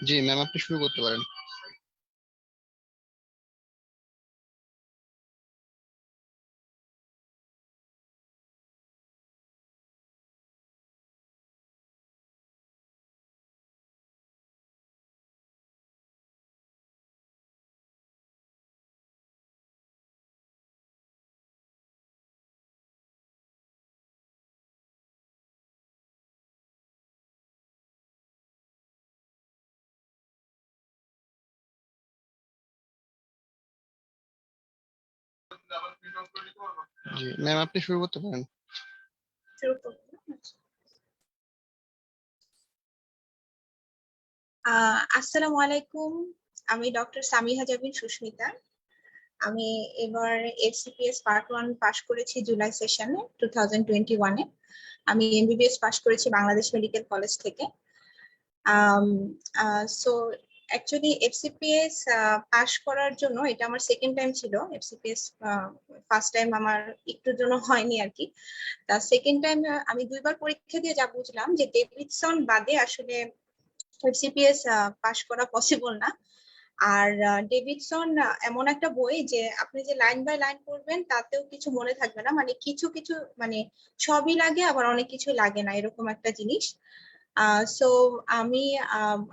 জি ma'am, আপনি শুরু করতে পারেন। জি ম্যাম, আপনি শুরু করতে পারেন। শুরু করবো। আসসালামু আলাইকুম। আমি ডক্টর সামিহা জাবিন সুস্মিতা। আমি এবার এফসিপিএস পার্ট 1 পাশ করেছি জুলাই সেশনে 2021-এ। আমি এমবিবিএস পাশ করেছি বাংলাদেশ মেডিকেল কলেজ থেকে। সো অ্যাকচুয়ালি এফসিপিএস পাশ করার জন্য এটা আমার সেকেন্ড টাইম ছিল। এফসিপিএস ফার্স্ট টাইম আমার একটুর জন্য হয়নি আর কি। তা সেকেন্ড টাইম আমি দুইবার পরীক্ষা দিয়ে যা বুঝলাম যে ডেভিডসন বাদে আসলে এফসিপিএস পাশ করা পসিবল না। আর ডেভিডসন এমন একটা বই যে আপনি যে লাইন বাই লাইন পড়বেন তাতেও কিছু মনে থাকবে না, মানে কিছু কিছু মানে সবই লাগে আবার অনেক কিছু লাগে না, এরকম একটা জিনিস। সো আমি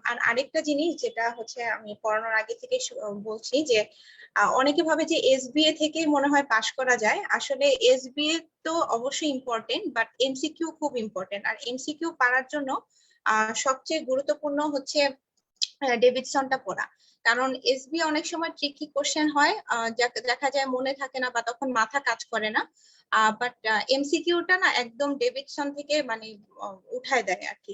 আর আরেকটা জিনিস যেটা হচ্ছে আমি পড়ানোর আগে থেকে বলছি যে অনেকে ভাবে যে এসবিএ থেকে মনে হয় পাশ করা যায়। আসলে এসবিএ তো অবশ্যই ইম্পর্টেন্ট, বাট এমসিকিউ খুব ইম্পর্টেন্ট। আর এমসিকিউ পারার জন্য সবচেয়ে গুরুত্বপূর্ণ হচ্ছে ডেভিডসনটা পড়া। কারণ এসবি অনেক সময় ট্রিকি কোশ্চেন হয়, দেখা যায় মনে থাকে না বা তখন মাথা কাজ করে না। বাট এমসিকিউটা না একদম ডেভিডসন থেকে মানে উঠায় দেয় আর কি,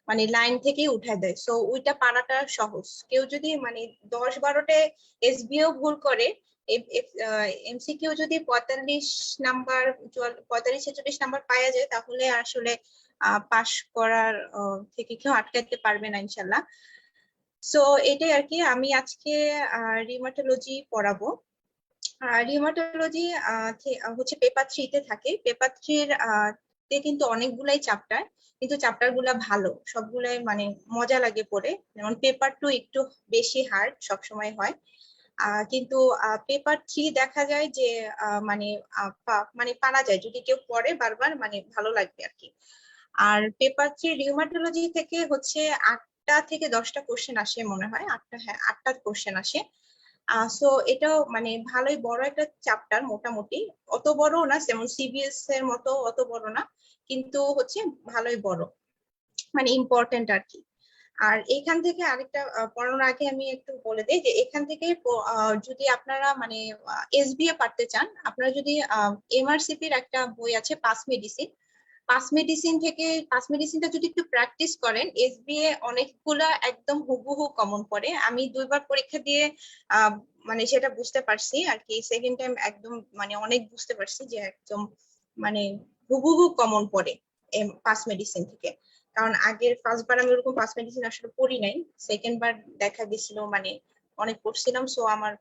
মানে লাইন থেকেই উঠায় দেয়। সো ওইটা পারাটা সহজ। কেউ যদি মানে 10-12টে এসবিও ভুল করে, এমসিকিউ যদি 45 নাম্বার 45-46 নাম্বার পাওয়া যায় তাহলে আসলে পাশ করার থেকে কেউ আটকাতে পারবে না ইনশাল্লাহ। সো এটাই আর কি। আমি আজকে রিউমাটোলজি পড়াবো। রিউমাটোলজি হচ্ছে পেপার 3-তে থাকে। পেপার 3-র তে কিন্তু অনেকগুলাই চ্যাপ্টার, কিন্তু চ্যাপ্টার গুলা ভালো সবগুলাই, মানে মজা লাগে পড়ে। যেমন পেপার 2 একটু বেশি হার্ড সবসময় হয়, কিন্তু পেপার 3 দেখা যায় যে মানে মানে পারা যায় যদি কেউ পড়ে বারবার, মানে ভালো লাগবে আর কি। আর পেপার 3 রিউমাটোলজি থেকে হচ্ছে 8টা থেকে 10টা কোশ্চেন আসে মনে হয়, 8টা, হ্যাঁ 8টা কোশ্চেন আসে। সো এটাও মানে ভালোই বড় একটা চ্যাপ্টার মোটামুটি। অত বড় না, যেমন সিবিএস এর মতো অত বড় না, কিন্তু হচ্ছে ভালোই বড়, মানে ইম্পর্টেন্ট আর কি। আর এখান থেকে আরেকটা পড়ানোর আগে আমি একটু বলে দিই যে এখান থেকে যদি আপনারা মানে এসবিএ পারতে চান, আপনারা যদি এমআরসিপির একটা বই আছে পাস মেডিসিন, পাস মেডিসিন থেকে পাস মেডিসিনটা যদি একটু প্র্যাকটিস করেন, এসবিএ অনেকগুলা একদম হুবহু কমন পড়ে। আমি দুইবার পরীক্ষা দিয়ে আহ মানে সেটা বুঝতে পারছি আর কি। সেকেন্ড টাইম একদম মানে অনেক বুঝতে পারছি যে একদম মানে হুবহু কমন পড়ে পাস মেডিসিন থেকে। কারণ আগের ফার্স্ট বার আমি ওরকম পাস মেডিসিন আসলে পড়ি নাই, সেকেন্ড বার দেখা গেছিল মানে অনেক পড়ছিলাম। সো আমার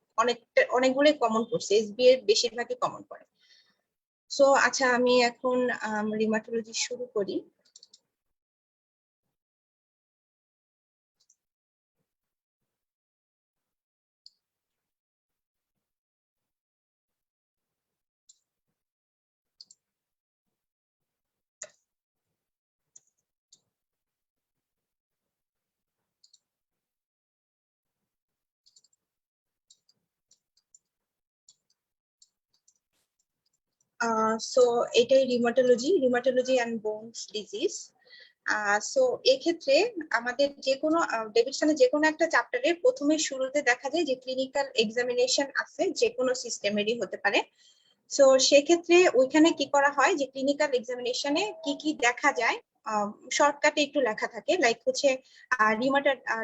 অনেকগুলোই কমন পড়ছে, এসবিএ এর বেশিরভাগই কমন পড়ে। সো আচ্ছা, আমি এখন রিউমাটোলজি শুরু করি। সো এটাই rheumatology and bones disease. So এক্ষেত্রে আমাদের যে কোনো ডেভিডসনের যে কোনো একটা চ্যাপ্টারের প্রথমে শুরুতে দেখা যায় যে ক্লিনিক্যাল এক্সামিনেশন আছে, যে কোনো সিস্টেমেরই হতে পারে। সো সেক্ষেত্রে ওইখানে কি করা হয় যে ক্লিনিক্যাল এক্সামিনেশনে কি কি দেখা যায় শর্টকাটে একটু লেখা থাকে, লাইক হচ্ছে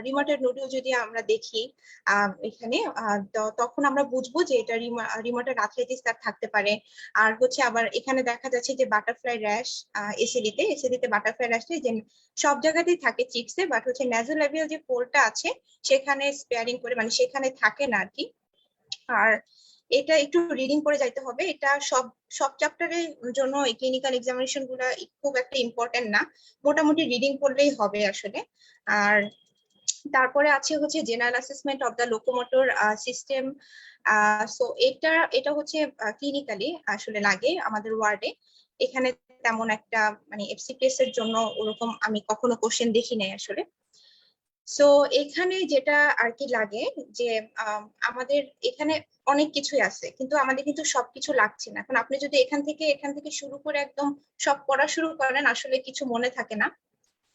রিউমাটয়েড নোডুল যদি আমরা দেখি এখানে, তখন আমরা বুঝবো যে এটা রিউমাটয়েড আর্থ্রাইটিস তার থাকতে পারে। আর হচ্ছে আবার এখানে দেখা যাচ্ছে যে বাটারফ্লাই র্যাশ, এসিডিতে বাটারফ্লাই র্যাশ যে সব জায়গাতেই থাকে চিক্সে, বাট হচ্ছে ন্যাজোল্যাবিয়াল যে পোলটা আছে সেখানে স্পেয়ারিং করে, মানে সেখানে থাকে না আর কি। আর এটা একটু রিডিং করে যাইতে হবে। এটা সব সব চ্যাপ্টারের জন্য এই ক্লিনিক্যাল এক্সামিনেশন গুলা খুব একটা ইম্পর্টেন্ট না, মোটামুটি রিডিং করলেই হবে আসলে। আর তারপরে আছে হচ্ছে general assessment of the locomotor system. So এটা হচ্ছে ক্লিনিক্যালি আসলে লাগে আমাদের ওয়ার্ডে। এখানে তেমন একটা মানে এফসিপিএস এর জন্য ওরকম আমি কখনো কোশ্চেন দেখি নাই আসলে। সো এখানে যেটা আর কি লাগে যে আমাদের এখানে অনেক কিছুই আছে, কিন্তু আমাদের কিন্তু সবকিছু লাগছে না। এখন আপনি যদি এখান থেকে শুরু করে একদম সব পড়া শুরু করেন, আসলে কিছু মনে থাকে না।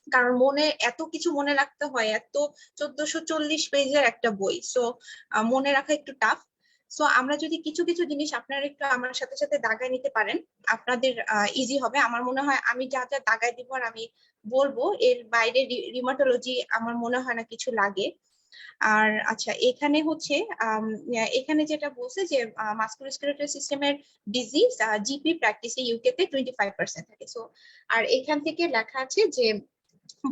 কারণ মনে এত কিছু মনে রাখতে হয়, এত 1440 পেজের একটা বই, সো মনে রাখা একটু টাফ। সো আমরা যদি কিছু কিছু জিনিস আপনারা একটু আমার সাথে সাথে দাগায় নিতে পারেন, আপনাদের ইজি হবে। আমার মনে হয় আমি যা যা দাগায় দিব আর আমি বলবো, এর বাইরে রিমাটোলজি আমার মনে হয় না কিছু লাগে। আর আচ্ছা, এখানে হচ্ছে এখানে যেটা বলছে যে মাস্কুলোস্কেলেটাল সিস্টেমের ডিজিজ জিপি প্র্যাকটিসে ইউকে তে 25% থাকে। সো আর এখান থেকে লেখা আছে যে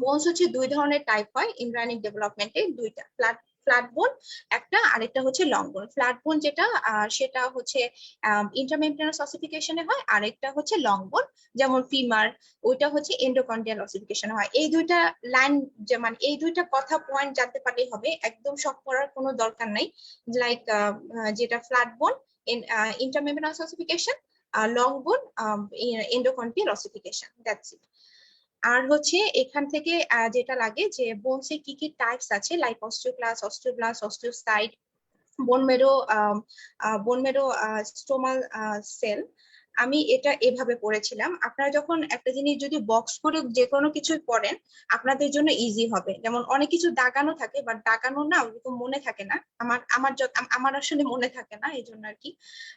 বোনস হচ্ছে দুই ধরনের টাইপ হয় ইমব্রায়োনিক ডেভেলপমেন্টে, দুইটা, ফ্ল্যাট বোন একটা, আরেকটা হচ্ছে লং বোন। ফ্ল্যাট বোন যেটা সেটা হচ্ছে ইন্টারমেমব্রেনাস অসিফিকেশনে হয়, আরেকটা হচ্ছে লং বোন যেমন ফিমার, ওইটা হচ্ছে এন্ডোকন্ডিয়াল অসিফিকেশনে হয়। এই দুইটা লাইন মানে এই দুইটা কথা পয়েন্ট জানতে পারলেই হবে, একদম সব পড়ার কোনো দরকার নাই। লাইক যেটা ফ্ল্যাট বোন ইন্টারমেমব্রেনাস অসিফিকেশন, লং বোন এন্ডোকন্ডিয়াল অসিফিকেশন, দ্যাটস ইট। আর হচ্ছে এখান থেকে যেটা লাগে যে বোনসে কি কি টাইপস আছে, লাইক অস্টিওক্লাস্ট, অস্টিওব্লাস্ট, অস্টিওসাইট, বোন মেরো স্টোমাল সেল। আমি এটা এভাবে পড়েছিলাম। আপনারা যখন একটা জিনিস যদি বক্স করে যে কোনো কিছু পড়েন, আপনাদের জন্য ইজি হবে। যেমন অনেক কিছু দাগানো থাকে, বাট দাগানো না ওরকম মনে থাকে না। আমার আসলে মনে থাকে না, এই জন্য আর কি।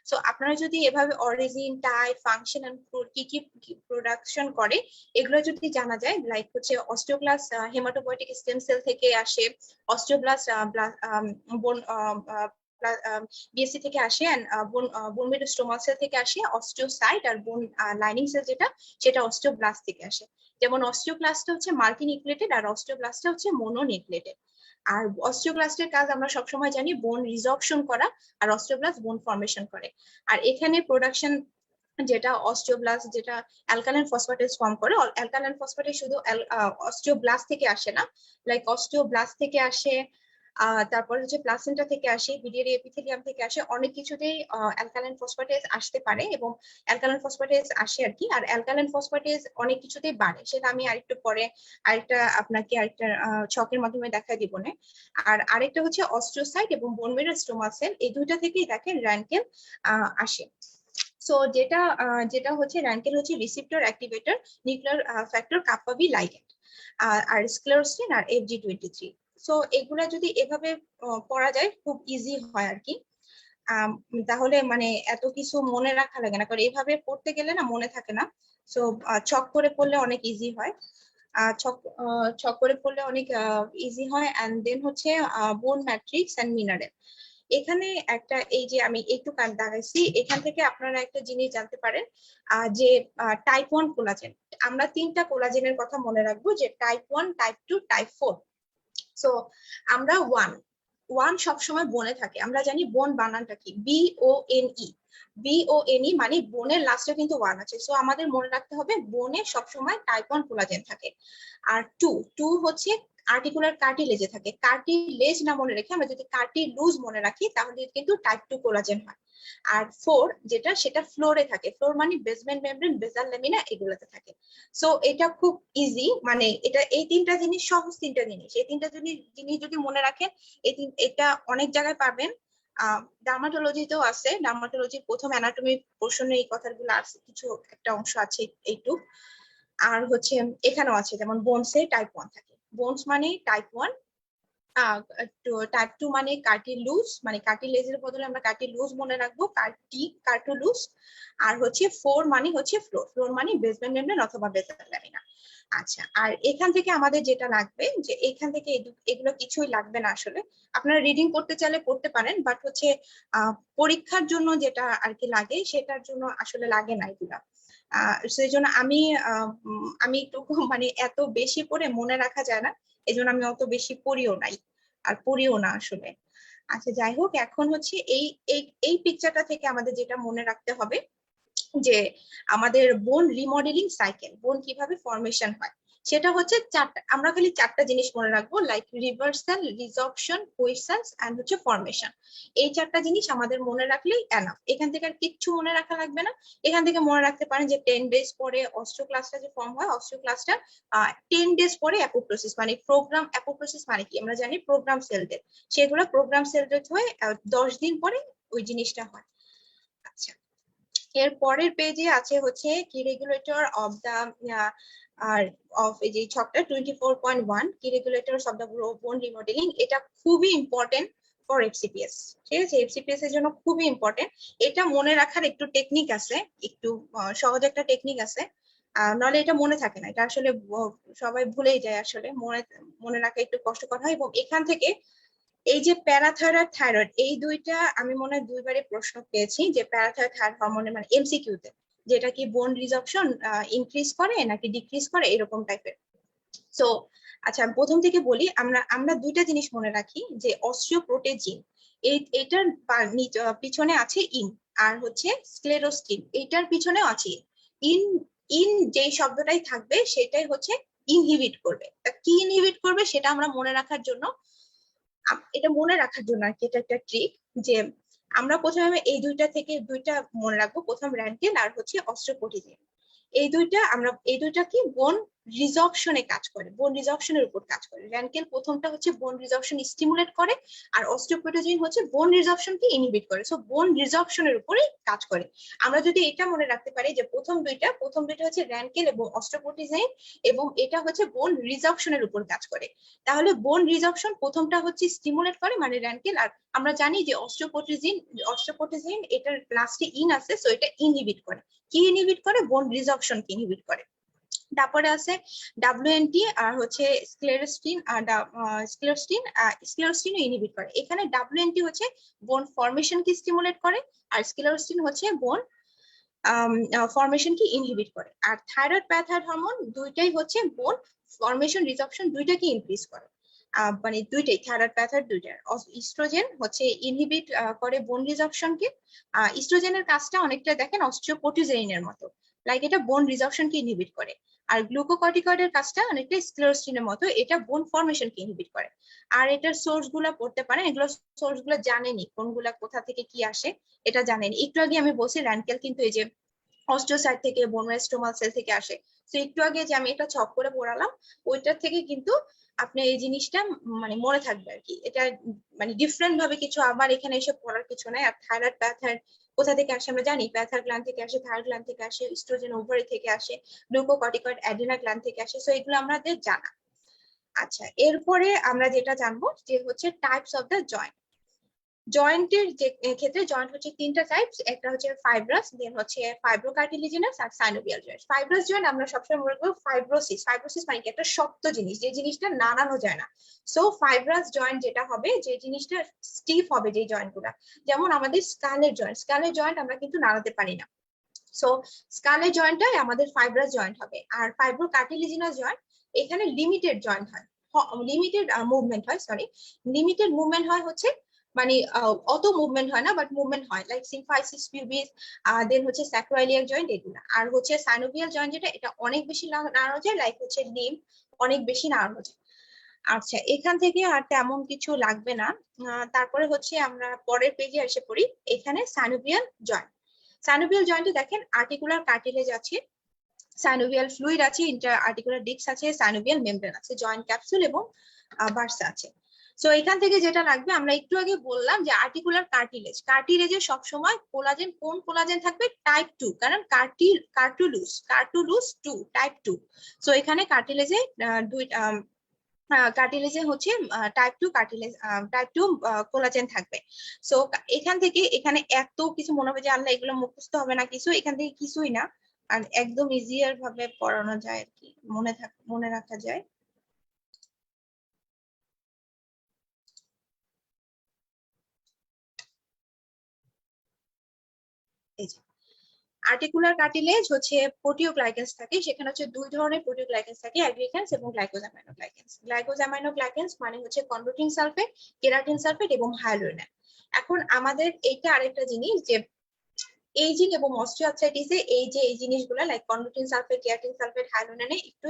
সো আপনারা যদি এভাবে অরিজিন, টাইপ, ফাংশন এন্ড কি কি প্রোডাকশন করে এগুলো যদি জানা যায়, লাইক হচ্ছে অস্টিওক্লাস্ট হেমাটোপয়েটিক স্টেম সেল থেকে আসে, অস্টিওব্লাস্ট বিএসসি থেকে আসে, এন্ড বোন মেরু স্টোমাল সেল থেকে আসে, অস্টিওসাইট আর বোন লাইনিং সেল যেটা সেটা অস্টিওব্লাস্ট থেকে আসে। যেমন অস্টিওক্লাস্টটা হচ্ছে মাল্টি নিউক্লিয়েটেড আর অস্টিওব্লাস্টটা হচ্ছে মোনো নিউক্লিয়েটেড। আর অস্টিওক্লাস্টের কাজ আমরা সবসময় জানি বোন রিজর্পশন করা, আর অস্টিওব্লাস্ট বোন ফর্মেশন করে। আর এখানে প্রোডাকশন যেটা অস্টিওব্লাস্ট যেটা অ্যালকালাইন ফসফেটেজ ফর্ম করে, অ্যালকালাইন ফসফেটেজ শুধু অস্টিওব্লাস্ট থেকে আসে না, লাইক অস্টিওব্লাস্ট থেকে আসে, তারপর হচ্ছে প্লাসেন্টা থেকে আসে, বিলিয়ারি এপিথেলিয়াম থেকে আসে, অনেক কিছুতেই অ্যালকালাইন ফসফেটেজ আসতে পারে এবং অ্যালকালাইন ফসফেটেজ আসে আর কি। আর অ্যালকালাইন ফসফেটেজ অনেক কিছুতেই বাড়ে, সেটা আমি আরেকটু পরে আপনাকে আরেকটা ছকের মাধ্যমে দেখাই দিব না। আর আরেকটা হচ্ছে অস্টিওসাইট এবং বোন মেরু স্টোমাল সেল, এই দুইটা থেকেই দেখেন র্যানকেল আসে। সো যেটা হচ্ছে র্যানকেল হচ্ছে receptor activator nuclear factor kappa B ligand, আর স্ক্লেরোস্টিন আর FG23। সো এগুলা যদি এভাবে পড়া যায় খুব ইজি হয় আর কি। তাহলে মানে এত কিছু মনে রাখা লাগে না, কারণ এভাবে পড়তে গেলে না মনে থাকে না। সো ছক করে পড়লে অনেক ইজি হয়। ছক করে পড়লে অনেক ইজি হয়। এন্ড দেন হচ্ছে বোন ম্যাট্রিক্স এন্ড মিনারেল। এখানে একটা এই যে আমি একটু কান দাগাইছি, এখান থেকে আপনারা একটা জিনিস জানতে পারেন যে টাইপ 1 কোলাজেন, আমরা 3টা কোলাজেনের কথা মনে রাখবো, যে টাইপ 1, টাইপ 2, টাইপ 4। সো আমরা ওয়ান সবসময় বনে থাকে, আমরা জানি বোন বানানটা কি, BONE। BONE মানে বোনের লাস্টে কিন্তু 1 আছে। সো আমাদের মনে রাখতে হবে বনে সবসময় টাইপ 1 কোলাজেন থাকে। আর টু হচ্ছে আর্টিকুলার কার্টিলেজে থাকে। কার্টিলেজ না মনে রেখে আমরা যদি কার্টিলুজ মনে রাখি তাহলে কিন্তু টাইপ 2 কোলাজেন হয়। আর 4 যেটা সেটা ফ্লোরে থাকে, ফ্লোর মানে বেসমেন্ট মেমব্রেন, বেসাল ল্যামিনা, এগুলোতে থাকে। সো এটা খুব ইজি, মানে এই 3টা জিনিস সহজ, 3টা জিনিস, এই 3টা জিনিস যদি মনে রাখেন এটা অনেক জায়গায় পাবেন। ডার্মাটোলজিতেও আছে, ডার্মাটোলজির প্রথম অ্যানাটমি পোর্শনে এই কথাগুলো আছে, কিছু একটা অংশ আছে এইটুক। আর হচ্ছে এখানেও আছে, যেমন বোনসে টাইপ 1 থাকে, বোনস মানে টাইপ 1, টাইপ 2 মানে কার্টিলুজ, মানে কার্টিলেজের বদলে আমরা কার্টিলুজ মনে রাখবো, কার্টুলুজ। আর হচ্ছে 4 মানে হচ্ছে ফ্লোর মানে বেসমেন্ট মেমব্রেন অথবা বেসাল ল্যামিনা। আচ্ছা, আর এখান থেকে আমাদের যেটা লাগবে, যে এখান থেকে এগুলো কিছুই লাগবে না আসলে, আপনারা রিডিং করতে চাইলে পড়তে পারেন, বাট হচ্ছে পরীক্ষার জন্য যেটা আর কি লাগে সেটার জন্য আসলে লাগে না এগুলা। সেই জন্য আমি একটু মানে এত বেশি পড়ে মনে রাখা যায় না, এই জন্য আমি অত বেশি পড়িও নাই আর পড়িও না আসলে। আচ্ছা, যাই হোক, এখন হচ্ছে এই পিকচারটা থেকে আমাদের যেটা মনে রাখতে হবে যে আমাদের বোন রিমডেলিং সাইকেল, বোন কিভাবে ফরমেশন হয় সেটা হচ্ছে চারটা, আমরা খালি চারটা জিনিস মনে রাখবো, লাইক রিভার্সাল, রিজর্পশন, কোয়েসেন্স এন্ড হচ্ছে ফরমেশন। এই চারটা জিনিস আমাদের মনে রাখলেই এনাফ, এখান থেকে আর কিচ্ছু মনে রাখা লাগবে না। এখান থেকে মনে রাখতে পারেন যে 10 ডেজ পরে অস্টিওক্লাস্টটা যে ফর্ম হয়, অস্টিওক্লাস্টটা 10 ডেজ পরে অ্যাপোপ্টোসিস, মানে প্রোগ্রাম অ্যাপোপ্টোসিস মানে কি আমরা জানি প্রোগ্রাম সেল ডেথ, সেগুলো প্রোগ্রাম সেল ডেথ হয়ে 10 দিন পরে ওই জিনিসটা হয়। আচ্ছা, এর পরের পেজে আছে হচ্ছে কি রেগুলেটর অফ দা আর অফ এই যে ছকটা 24.1 কি রেগুলেটরস অফ দা বোন রিমডেলিং, এটা খুবই ইম্পর্টেন্ট ফর এফসিপিএস। ঠিক আছে, এফসিপিএস এর জন্য খুবই ইম্পর্টেন্ট। এটা মনে রাখার একটু টেকনিক আছে, একটু সহজ একটা টেকনিক আছে, নাহলে এটা মনে থাকে না, এটা আসলে সবাই ভুলেই যায়, আসলে মনে মনে রাখা একটু কষ্টকর হয়। এবং এখান থেকে এই যে প্যারাথাইরয়েড, থাইরয়েড, এই দুইটা আমি মনে হয় দুইবারই প্রশ্ন পেয়েছি, যে প্যারাথাইরয়েড থাইরয়েড হরমোনের মানে এমসিকিউ তে, যেটা কি বোন রিজর্পশন ইনক্রিজ করে নাকি ডিক্রিজ করে এরকম টাইপের। সো আচ্ছা, প্রথম থেকে বলি, আমরা দুইটা জিনিস মনে রাখি, যে অস্টিওপ্রোটেজিন এটার পিছনে আছে ইন, আর হচ্ছে স্ক্লেরোস্টিন এটার পিছনেও আছে ইন। ইন যেই শব্দটাই থাকবে সেটাই হচ্ছে ইনহিবিট করবে। তা কি ইনহিবিট করবে সেটা আমরা মনে রাখার জন্য, এটা মনে রাখার জন্য আর কি, এটা একটা ট্রিক, যে আমরা প্রথমে এই দুইটা মনে রাখবো, প্রথম র্যানকেল আর হচ্ছে অস্ট্রোপোটিজিন। এই দুইটা কি বোন রিজর্পশনে কাজ করে, বোন রিজর্পশনের উপর কাজ করে। র্যানকেল প্রথমটা হচ্ছে বোন রিজর্পশন স্টিমুলেট করে, আর অস্টিওপোটোজিন হচ্ছে বোন রিজর্পশনকে ইনহিবিট করে। সো বোন রিজর্পশনের উপরে কাজ করে। আমরা যদি এটা মনে রাখতে পারি যে প্রথম দুইটা হচ্ছে র্যানকেল এবং অস্টিওপোটোজিন, এবং এটা হচ্ছে বোন রিজর্পশনের উপর কাজ করে, তাহলে বোন রিজর্পশন প্রথমটা হচ্ছে স্টিমুলেট করে মানে র্যানকেল, আর আমরা জানি যে অস্টিওপোটোজিন এটার লাস্টে ইন আছে, সো এটা ইনহিবিট করে। কি ইনহিবিট করে? বোন রিজর্পশন কে ইনহিবিট করে। তারপরে আছে ডাব্লিউএনটি আর হচ্ছে স্ক্লেরোস্টিন, আর স্ক্লেরোস্টিন ইনহিবিট করে। এখানে ডাব্লিউএনটি হচ্ছে বোন ফর্মেশন কি স্টিমুলেট করে, আর স্ক্লেরোস্টিন হচ্ছে বোন ফর্মেশন কি ইনহিবিট করে। আর থাইরয়েড প্যারাথাইরয়েড হরমোন দুইটাই হচ্ছে বোন ফর্মেশন রিজর্পশন দুইটাকে ইনক্রিজ করে, মানে দুইটাই থাইরয়েড প্যারাথাইরয়েড দুইটার। ইস্ট্রোজেন হচ্ছে ইনহিবিট করে বোন রিজর্পশনকে। ইস্ট্রোজেনের কাজটা অনেকটা দেখেন অস্টিওপোটোজেনের মতো, লাইক এটা বোন রিজর্পশনকে ইনহিবিট করে। আর গ্লুকোকর্টিকয়েডের কাজটা অনেকটা স্ক্লেরোস্টিনের মতো, এটা বোন ফর্মেশনকে ইনহিবিট করে। আর এটার সোর্স গুলা পড়তে পারেন, এগুলো সোর্স গুলা জানেনি কোনগুলা কোথা থেকে কি আসে, এটা জানেন। একটু আগে আমি বলছি র্যানকেল কিন্তু এই যে অস্টিওসাইট থেকে, বোন স্ট্রোমাল সেল থেকে আসে। তো একটু আগে যে আমি এটা ছক করে পড়ালাম, ওইটার থেকে কিন্তু আপনি এই জিনিসটা মানে মনে থাকবে আর কি। এটা মানে ডিফারেন্ট ভাবে কিছু আবার এখানে এসে পড়ার কিছু নাই। আর থাইরয়েড প্যাথাইরয়েড কোথা থেকে আসে আমরা জানি, প্যাথার গ্ল্যান্ড থেকে আসে, থাইরয়েড গ্ল্যান্ড থেকে আসে, ইস্ট্রোজেন ওভারি থেকে আসে, গ্লুকোকর্টিকয়েড অ্যাড্রিনাল গ্ল্যান্ড থেকে আসে। সো এগুলো আমাদের জানা। আচ্ছা, এরপরে আমরা যেটা জানবো যে হচ্ছে টাইপস অফ দ্য জয়েন্ট। জয়েন্টের যে ক্ষেত্রে জয়েন্ট হচ্ছে তিনটা টাইপস, একটা হচ্ছে ফাইব্রাস, দেন হচ্ছে ফাইব্রোকার্টিলিজিনাস, আর সাইনোভিয়াল জয়েন্ট। ফাইব্রাস জয়েন্ট আমরা সবসময় মনে করব ফাইব্রোসিস। ফাইব্রোসিস মানে কি? একটা শক্ত জিনিস, যে জিনিসটা নাড়ানো যায় না। সো ফাইব্রাস জয়েন্ট যেটা হবে, যে জিনিসটা স্টিফ হবে, যে জয়েন্ট গুলা, যেমন আমাদের স্কালের জয়েন্ট, স্কালের জয়েন্ট আমরা কিন্তু নাড়াতে পারি না। সো স্কালের জয়েন্টটাই আমাদের ফাইব্রাস জয়েন্ট হবে। আর ফাইব্রোকার্টিলিজিনাস জয়েন্ট, এখানে লিমিটেড জয়েন্ট হয়, লিমিটেড মুভমেন্ট হয়, সরি লিমিটেড মুভমেন্ট হয়, হচ্ছে মানে অত মুভমেন্ট হয় না, বাট মুভমেন্ট হয়, লাইক সিম্ফাইসিস পিউবিস, দেন হচ্ছে স্যাক্রোইলিয়াক জয়েন্ট এগুলা। আর হচ্ছে সাইনোভিয়াল জয়েন্ট যেটা, এটা অনেক বেশি নাড়ানো যায়, লাইক হচ্ছে লিম্ব অনেক বেশি নাড়ানো যায়। আচ্ছা, এখান থেকে আর তেমন কিছু লাগবে না। তারপরে হচ্ছে আমরা পরের পেজে এসে পড়ি। এখানে সাইনোভিয়াল জয়েন্ট। সাইনোভিয়াল জয়েন্টে দেখেন আর্টিকুলার কার্টিলেজ আছে, সাইনোভিয়াল ফ্লুইড আছে, ইন্টার আর্টিকুলার ডিস্ক আছে, সাইনোভিয়াল মেমব্রেন আছে, জয়েন্ট ক্যাপসুল এবং বার্সা আছে। সো এখান থেকে যেটা লাগবে, আমরা একটু আগে বললাম যে আর্টিকুলার কার্টিলেজে সবসময় কোলাজেন, কোন কোলাজেন থাকবে? টাইপ 2, কারণ কার্টুলুস 2 টাইপ 2। সো এখানে কার্টিলেজে হচ্ছে টাইপ 2 কোলাজেন থাকবে। সো এখান থেকে এখানে এত কিছু মনে হবে যে আল্লাহ এগুলো মুখস্থ হবে না কিছু, এখান থেকে কিছুই না, আর একদম ইজিয়ার ভাবে পড়ানো যায় আর কি, মনে রাখা যায়। এই যে আর্টিকুলার কার্টিলেজ হচ্ছে প্রোটিওগ্লাইকেন্স থাকে, সেখানে হচ্ছে দুই ধরনের প্রোটিওগ্লাইকেন্স থাকে, অ্যাগ্রিকেন্স এবং গ্লাইকোজামাইনোগ্লাইকেন্স। গ্লাইকোজামাইনোগ্লাইকেন্স মানে হচ্ছে কন্ড্রোটিন সালফেট, কেরাটিন সালফেট এবং হায়ালুরোনিক। এখন আমাদের এইটা আরেকটা জিনিস, যে এইজিং এবং অস্টিওআর্থ্রাইটিসে এই জিনিসগুলো like chondroitin sulphate, creatine sulphate, হাইলুরোনে একটু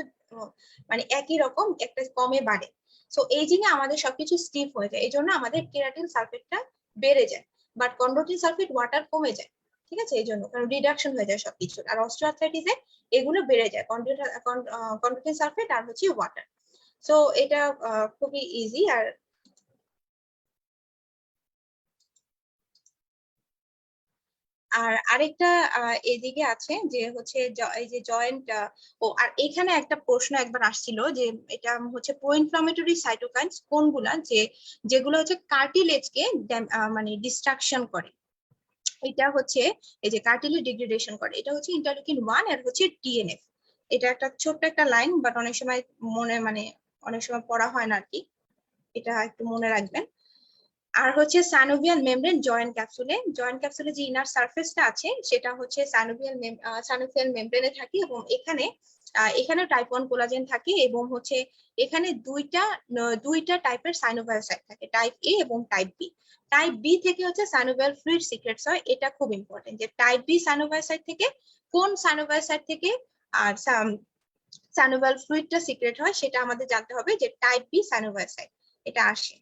মানে একই রকম, একটা কমে বাড়ে। সো এইজিং এ আমাদের সবকিছু স্টিফ হয়ে যায়, এই জন্য আমাদের কেরাটিন সালফেটটা বেড়ে যায়, বাট কন্ড্রোটিন সালফেট ওয়াটার কমে যায়। ঠিক আছে, এই জন্য কারণ রিডাকশন হয়ে যায় সবকিছু। আর অস্টিওআর্থ্রাইটিসে এগুলো বেড়ে যায়, কন্ড্রোটিন সালফেট আর হচ্ছে ওয়াটার। সো এটা খুবই ইজি। আর আরেকটা এদিকে আছে যে হচ্ছে এই যে জয়েন্ট, ও আর এখানে একটা প্রশ্ন একবার আসছিল যে এটা হচ্ছে প্রো ইনফ্লামেটরি সাইটোকাইনস কোনগুলা, যেগুলো হচ্ছে কার্টিলেজকে মানে ডিস্ট্রাকশন করে। এটা হচ্ছে এই যে কার্টিলেজ ডিগ্রেডেশন করে, এটা হচ্ছে ইন্টারলিউকিন 1 আর হচ্ছে টিএনএফ। এটা একটা ছোট্ট একটা লাইন, বাট অনেক সময় অনেক সময় পড়া হয় না আর কি, এটা একটু মনে রাখবেন। আর হচ্ছে সানোভিয়াল মেমব্রেন জয়েন্ট ক্যাপসুলে যে ইনার সারফেসটা আছে সেটা হচ্ছে সানোভিয়াল মেমব্রেনে থাকে, এবং এখানে টাইপ 1 কোলাজেন থাকে, এবং হচ্ছে এখানে দুইটা টাইপের সাইনোভিয়াল সাইট থাকে, টাইপ এ এবং টাইপ বি। টাইপ বি থেকে হচ্ছে সানোভিয়াল ফ্লুইড সিক্রেটস হয়, এটা খুব ইম্পর্টেন্ট যে টাইপ বি সানোভিয়াল সাইট থেকে কোন সানোভিয়াল সাইট থেকে আর সানোভিয়াল ফ্লুইডটা সিক্রেট হয় সেটা আমাদের জানতে হবে, যে টাইপ বি সানোভিয়াল সাইট এটা আসে।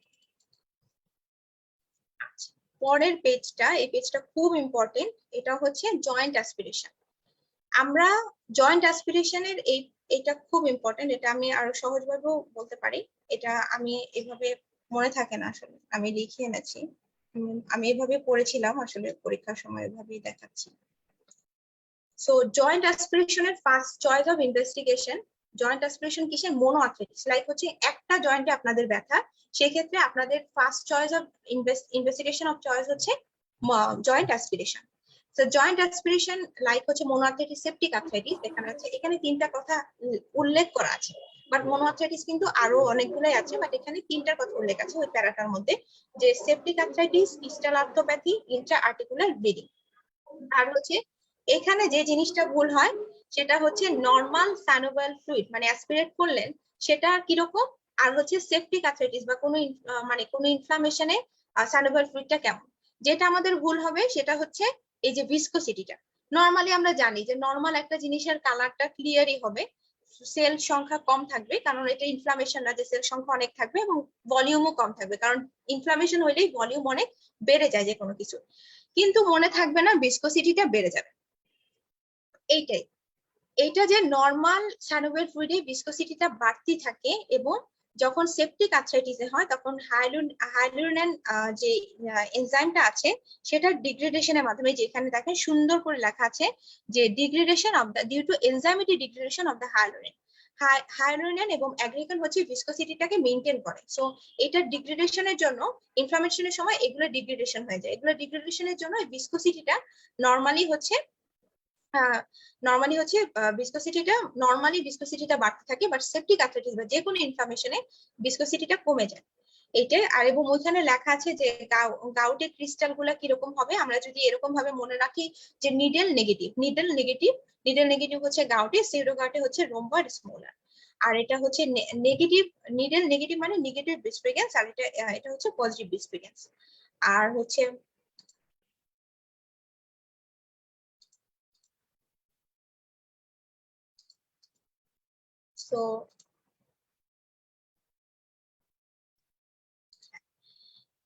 পরের পেজটা, এই পেজটা খুব ইম্পর্টেন্ট, এটা হচ্ছে জয়েন্ট অ্যাসপিরেশন। আমরা জয়েন্ট অ্যাসপিরেশনের এটা খুব ইম্পর্টেন্ট, এটা আমি আরো সহজভাবেও বলতে পারি, এটা আমি এভাবে মনে থাকে না আসলে, আমি লিখে এনেছি, আমি এভাবে পড়েছিলাম আসলে পরীক্ষার সময়, এভাবেই দেখাচ্ছি। সো জয়েন্ট অ্যাসপিরেশনের first choice of investigation, joint aspiration কিসের? মোনোআর্থ্রাইটিস, লাইক হচ্ছে একটা জয়েন্টে আপনাদের ব্যথা, সেক্ষেত্রে আপনাদের first choice of investigation of choice হচ্ছে জয়েন্ট অ্যাসপিরেশন। তো জয়েন্ট অ্যাসপিরেশন লাইক হচ্ছে মোনোআর্থ্রাইটিস, সেপটিক আর্থ্রাইটিস, এখানে তিনটা কথা উল্লেখ করা আছে, বাট মোনোআর্থ্রাইটিস কিন্তু আরো অনেকগুলাই আছে, বাট এখানে তিনটার কথা উল্লেখ আছে ওই প্যারাটার মধ্যে, যে septic arthritis, distal arthropathy, intra articular bleeding. আর হচ্ছে এখানে যে জিনিসটা ভুল হয় সেটা হচ্ছে নর্মাল সানোভিয়াল ফ্লুইড মানে অ্যাসপিরেট করলেন সেটা কিরকম, আর হচ্ছে সেপটিক আর্থ্রাইটিস বা কোনো ইনফ্লামেশনে সানোভিয়াল ফ্লুইডটা কেমন। যেটা আমাদের ভুল হবে সেটা হচ্ছে এই যে ভিসকোসিটিটা। নর্মালি আমরা জানি যে নর্মাল একটা জিনিসের কালারটা ক্লিয়ারই হবে, সেল সংখ্যা কম থাকবে, কারণ এটা ইনফ্লামেশন না যে সেল সংখ্যা অনেক থাকবে, এবং ভলিউমও কম থাকবে, কারণ ইনফ্লামেশন হইলেই ভলিউম অনেক বেড়ে যায় যে কোনো কিছু, কিন্তু মনে থাকবে না ভিসকোসিটিটা বেড়ে যাবে। এইটা যে নর্মাল সানোভিয়াল ফ্লুইডে ভিসকোসিটিটা বাড়তি থাকে, এবং যখন সেপটিক আর্থ্রাইটিসে হয় তখন হাইলুরোনিন যে এনজাইমটা আছে সেটা ডিগ্রেডেশনের মাধ্যমে, যেখানে দেখেন সুন্দর করে লেখা আছে যে degradation of the due to enzymatic degradation of the hyaluronan এবং অ্যাগ্রিগান হচ্ছে ভিসকোসিটিটাকে মেইনটেইন করে। সো এটা ডিগ্রেডেশনের জন্য, ইনফ্লামেশনের সময় এগুলো ডিগ্রেডেশন হয়ে যায়, এগুলো ডিগ্রেডেশনের জন্য ভিসকোসিটিটা নর্মালি হচ্ছে ভিসকোসিটিটা বাড়তে থাকে, বাট সেপটিক আর্থ্রাইটিস বা যে কোনো ইনফ্লামেশনে ভিসকোসিটিটা কমে যায় এইটাই। আর এবং ওইখানে লেখা আছে যে গাউটের ক্রিস্টাল গুলা কিরকম হবে, আমরা যদি এরকম ভাবে মনে রাখি যে নিডেল নেগেটিভ হচ্ছে গাউটে, সিউডো গাউটে হচ্ছে রোম্বার স্মলার, আর এটা হচ্ছে নিডেল নেগেটিভ মানে নেগেটিভ বিসপ্রেগেন্স, আর এটা হচ্ছে পজিটিভ বিসপ্রেগেন্স। আর হচ্ছে সো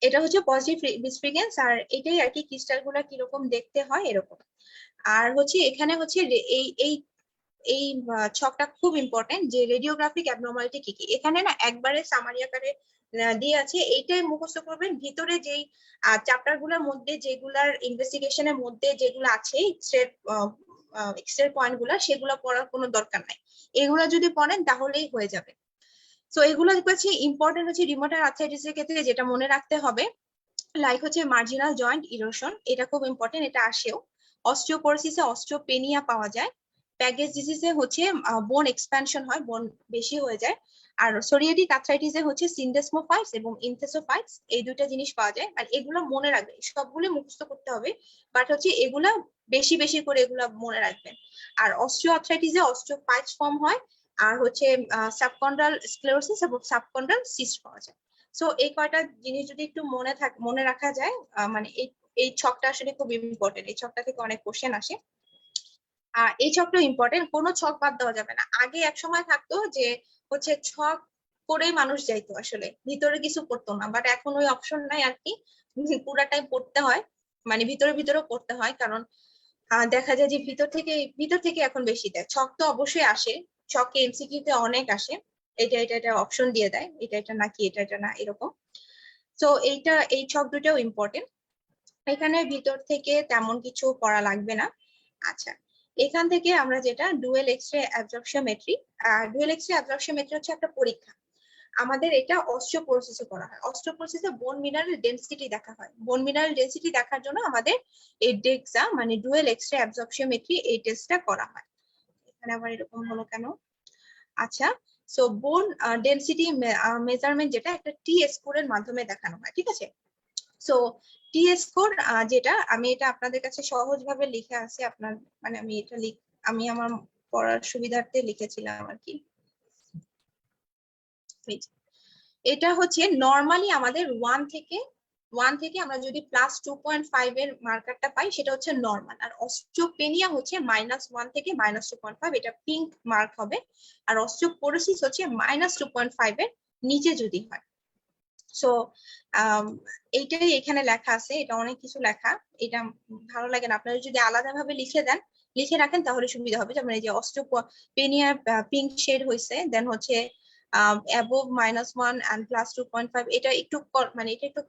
এটা হচ্ছে পজিটিভ বিসপ্রেগেন্স, আর এটাই আর কি ক্রিস্টাল গুলা কিরকম দেখতে হয় এরকম। আর হচ্ছে এখানে হচ্ছে এই এই এই ছকটা খুব ইম্পর্টেন্ট, যে রেডিওগ্রাফিক অ্যাবনর্মালিটি কি কি। এখানে না একবারে সামারি আকারে দিয়ে আছে, এইটাই মুখস্থ করবেন। ভিতরে যেই চ্যাপ্টার গুলোর মধ্যে যেগুলার ইনভেস্টিগেশনের মধ্যে যেগুলো আছে এক্সরে পয়েন্ট গুলা, সেগুলো পড়ার কোনো দরকার নাই, এগুলো যদি পড়েন তাহলেই হয়ে যাবে। সো এগুলো হচ্ছে ইম্পর্টেন্ট, হচ্ছে রিউমাটয়েড আর্থ্রাইটিসের ক্ষেত্রে যেটা মনে রাখতে হবে, লাইক হচ্ছে মার্জিনাল জয়েন্ট ইরোশন, এটা খুব ইম্পর্টেন্ট, এটা আসেও। অস্টিওপোরোসিসে অস্টিওপেনিয়া পাওয়া যায়। প্যাগেজ ডিজিজে হচ্ছে বোন এক্সপ্যানশন হয়, বোন বেশি হয়ে যায়। আর সোরিয়াটিক আর্থ্রাইটিসে হচ্ছে সিন্ডেসমোফাইটস এবং ইনথেসোফাইটস, এই দুইটা জিনিস পাওয়া যায়। আর এগুলো মনে রাখবে, সবগুলো মুখস্থ করতে হবে, বাট হচ্ছে এগুলা বেশি বেশি করে এগুলা মনে রাখবেন। আর অস্টিও আর্থ্রাইটিসে অস্টিওপাইটস ফর্ম হয়, আর হচ্ছে সাবকন্ড্রাল স্ক্লেরোসিস এবং সাবকন্ড্রাল সিস্ট পাওয়া যায়। সো এই কয়টা জিনিস যদি একটু মনে রাখা যায়, মানে এই ছকটা আসলে খুব ইম্পর্টেন্ট, এই ছকটা থেকে অনেক কোশ্চেন আসে। এই ছকটা ইম্পর্টেন্ট, কোনো ছক বাদ দেওয়া যাবে না। আগে এক সময় থাকতো যে হচ্ছে ছক করেই মানুষ যাইতো, আসলে ভিতরে কিছু পড়তো না, বাট এখন ওই অপশন নাই আর কি, পুরাটাই পড়তে হয়, মানে ভিতরে ভিতরেও পড়তে হয়, কারণ দেখা যায় যে ভিতর থেকে এখন বেশি দেয়। ছক তো অবশ্যই আসে, ছকে এমসিকিউ তে অনেক আসে, এটা অপশন দিয়ে দেয়, এটা নাকি এটা না এরকম। তো এই ছক দুটাও ইম্পর্টেন্ট। এখানে ভিতর থেকে তেমন কিছু পড়া লাগবে না। আচ্ছা, এখান থেকে আমরা যেটা ডুয়েল এক্স-রে অ্যাবজর্পশনমেট্রি, ডুয়েল এক্স-রে অ্যাবজর্পশনমেট্রি হচ্ছে একটা পরীক্ষা। আমাদের এটা অস্টিওপোরোসিসে করা হয়। অস্টিওপোরোসিসে বোন মিনারেল ডেনসিটি দেখা হয়। বোন মিনারেল ডেনসিটি দেখার জন্য আমাদের এই ডেক্সা মানে ডুয়েল এক্স-রে অ্যাবজর্পশনমেট্রি এই টেস্টটা করা হয়। এখানে আবার এরকম হলো কেন? আচ্ছা, সো বোন ডেনসিটি মেজারমেন্ট যেটা একটা টি স্কোরের মাধ্যমে দেখানো হয়, ঠিক আছে? সো টি স্কোর যেটা, আমি এটা আপনাদের কাছে সহজভাবে লিখে আছে, আপনার মানে আমি আমার পড়ার সুবিধার্থে লিখেছিলাম আর কি। এটা হচ্ছে নর্মালি আমাদের ওয়ান থেকে আমরা যদি প্লাস 2.5 এর মার্কারটা পাই সেটা হচ্ছে নর্মাল, আর অস্টিওপেনিয়া হচ্ছে -1 থেকে -2.5, এটা পিঙ্ক মার্ক হবে। আর অস্টিওপোরোসিস হচ্ছে -2.5 এর নিচে যদি হয়। সো এইটাই এখানে লেখা আছে, এটা অনেক কিছু লেখা, এটা ভালো লাগে না, আপনারা যদি আলাদাভাবে লিখে রাখেন তাহলে সুবিধা হবে। যেমন এই যে অস্টিওপেনিয়া পিঙ্ক শেড হয়েছে, দেন হচ্ছে অ্যাবোভ -1 and +2.5, এটা একটু মানে এটা একটু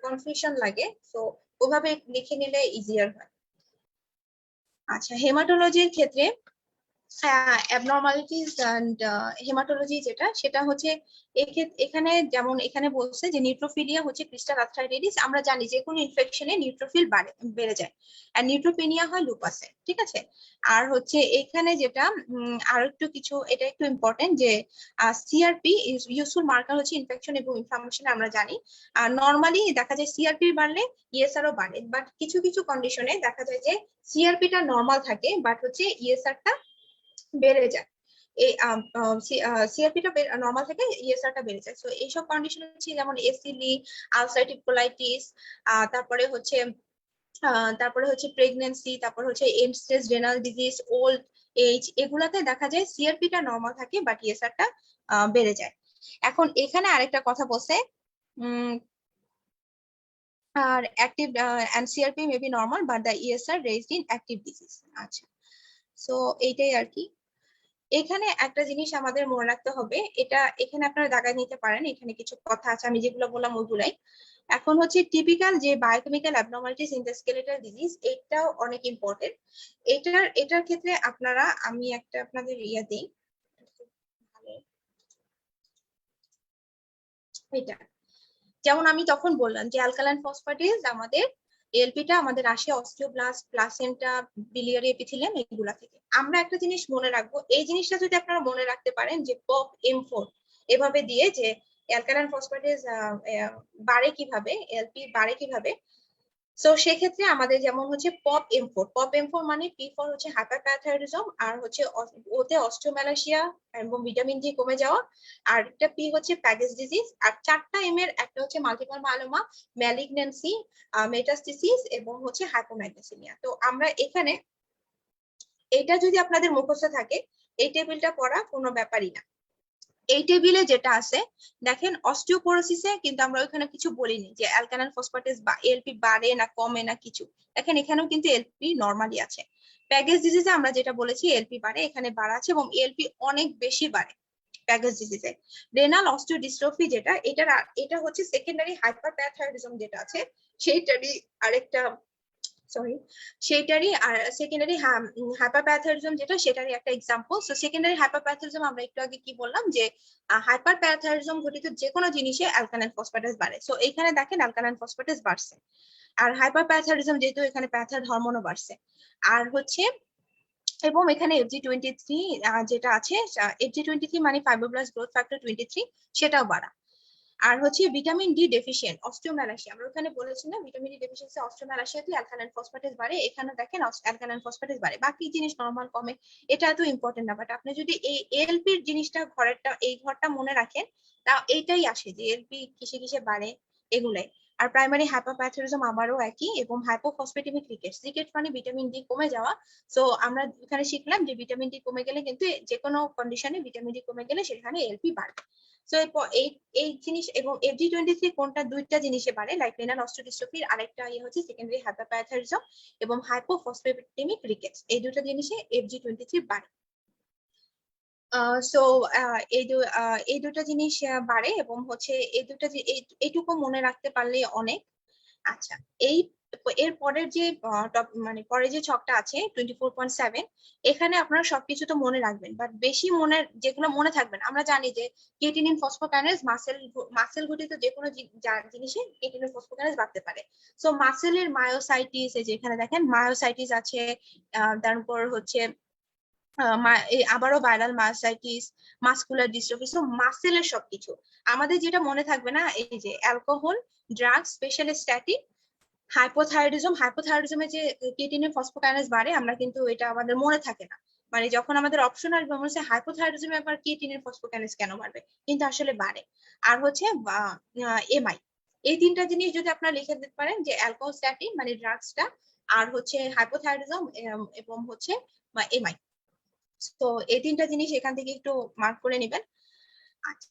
কনফিউশন লাগে, তো ওভাবে লিখে নিলে ইজিয়ার হয়। আচ্ছা, হেমাটোলজির ক্ষেত্রে অ্যাবনর্মালিটিস এন্ড হেমাটোলজি যেটা, সেটা হচ্ছে এখানে যেমন এখানে বলছে যে নিউট্রোফিলিয়া হচ্ছে ক্রিস্টাল আর্থ্রাইটিস। আমরা জানি যে কোনো ইনফেকশনে নিউট্রোফিল বেড়ে যায়, আর নিউট্রোপেনিয়া হয় লুপাসে, ঠিক আছে? আর হচ্ছে এখানে যেটা আর একটু কিছু, এটা একটু ইম্পর্টেন্ট যে সিআরপি ইউজফুল মার্কার হচ্ছে ইনফেকশন এবং ইনফ্লামেশন, আমরা জানি। আর নর্মালি দেখা যায় সিআরপি বাড়লে ইএসআরও বাড়ে, বাট কিছু কিছু কন্ডিশনে দেখা যায় যে সিআরপিটা নর্মাল থাকে বাট হচ্ছে ইএসআরটা বেড়ে যায়। এই সিআরপিটা নর্মাল থেকে ইএসআরটা বেড়ে যায়। সো এইসব কন্ডিশন হচ্ছে যেমন এসিলি, আলসারেটিভ কোলাইটিস, তারপরে হচ্ছে প্রেগন্যান্সি, তারপর হচ্ছে end stage renal disease, old age, এগুলাতে দেখা যায় সিআরপিটা নর্মাল থাকে বাট ইএসআরটা বেড়ে যায়। এখন এখানে আরেকটা কথা বলছে, আর active and CRP may be normal but the ESR raised in active disease। আচ্ছা, সো এইটাই আর কি। এখানে একটা জিনিস আমাদের মনে রাখতে হবে, এটা এখানে আপনারা দাগায় নিতে পারেন, এখানে কিছু কথা আছে, আমি যেগুলো বললাম ওইগুলাই। এখন হচ্ছে টিপিক্যাল যে biochemical abnormalities in the skeletal disease, এটাও অনেক ইম্পর্টেন্ট। এটার ক্ষেত্রে আপনারা, আমি একটা আপনাদের ইয়া দিই, এটা যেমন আমি তখন বললাম যে অ্যালকালাইন ফসফেটেজ আমাদের এলপিটা আমাদের আসে অস্টিওব্লাস্ট, প্লাসেন্টা, বিলিয়ারি এপিথেলিয়াম, এগুলা থেকে। আমরা একটা জিনিস মনে রাখবো, এই জিনিসটা যদি আপনারা মনে রাখতে পারেন যে পপ M4 এভাবে দিয়ে যে অ্যালকালাইন ফসফেটেজ বাড়ে কিভাবে, এলপি বাড়ে কিভাবে, সো সেক্ষেত্রে আমাদের যেমন হচ্ছে পপ M4 মানে P4 হচ্ছে হাইপারপ্যারাথাইরয়েডিজম, আর হচ্ছে ওতে অস্টিওম্যালাসিয়া এবং ভিটামিন ডি কমে যাওয়া, আর একটা পি হচ্ছে প্যাগেজ ডিজিজ, আর 4টা এম এর একটা হচ্ছে মাল্টিপল মায়োলোমা, ম্যালিগন্যান্সি, মেটাস্টেসিস এবং হচ্ছে হাইপোম্যাগনেসিমিয়া। তো আমরা এখানে এটা যদি আপনাদের মুখস্থ থাকে, এই টেবিলটা পড়া কোনো ব্যাপারই না। এই টেবিলে যেটা আছে দেখেন, অস্টিওপোরোসিসে কিন্তু আমরা ওইখানে কিছু বলিনি যে অ্যালকালাইন ফসফেটেজ বা এলপি বাড়ে না কমে না কিছু, দেখেন এখানেও কিন্তু এলপি নরমালি আছে। প্যাগেজ ডিজিজে আমরা যেটা বলেছি এলপি বাড়ে, এখানে বাড়া আছে এবং এলপি অনেক বেশি বাড়ে প্যাগেজ ডিজিজে। রেনাল অস্টিওডিস্ট্রফি যেটা, এটা হচ্ছে সেকেন্ডারি হাইপারপ্যারাথাইরয়েডিজম যেটা আছে সেইটারই আরেকটা, সরি, সেটারই আর সেকেন্ডারি হাইপারপ্যারাথাইরয়েডিজম যেটা, সেটারই একটা এক্সাম্পল। সো সেকেন্ডারি হাইপারপ্যারাথাইরয়েডিজম আমরা একটু আগে কি বললাম যে হাইপারপ্যারাথাইরয়েডিজম ঘটিত যে কোনো জিনিসে অ্যালকালাইন ফসফেটেজ বাড়ে। সো এইখানে দেখেন অ্যালকালাইন ফসফেটেজ বাড়ছে, আর হাইপারপ্যারাথাইরয়েডিজম যেহেতু এখানে প্যারাথাইরয়েড হরমোনও বাড়ছে। আর হচ্ছে এবং এখানে FG23 যেটা আছে, FG23 মানে ফাইব্রোব্লাস্ট গ্রোথ ফ্যাক্টর 23, সেটাও বাড়া। আর হচ্ছে ভিটামিন ডি ডেফিসিয়েন্ট অস্টিওম্যালাসিয়া, আমরা ওখানে বলেছি না ভিটামিন ডি ডেফিসিয়েন্সি অস্টিওম্যালাসিয়াতে অ্যালকালাইন ফসফেটেজ বাড়ে, এখানে দেখেন অ্যালকালাইন ফসফেটেজ বাড়ে, বাকি জিনিস নরমাল কমে, এটা এত ইম্পর্টেন্ট না। বাট আপনি যদি এই এলপির জিনিসটা এই ঘরটা মনে রাখেন, তা এইটাই আসে যে এলপি কিসে কিসে বাড়ে এগুলাই। আর প্রাইমারি হাইপারপ্যাথরিজম আবারও একই, এবং হাইপোফসফেটেমিক রিকেটস, রিকেটস মানে ভিটামিন ডি কমে যাওয়া। সো আমরা এখানে শিখলাম যে ভিটামিন ডি কমে গেলে কিন্তু যে কোনো কন্ডিশনে ভিটামিন ডি কমে গেলে সেখানে এলপি বাড়বে। সো এই জিনিস এবং FG23 কোনটা, দুইটা জিনিসে বাড়ে, লাইক রেনাল অস্টিওডিস্ট্রফির আরেকটা ইয়ে হচ্ছে সেকেন্ডারি হাইপারপ্যাথরিজম এবং হাইপোফসফেটেমিক রিকেটস, এই দুটো জিনিসে FG23 বাড়ে। সো এই দুটো জিনিস বাড়ে, এবং হচ্ছে এই দুটো এইটুকু মনে রাখতে পারলে অনেক। আচ্ছা, এর পরের যে মানে পরে যে ছকটা আছে 24.7, এখানে আপনারা সবকিছু তো মনে রাখবেন, বাট বেশি মনে যেগুলো মনে থাকবেন, আমরা জানি যে কেটিনিন ফসফোকাইনেজ মাসেল গঠিত যে কোনো জিনিসে কেটিনিন ফসফোকাইনেজ বাড়তে পারে। সো মাসেলের মায়োসাইটিস, এই যে এখানে দেখেন মায়োসাইটিস আছে, তারপর হচ্ছে আবারও viral myositis, muscular dystrophy. So মাসেলের সবকিছু আমাদের যেটা মনে থাকবে না, এই যে অ্যালকোহল, ড্রাগস, স্পেশালি স্ট্যাটিন, হাইপোথাইরয়েডিজমে যে কেটিনিন ফসফোকাইনেজ বাড়ে, আমরা কিন্তু এটা আমাদের মনে থাকে না, মানে যখন আমাদের অপশন আসবে মনে হচ্ছে হাইপোথাইরয়েডিজমে আবার কেটিনিন ফসফোকাইনেজ কেন বাড়বে, কিন্তু আসলে বাড়ে। আর হচ্ছে এমআই, এই তিনটা জিনিস যদি আপনারা লিখে দিতে পারেন, যে অ্যালকোহল, স্ট্যাটিন মানে ড্রাগসটা, আর হচ্ছে হাইপোথাইরয়েডিজম এবং হচ্ছে এমআই। তো এই তিনটা জিনিস এখান থেকে একটু মার্ক করে নেবেন। আচ্ছা,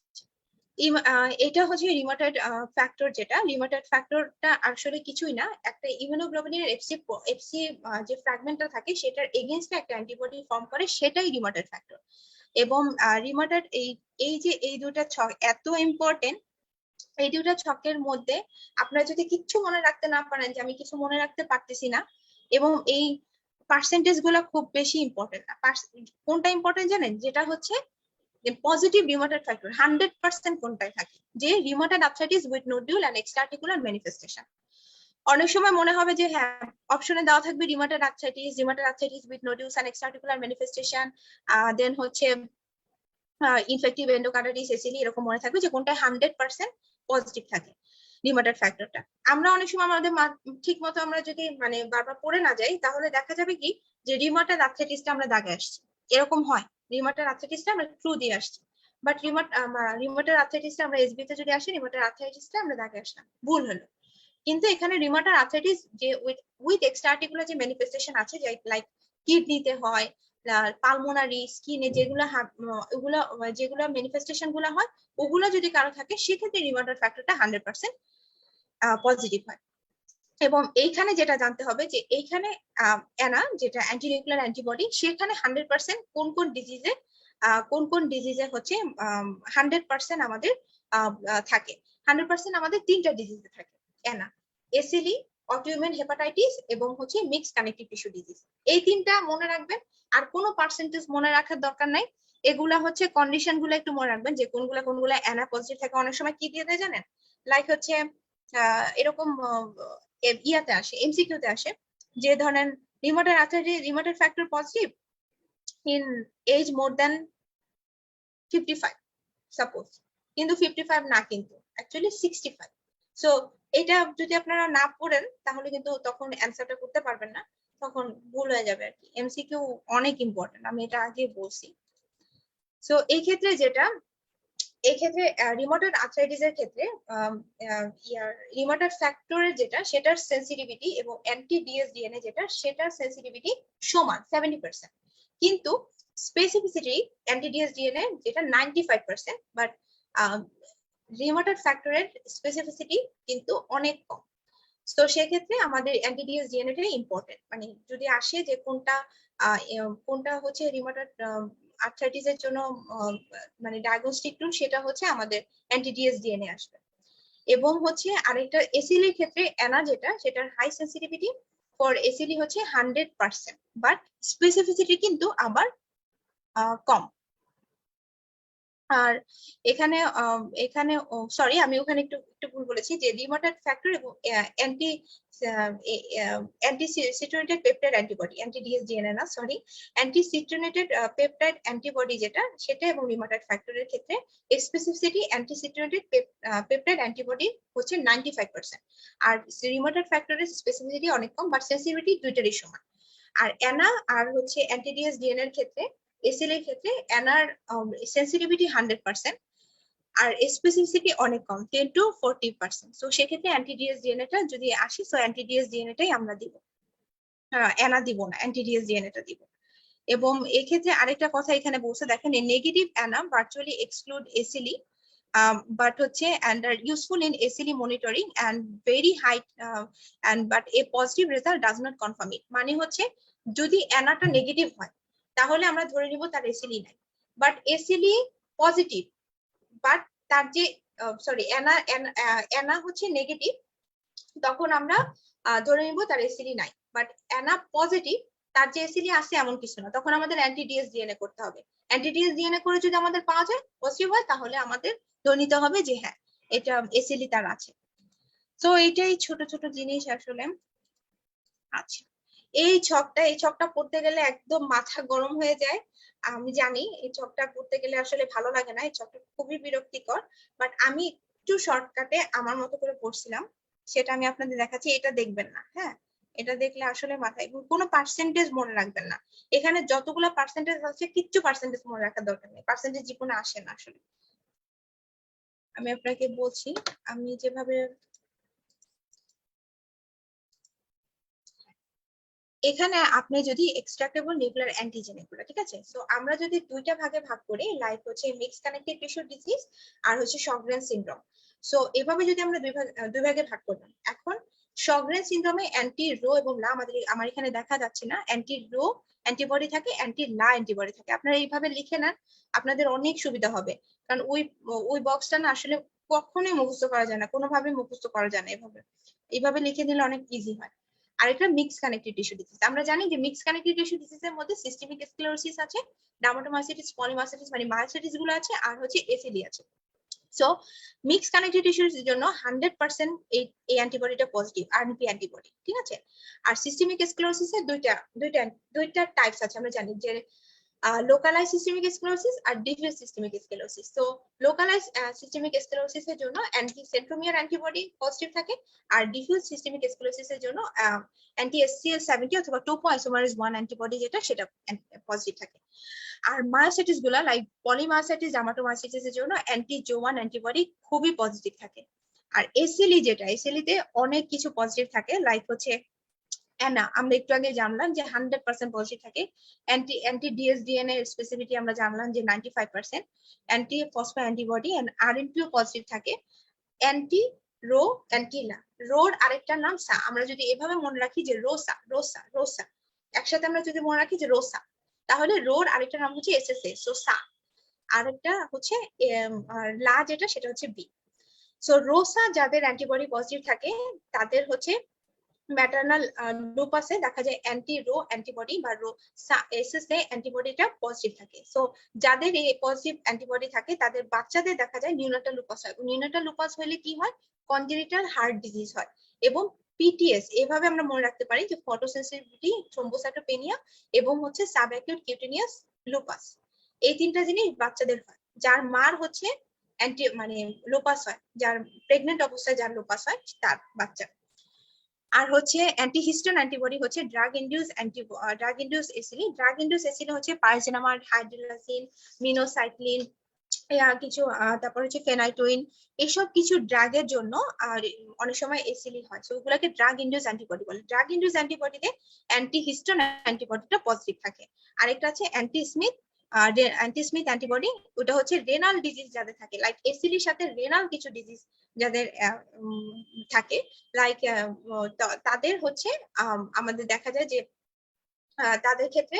এটা হচ্ছে রিউমাটয়েড ফ্যাক্টর, যেটা রিউমাটয়েড ফ্যাক্টরটা আসলে কিছুই না, একটা ইমিউনোগ্লোবিনের এফসি যে ফ্র্যাগমেন্টটা থাকে সেটার এগেইনস্টে একটা অ্যান্টিবডি ফর্ম করে, সেটাই রিউমাটয়েড ফ্যাক্টর। এবং রিউমাটয়েড এই দুটা ছক এত ইম্পর্টেন্ট, এই দুটা ছকের মধ্যে আপনারা যদি কিচ্ছু মনে রাখতে না পারেন, যে আমি কিছু মনে রাখতে পারতেছি না, এবং এই পার্সেন্টেজ গুলো খুব বেশি ইম্পর্টেন্ট না, কোনটা ইম্পর্টেন্ট জানেন, যেটা হচ্ছে পজিটিভ রিউমাটয়েড ফ্যাক্টর 100% কোনটায় থাকে, যে rheumatoid arthritis with nodule and extraarticular manifestation. অনেক সময় মনে হবে যে হ্যাঁ অপশনে দেওয়া থাকবে rheumatoid arthritis with nodules and extraarticular manifestation, then হচ্ছে ইনফেক্টিভ এন্ডোকার্ডিটিস, এসিলি, এরকম মনে থাকবে যে কোনটা 100% পজিটিভ থাকে রিউমাটয়েড ফ্যাক্টরটা। আমরা অনেক সময় আমাদের ঠিক মতো আমরা যদি মানে বারবার পড়ে না যাই, তাহলে দেখা যাবে কি যে রিউমাটয়েড আর্থ্রাইটিসটা আমরা দাগে আসছি, এরকম হয়, রিউমাটয়েড আর্থ্রাইটিসটা আমরা ট্রু দিয়ে আসছি, বাট রিউমাটয়েড আর্থ্রাইটিসটা আমরা এসবি তে যদি আসি, রিউমাটয়েড আর্থ্রাইটিসটা আমরা দাগে আসলাম, ভুল হলো। কিন্তু এখানে রিউমাটয়েড আর্থ্রাইটিস যে উইথ এক্সট্রাআর্টিকুলার যে ম্যানিফেস্টেশন আছে, যে লাইক কিডনিতে হয়, পালমোনারি, স্কিনে, যেগুলো ম্যানিফেস্টেশন গুলো হয়, ওগুলো যদি কারো থাকে, সেক্ষেত্রে রিউমাটয়েড ফ্যাক্টরটা 100% পজিটিভ হয়। এবং এইখানে যেটা জানতে হবে, যে এইখানে অ্যানা যেটা অ্যান্টিনিউক্লিয়ার অ্যান্টিবডি, সেখানে 100% কোন কোন ডিজিজে হচ্ছে 100% আমাদের থাকে, 100% আমাদের তিনটা ডিজিজে থাকে, অ্যানা, এসিলি, অটোইমিউন হেপাটাইটিস, এবং হচ্ছে মিক্সড কানেকটিভ টিস্যু ডিজিজ। এই তিনটা মনে রাখবেন, আর কোনো পার্সেন্টেজ মনে রাখার দরকার নাই। এগুলা হচ্ছে কন্ডিশন গুলো একটু মনে রাখবেন, যে কোনগুলা অ্যানা পজিটিভ থাকে। অনেক সময় কি দিয়ে দেয় জানেন, লাইক হচ্ছে এরকম ইয়াতে আসে, এমসিকিউ তে আসে, যে ধরেন rheumatoid factor positive in age more than 55 suppose, কিন্তু 55 না, কিন্তু অ্যাকচুয়ালি 65। সো এটা যদি আপনারা না পড়েন, তাহলে কিন্তু তখন অ্যান্সারটা করতে পারবেন না, তখন ভুল হয়ে যাবে আর কি। এমসিকিউ অনেক ইম্পর্টেন্ট, আমি এটা আগে বলছি। সো এই ক্ষেত্রে রিউমাটয়েড আর্থ্রাইটিসের ক্ষেত্রে রিউমাটয়েড ফ্যাক্টরের যেটা, সেটার সেন্সিটিভিটি এবং অ্যান্টি ডিএসডিএনএ যেটা, সেটার সেন্সিটিভিটি সমান 70%, কিন্তু স্পেসিফিসিটি অ্যান্টি ডিএসডিএনএ যেটা 95%, বাট রিউমাটয়েড ফ্যাক্টরের স্পেসিফিসিটি কিন্তু অনেক কম। তো সেক্ষেত্রে আমাদের অ্যান্টি ডিএসডিএনএটাই ইম্পর্টেন্ট, মানে যদি আসে যে কোনটা হচ্ছে রিউমাটয়েড আর্থ্রাইটিসের জন্য মানে ডায়াগনস্টিক টুল, সেটা হচ্ছে আমাদের অ্যান্টি-ডিএসডিএনএ আসবে। এবং হচ্ছে আরেকটা এসিলি এর ক্ষেত্রে অ্যানা যেটা, সেটার হাই সেন্সিটিভিটি ফর এসিলি হচ্ছে 100%, বাট স্পেসিফিসিটি কিন্তু আবার কম। আর এখানে সরি, আমি ওখানে একটু ভুল বলেছি, যে রিউমাটয়েড ফ্যাক্টর এবং অ্যান্টি সিট্রোনেটেড পেপটাইড অ্যান্টিবডি, অ্যান্টি ডিএসডিএনএ না, সরি, অ্যান্টি সিট্রোনেটেড পেপটাইড অ্যান্টিবডি যেটা, সেটা এবং রিউমাটয়েড ফ্যাক্টরের ক্ষেত্রে স্পেসিফিসিটি অ্যান্টি সিট্রোনেটেড পেপটাইড অ্যান্টিবডি হচ্ছে 95%, আর রিউমাটয়েড ফ্যাক্টরের স্পেসিফিসিটি অনেক কম, বাট সেন্সিটিভিটি দুইটারই সমান। আর অ্যানা আর হচ্ছে অ্যান্টি ডিএসডিএনএ এর ক্ষেত্রে, এসিএল এর ক্ষেত্রে অ্যানার সেন্সিটিভিটি 100%, আর স্পেসিফিসিটি অনেক কম, 10 to 40%। তো সেক্ষেত্রে অ্যান্টিডিএস ডিএনএটা যদি আসি, তো অ্যান্টিডিএস ডিএনএটাই আমরা দিব, অ্যানা দিব না, অ্যান্টিডিএস ডিএনএটা দিব। এবং এক্ষেত্রে আরেকটা কথা এখানে বলছে, দেখেন negative ANA virtually exclude SLE, but হচ্ছে and are useful in ACD monitoring and very high and but a positive result does not confirm it। মানে হচ্ছে যদি অ্যানাটা নেগেটিভ হয় তাহলে আমরা ধরে নিব তার এসিলি নাই, বাট এসিলি পজিটিভ, বাট তার যে সরি অ্যানা হচ্ছে নেগেটিভ, তখন আমরা ধরে নিব তার এসিলি নাই। বাট অ্যানা পজিটিভ, তার যে এসিলি আছে এমন কিছু না, তখন আমাদের অ্যান্টিডিএস ডিএনএ করতে হবে। অ্যান্টিডিএস ডিএনএ করে যদি আমাদের পাওয়া যায় পজিটিভ হয়, তাহলে আমাদের ধরে নিতে হবে যে হ্যাঁ এটা এসিলি তার আছে। তো এইটাই ছোট ছোট জিনিস আসলে। আচ্ছা, এই ছকটা পড়তে গেলে একদম মাথা গরম হয়ে যায়। আমি জানি এই ছকটা পড়তে গেলে আসলে ভালো লাগে না, এই ছকটা খুবই বিরক্তিকর, বাট আমি একটু শর্টকাটে আমার মতো করে পড়ছিলাম, সেটা আমি আপনাদের দেখাচ্ছি। এটা দেখবেন না, হ্যাঁ, এটা দেখলে আসলে মাথায় কোনো পার্সেন্টেজ মনে রাখবেন না। এখানে যতগুলো পার্সেন্টেজ আছে কিচ্ছু পার্সেন্টেজ মনে রাখার দরকার নেই, পার্সেন্টেজ জীবনে আসে না আসলে। আমি আপনাকে বলছি, আমি যেভাবে এখানে আপনি যদি এক্সট্রাক্টেবল নিউক্লিয়ার অ্যান্টিজেন এগুলো, ঠিক আছে, সো আমরা যদি দুইটা ভাগে ভাগ করি, লাইক হচ্ছে মিক্স কানেক্টেড টিস্যু ডিজিজ আর হচ্ছে শগরেন সিনড্রোম। সো এভাবে যদি আমরা দুই ভাগে ভাগ করলাম, এখন শগরেন সিনড্রোমে অ্যান্টি রো এবং লা আমার এখানে দেখা যাচ্ছে না, অ্যান্টি রো অ্যান্টিবডি থাকে, অ্যান্টি লা অ্যান্টিবডি থাকে। আপনারা এইভাবে লিখে নেন, আপনাদের অনেক সুবিধা হবে, কারণ ওই বক্সটা না আসলে কখনোই মুখস্থ করা যায় না, কোনোভাবে মুখস্থ করা যায় না। এইভাবে লিখে দিলে অনেক ইজি হয়। আরেকটা মিক্স কানেক্টিভ টিস্যু ডিজিজ, আমরা জানি যে মিক্স কানেক্টিভ টিস্যু ডিজিজের মধ্যে সিস্টেমিক স্ক্লেরোসিস আছে, ডার্মাটোমাইসিটিস, পলিমাইসিটিস মানে মায়োসাইটিস গুলো আছে, আর হচ্ছে এসিডি আছে। সো মিক্স কানেক্টিভ টিস্যুর জন্য 100% এই অ্যান্টিবডিটা পজিটিভ, আরএনপি অ্যান্টিবডি, ঠিক আছে। আর সিস্টেমিক স্ক্লেরোসিসের দুইটা টাইপস আছে, আমরা জানি যে localized systemic sclerosis আর diffuse systemic sclerosis। তো localized systemic sclerosis এর জন্য সেন্ট্রোমিয়ার অ্যান্টিবডি পজিটিভ থাকে, আর diffuse systemic sclerosis এর জন্য anti-SCL70 অথবা topoisomerase 1 অ্যান্টিবডি যেটা সেটা পজিটিভ থাকে। আর মায়োসাইটিস গুলা লাইক পলিমায়োসাইটিস, ডার্মাটোমাইসিটিস এর জন্য অ্যান্টি-জো1 অ্যান্টিবডি খুবই পজিটিভ থাকে। আর এসিএলই যেটা, এসিএলইতে অনেক কিছু পজিটিভ থাকে, লাইক হচ্ছে অ্যানা, আমরা একটু আগে জানলাম যে 100% পজিটিভ থাকে। অ্যান্টি ডিএসডিএনএ স্পেসিফিটি আমরা জানলাম যে 95%। অ্যান্টি ফসফো অ্যান্টিবডি এন্ড আরএনপিও পজিটিভ থাকে। অ্যান্টি রো, অ্যান্টি লা, রোর আরেকটা নাম সা। আমরা যদি এভাবে মনে রাখি যে রোসা রোসা রোসা, একসাথে আমরা যদি মনে রাখি যে রোসা, তাহলে রোর আরেকটা নাম হচ্ছে এসএসএ, সো সা। আরেকটা হচ্ছে লা যেটা, সেটা হচ্ছে বি। সো রোসা যাদের অ্যান্টিবডি পজিটিভ থাকে তাদের হচ্ছে ম্যাটারনাল লুপাসে দেখা যায় অ্যান্টি রো অ্যান্টিবডি বা রো এসএসএ অ্যান্টিবডিটা পজিটিভ থাকে। সো যাদের এই পজিটিভ অ্যান্টিবডি থাকে তাদের বাচ্চাদের দেখা যায় নিউনাটাল লুপাস হয়। নিউনাটাল লুপাস হলে কি হয়, কনজেনিটাল হার্ট ডিজিজ হয়। এবং পিটিএস এভাবে আমরা মনে রাখতে পারি যে ফটোসেন্সিটিভিটি, থ্রোম্বোসাইটোপেনিয়া এবং হচ্ছে সাবঅ্যাকিউট কিউটেনিয়াস লুপাস, এই তিনটা জিনিস বাচ্চাদের হয়। যার মার হচ্ছে মানে লুপাস হয়, যার প্রেগনেন্ট অবস্থায় যার লুপাস হয় তার বাচ্চা। আর হচ্ছে অ্যান্টিহিস্টোন অ্যান্টিবডি হচ্ছে ড্রাগ ইনডিউস এসিলি। ড্রাগ ইনডিউস এসিলি হচ্ছে পাইরাজিনামাইড, হাইড্রোলাজিন, মিনোসাইক্লিন, কিছু তারপর হচ্ছে ফেনাইটোইন, এসব কিছু ড্রাগের জন্য আর অনেক সময় এসিলি হয়। সো ওগুলোকে ড্রাগ ইনডিউস অ্যান্টিবডি বলে। ড্রাগ ইনডিউস অ্যান্টিবডিতে অ্যান্টিহিস্টোন অ্যান্টিবডিটা পজিটিভ থাকে। আরেকটা আছে অ্যান্টিস্মিথ অ্যান্টিবডি, ওটা হচ্ছে রেনাল ডিজিজ যাদের থাকে, লাইক এসিলির সাথে রেনাল কিছু ডিজিজ যাদের থাকে, লাইক তাদের হচ্ছে আমাদের দেখা যায় যে তাদের ক্ষেত্রে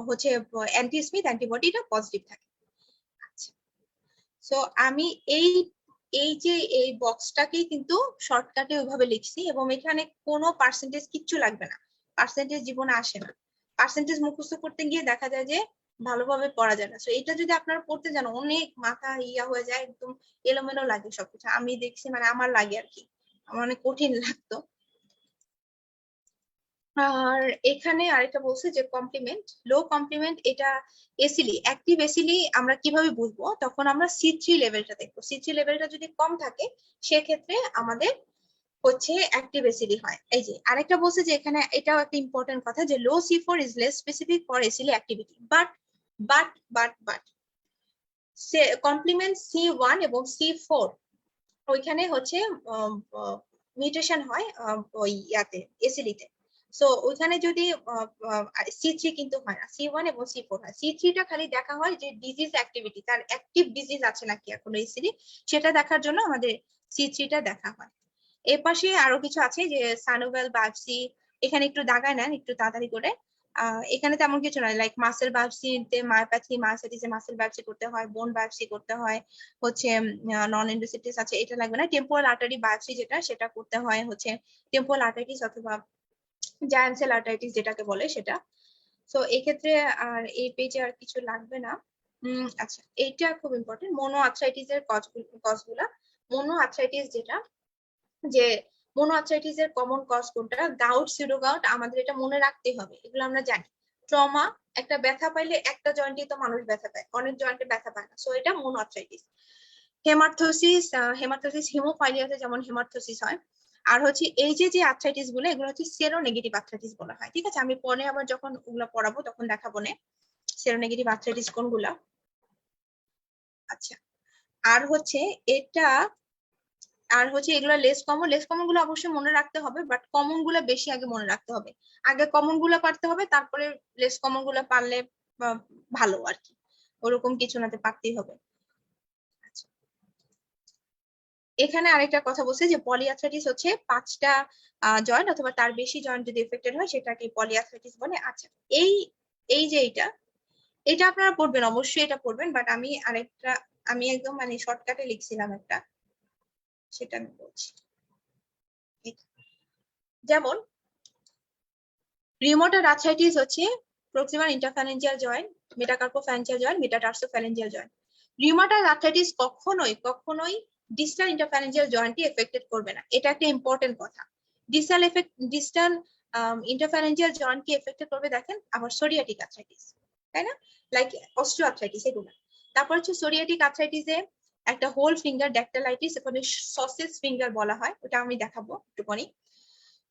হচ্ছে অ্যান্টিস্মিথ অ্যান্টিবডিটা পজিটিভ থাকে। আচ্ছা, সো আমি এই বক্সটাকেই কিন্তু শর্টকাটে ওইভাবে লিখছি, এবং এখানে কোনো পার্সেন্টেজ কিচ্ছু লাগবে না, পার্সেন্টেজ জীবনে আসে না। পার্সেন্টেজ মুখস্থ করতে গিয়ে দেখা যায় যে ভালোভাবে পড়া যায় না। সো এটা যদি আপনারা পড়তে যান অনেক মাথা ইয়া হয়ে যায়, একদম এলোমেলো লাগে সবকিছু। আমি দেখছি, মানে আমার লাগে আর কি, আমার অনেক কঠিন লাগতো। আর এখানে আরেকটা বলছে যে কমপ্লিমেন্ট, লো কমপ্লিমেন্ট, এটা এসিলি অ্যাক্টিভ এসিলি আমরা কিভাবে বুঝবো, তখন আমরা C3 লেভেলটা দেখবো। C3 লেভেলটা যদি কম থাকে সেক্ষেত্রে আমাদের হচ্ছে অ্যাক্টিভ এসিলি হয়। এই যে আরেকটা বলছে যে এখানে এটাও একটা ইম্পর্টেন্ট কথা যে low C4 is less specific for SLE activity, but complement C1 এবং C4 ওইখানে হচ্ছে মিউটেশন হয় ওই ইয়াতে এসিডিতে। সো ওইখানে যদি C3 কিন্তু হয় না, C1 এবং C4 হয়। C3টা খালি দেখা হয় যে ডিজিজ অ্যাক্টিভিটি, তার অ্যাক্টিভ ডিজিজ আছে নাকি এখনো এসিডি, সেটা দেখার জন্য আমাদের C3টা দেখা হয়। এর পাশে আরো কিছু আছে যে সানোভেল বায়োপসি, এখানে একটু দাগায় নেন একটু তাড়াতাড়ি করে। এখানে তেমন কিছু নয়, লাইক মাসেল বায়োপসিতে মায়োপ্যাথি মায়োসাইটিসে মাসেল বায়োপসি করতে হয়, বোন বায়োপসি করতে হয়, হচ্ছে নন এন্ডোসিটিস আছে, এটা লাগবে না। টেম্পোরাল আর্টারি বায়োপসি যেটা, সেটা করতে হয় হচ্ছে টেম্পোরাল আর্টারিটিস অথবা জায়ান্ট সেল আর্টারিটিস যেটাকে বলে সেটা। তো এই ক্ষেত্রে আর এই পেজে আর কিছু লাগবে না। আচ্ছা, এইটা খুব ইম্পর্টেন্ট, মোনো আর্থ্রাইটিস এর কজগুলা। মোনো আর্থ্রাইটিস যেটা, যে মোনো আর্থ্রাইটিস এর কমন কজ কোনটা, গাউট, সিউডো গাউট, আমাদের এটা মনে রাখতে হবে, এগুলো আমরা জানি। ট্রমা, একটা ব্যথা পাইলে একটা জয়েন্টে তো মানুষ ব্যথা পায়, অনেক জয়েন্টে ব্যথা পায় না, সো এটা মোনো আর্থ্রাইটিস। হেমার্থোসিস, হেমার্থোসিস হিমোফাইলিয়াতে যেমন হেমার্থোসিস হয়। আর হচ্ছে এই যে আর্থ্রাইটিস গুলো, এগুলো হচ্ছে সেরোনেগেটিভ আর্থ্রাইটিস বলা হয়, ঠিক আছে? আমি পরে আবার যখন ওগুলো পড়াবো তখন দেখাবো না সেরোনেগেটিভ আর্থ্রাইটিস কোনগুলা। আচ্ছা, আর হচ্ছে এটা, আর হচ্ছে এগুলো লেস কমন গুলো অবশ্যই মনে রাখতে হবে, বাট কমন গুলো বেশি আগে মনে রাখতে হবে। আগে কমন গুলো পারতে হবে, তারপরে লেস কমন গুলো পারলে ভালো আর কি, ওরকম কিছু নাতে পারতেই হবে। আচ্ছা, এখানে আরেকটা কথা বলছে যে পলিআর্থ্রাইটিস হচ্ছে 5টা জয়েন্ট অথবা তার বেশি জয়েন্ট যদি এফেক্টেড হয় সেটাকে পলিআর্থ্রাইটিস বলে। আচ্ছা, এই এই যে এটা আপনারা পড়বেন, অবশ্যই এটা পড়বেন, বাট আমি আরেকটা, আমি একদম মানে শর্টকাটে লিখছিলাম একটা, সেটা আমি বলছি। যেমন রিউমাটয়েড আর্থ্রাইটিস হচ্ছে proximal interphalangeal joint, metacarpophalangeal joint, metatarsophalangeal joint. Rheumatoid arthritis কখনোই ডিস্টাল ইন্টারফ্যারেঞ্জিয়াল জয়েন্টকে এফেক্টেড করবে না, এটা একটা ইম্পর্টেন্ট কথা। ডিস্টাল ইন্টারফ্যারেঞ্জিয়াল জয়েন্টকে এফেক্টেড করবে দেখেন আবার সোরিয়াটিক আর্থ্রাইটিস, তাই না? লাইক অস্টিও আর্থ্রাইটিস এগুলো। তারপর হচ্ছে সোরিয়াটিক আর্থ্রাইটিসে একটা হোল ফিঙ্গার ড্যাকটালাইটিস, এখানে সসেজ ফিঙ্গার বলা হয়, ওটা আমি দেখাবো একটুখানি।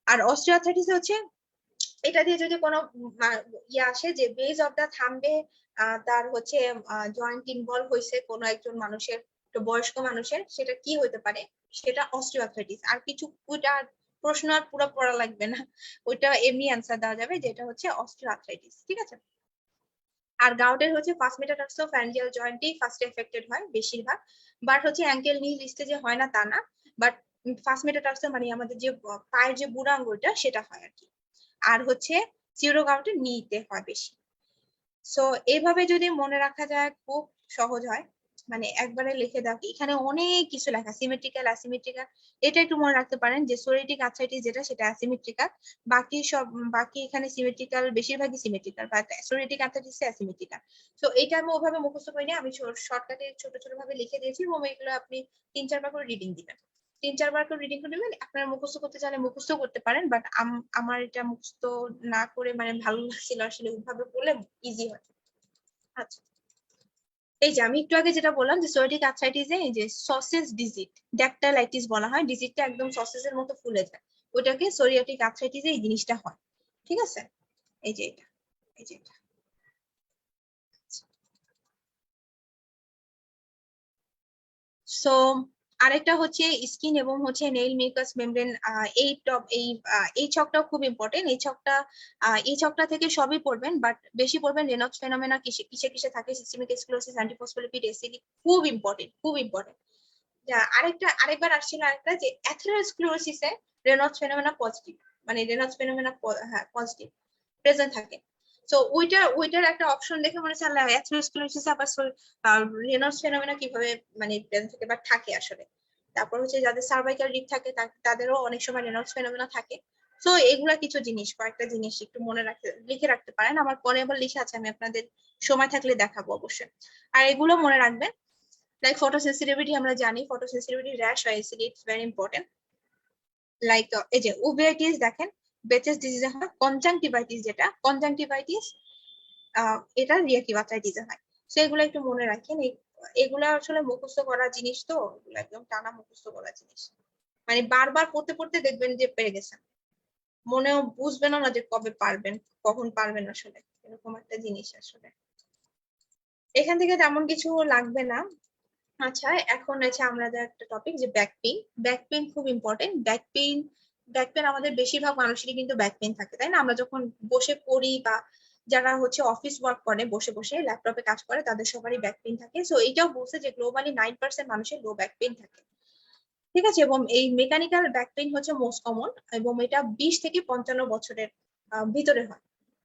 আর অস্টিও আর্থ্রাইটিস হচ্ছে এটা দিয়ে যদি কোনো ইয়ে আসে যে বেজ অফ দা থাম্বে তার হচ্ছে জয়েন্ট ইনভলভ হয়েছে কোনো একজন মানুষের, তো বয়স্ক মানুষের, সেটা কি হতে পারে, সেটা অস্টিওআর্থ্রাইটিস। আর কিছু ওইটা প্রশ্ন আর পুরো পড়া লাগবে না, ওইটা এমনি অ্যান্সার দেওয়া যাবে যে এটা হচ্ছে অস্টিওআর্থ্রাইটিস, ঠিক আছে? আর গাউটের হচ্ছে ফার্স্ট মেটাটার্সোফ্যারেঞ্জিয়াল জয়েন্টই ফার্স্ট এফেক্টেড হয় বেশিরভাগ, বাট হচ্ছে অ্যাঙ্কেল নি লিস্টে যে হয় না তা না, বাট ফার্স্ট মেটাটার্সো মানে আমাদের যে পায়ের যে বুড়ো আঙ্গুলটা সেটা হয় আর কি। আর হচ্ছে জিরো গাউটে নিতে হয় বেশি। সো এইভাবে যদি মনে রাখা যায় খুব সহজ হয়, মানে একবারে লিখে দাও, এখানে অনেক কিছু লেখা, সিমেট্রিক্যাল অ্যাসিমেট্রিক্যাল, এটা একটু মনে রাখতে পারেন যে সোরিয়াটিক আর্থ্রাইটিস যেটা সেটা অ্যাসিমেট্রিক্যাল, বাকি এখানে সিমেট্রিক্যাল, বেশিরভাগই symmetrical, but psoriatic arthritis asymmetrical. So এইটা আমি ওভাবে মুখস্থ করিনি, আমি শর্টকাটে ছোট ছোট ভাবে লিখে দিয়েছি, এবং এগুলো আপনি 3-4 বার করে রিডিং দিবেন, 3-4 বার করে রিডিং করে দিবেন। আপনারা মুখস্থ করতে চাইলে মুখস্থ করতে পারেন, বাট আমার এটা মুখস্থ না করে মানে ভালো লাগছিল আসলে, ওইভাবে বলে ইজি হয়। আচ্ছা, এই যে আমি একটু আগে যেটা বললাম যে সোরিয়াটিক আর্থ্রাইটিসে এই যে সসেজ ডিজিট, ড্যাকটালাইটিস বলা হয়, ডিজিটটা একদম সসেজের মতো ফুলে যায়, ওটাকে সোরিয়াটিক আর্থ্রাইটিসে এই জিনিসটা হয়, ঠিক আছে? এই যে এটা, এই যে এটা। সো আরেকটা হচ্ছে স্কিন এবং হচ্ছে নেইল মিউকাস মেমব্রেন, এই ছকটাও খুব ইম্পর্টেন্ট। এই ছকটা থেকে সবই পড়বেন, বাট বেশি পড়বেন রেনক্স ফেনোমেনা কিসে কিসে কিসে থাকে, সিস্টেমিক স্ক্লেরোসিস, অ্যান্টিফসফোলিপিড, এসিডি, খুব ইম্পর্টেন্ট, খুব ইম্পর্টেন্ট। আরেকবার আসছিল আরেকটা যে অ্যাথেরোস্ক্লেরোসিসে রেনক্স ফেনোমেনা পজিটিভ, মানে রেনক্স ফেনোমেনা হ্যাঁ পজিটিভ প্রেজেন্ট থাকে। তো ওইটার একটা অপশন দেখে মনে হচ্ছে আল্লাহ, অ্যাথেরোস্ক্লেরোসিস আবার রেনল্ডস ফেনোমেনা কিভাবে মানে প্রেজেন্ট থাকে বা থাকে আসলে। তারপর হচ্ছে যাদের সার্ভাইকাল রিপ থাকে তাদেরও অনেক সময় রেনল্ডস ফেনোমেনা থাকে। তো এগুলা কিছু জিনিস, কয়েকটা জিনিস একটু মনে রাখতে লিখে রাখতে পারেন, আমার পরে আবার লিখে আছে, আমি আপনাদের সময় থাকলে দেখাবো অবশ্যই। আর এগুলো মনে রাখবেন, লাইক ফটোসেন্সিটিভিটি, আমরা জানি ফটোসেন্সিটিভিটি র্যাশ হয়, ইটস ভেরি ইম্পর্টেন্ট। লাইক এই যে উভেটিস দেখেন, বেচেস ডিজিজে হয়, কনজাংটিভাইটিস যেটা কনজাংটিভাইটিস এটা রিঅ্যাক্টিভ আর্থ্রাইটিসে হয়। সো এগুলো একটু মনে রাখেন, এগুলো আসলে মুখস্থ করা জিনিস, তো এগুলো একদম টানা মুখস্থ করা জিনিস, মানে বারবার পড়তে পড়তে দেখবেন যে পেরে গেছেন, মনেও বুঝবেন না যে কবে পারবেন কখন পারবেন, আসলে এরকম একটা জিনিস আসলে। এখান থেকে তেমন কিছু লাগবে না। আচ্ছা, এখন আছে আমাদের একটা টপিক যে ব্যাক পেইন। ব্যাক পেইন খুব ইম্পর্টেন্ট। ব্যাক পেইন আমাদের বেশিরভাগ মানুষেরই কিন্তু ব্যাক পেইন থাকে, তাই না? আমরা যখন বসে পড়ি বা যারা হচ্ছে অফিস ওয়ার্ক করে, বসে বসে ল্যাপটপে কাজ করে, তাদের সবারই ব্যাক পেইন থাকে। সো এইটাও বলছে যে গ্লোবালি 9% মানুষের লো ব্যাক পেইন থাকে, ঠিক আছে? এবং এই মেকানিক্যাল ব্যাক পেইন হচ্ছে মোস্ট কমন, এবং এটা 20 থেকে 55 বছরের ভিতরে হয়,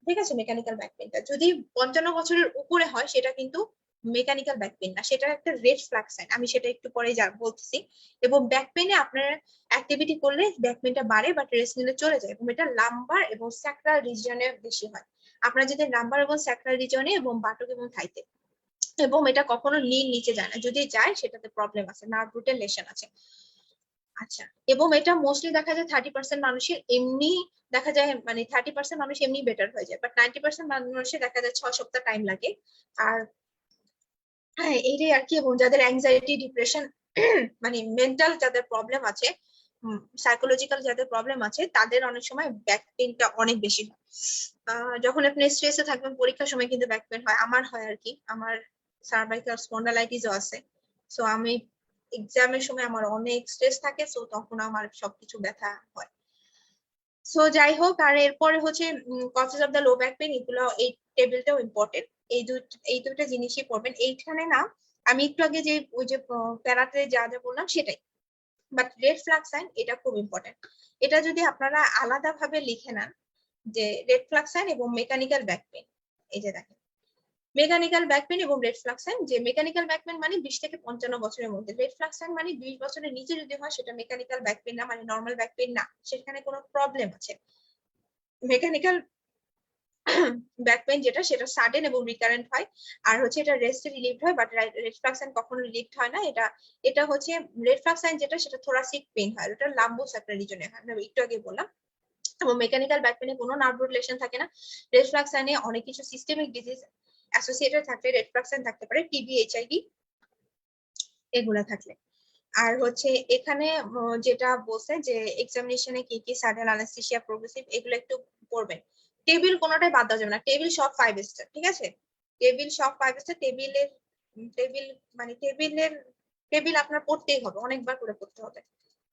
ঠিক আছে? মেকানিক্যাল ব্যাক পেইনটা যদি 55 বছরের উপরে হয়, সেটা কিন্তু মেকানিক্যাল ব্যাক পেইন না, সেটা একটা রেড ফ্ল্যাগ সাইন। আমি সেটা একটু পরে বলতেছি। এবং ব্যাক পেইনে আপনার অ্যাক্টিভিটি করলে ব্যাক পেইনটা বাড়ে, বাট রেস্ট নিলে চলে যায়, এবং এটা লাম্বার এবং স্যাক্রাল রিজিয়নে বেশি হয়। আপনার যদি লাম্বার এবং স্যাক্রাল রিজিয়নে এবং বাটক এবং থাইতে, এবং এটা কখনো নিচে যায় না, যদি যায় সেটাতে প্রবলেম আছে, নার্ভ রুটের লেশন আছে। আচ্ছা, এবং এটা মোস্টলি দেখা যায় 30% মানুষের এমনি দেখা যায়, মানে 30% মানুষ এমনি বেটার হয়ে যায়, বাট 90% মানুষের দেখা যায় 6 সপ্তাহ টাইম লাগে। আর হ্যাঁ, এইটাই আর কি। এবং যাদের অ্যাংজাইটি, ডিপ্রেশন, মানে মেন্টাল যাদের প্রবলেম আছে, সাইকোলজিক্যাল যাদের প্রবলেম আছে, তাদের অনেক সময় ব্যাক পেইনটা অনেক বেশি হয়। যখন আপনি স্ট্রেসে থাকবেন, পরীক্ষার সময় কিন্তু ব্যাক পেইন হয়, আমার হয় আর কি। আমার সার্ভাইকাল স্পন্ডালাইটিসও আছে। সো আমি এক্সামের সময় আমার অনেক স্ট্রেস থাকে, সো তখন আমার সবকিছু ব্যথা হয়। সো যাই হোক, আর এরপরে হচ্ছে causes of the low back pain, এগুলো এই টেবিলটাও ইম্পর্টেন্ট। এই দুটো জিনিসই পড়বেন এইখানে না। আমি একটু আগে যে ওই যে প্যারাতে যা যা বললাম সেটাই, বাট রেড ফ্ল্যাগ সাইন এটা খুব ইম্পর্টেন্ট। এটা যদি আপনারা আলাদাভাবে লিখে নেন, যে রেড ফ্ল্যাগ সাইন এবং মেকানিক্যাল ব্যাক পেইন, এই যে দেখেন, মেকানিক্যাল ব্যাক পেইন এবং রেড ফ্ল্যাগ সাইন, যে মেকানিক্যাল ব্যাক পেইন মানে 20 থেকে 55 বছরের মধ্যে, রেড ফ্ল্যাগ সাইন মানে 20 বছরের নিচে যদি হয়, সেটা মেকানিক্যাল ব্যাক পেইন না, মানে নর্মাল ব্যাক পেইন না, সেখানে কোনো প্রবলেম আছে। মেকানিক্যাল ব্যাক পেইন যেটা, সেটা সাডেন এবং রিকারেন্ট হয়। আর হচ্ছে এটা রেস্টে রিলিভড হয়, বাট রেফ্লাক্সাইন কখনো রিলিভড হয় না। এটা হচ্ছে রেফ্লাক্সাইন যেটা, সেটা থোরাসিক পেইন হয়, এটা লাম্বো স্যাক্রাল রিজনে হয়, আমি একটু আগে বললাম। এবং মেকানিক্যাল ব্যাক পেইনে কোনো নার্ভ রিলেশন থাকে না। রেফ্লাক্সাইনে অনেক কিছু সিস্টেমিক ডিজিজ অ্যাসোসিয়েটেড থাকলে রেফ্লাক্সাইন থাকতে পারে, টিবি, এইচআইভি এগুলা থাকলে। আর হচ্ছে এখানে যেটা বলছে যে এক্সামিনেশনে কি কি সাডেন অ্যানেস্থেসিয়া, প্রোগ্রেসিভ, এগুলো একটু পড়বেন। টেবিল কোনোটাই বাদ দেওয়া যাবে না, টেবিল সব 5 স্টার, ঠিক আছে? টেবিল সব 5 স্টার। টেবিল মানে টেবিল আপনার পড়তেই হবে, অনেকবার করে পড়তে হবে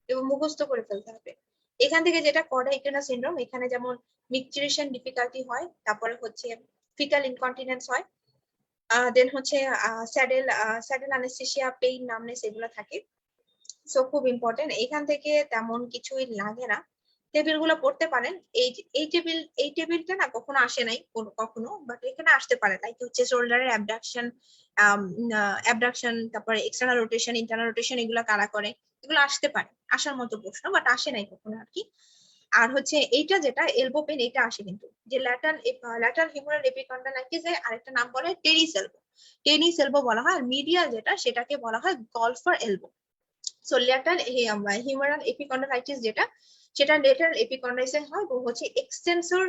এবং মুখস্থ করে ফেলতে হবে। এখান থেকে যেটা কর্ডাইটেনা সিনড্রোম, এখানে যেমন মিকচুরেশন ডিফিকাল্টি হয়, তারপরে হচ্ছে ফিটাল ইনকন্টিনেন্স হয়, দেন হচ্ছে স্যাডেল অ্যানেস্থেসিয়া, পেইন, নামনেস, এগুলো থাকে। সো খুব ইম্পর্টেন্ট। এখান থেকে তেমন কিছুই লাগে না, টেবিল গুলো পড়তে পারেন। এই টেবিলটা না কখনো আসে নাই কখনো, বাট এখানে আসতে পারে। লাইক হচ্ছে শোল্ডারের অ্যাবডাকশন, তারপরে এক্সটার্নাল রোটেশন, ইন্টারনাল রোটেশন, এগুলো কারা করে, এগুলো আসতে পারে, আসার মতো প্রশ্ন, বাট আসে নাই কখনো আর কি। আর হচ্ছে এইটা যেটা এলবো পেন, এটা আসে কিন্তু, যে ল্যাটারাল হিউমেরাল এপিকন্ডাইলাইটিসের আরেকটা নাম বলে টেনিস এলবো। টেনিস এলবো বলা হয়। আর মিডিয়াল যেটা, সেটাকে বলা হয় golfer elbow. So lateral humeral epicondylitis যেটা, সেটা ল্যাটারাল এপিকন্ডাইসে হয়, এবং হচ্ছে এক্সটেন্সর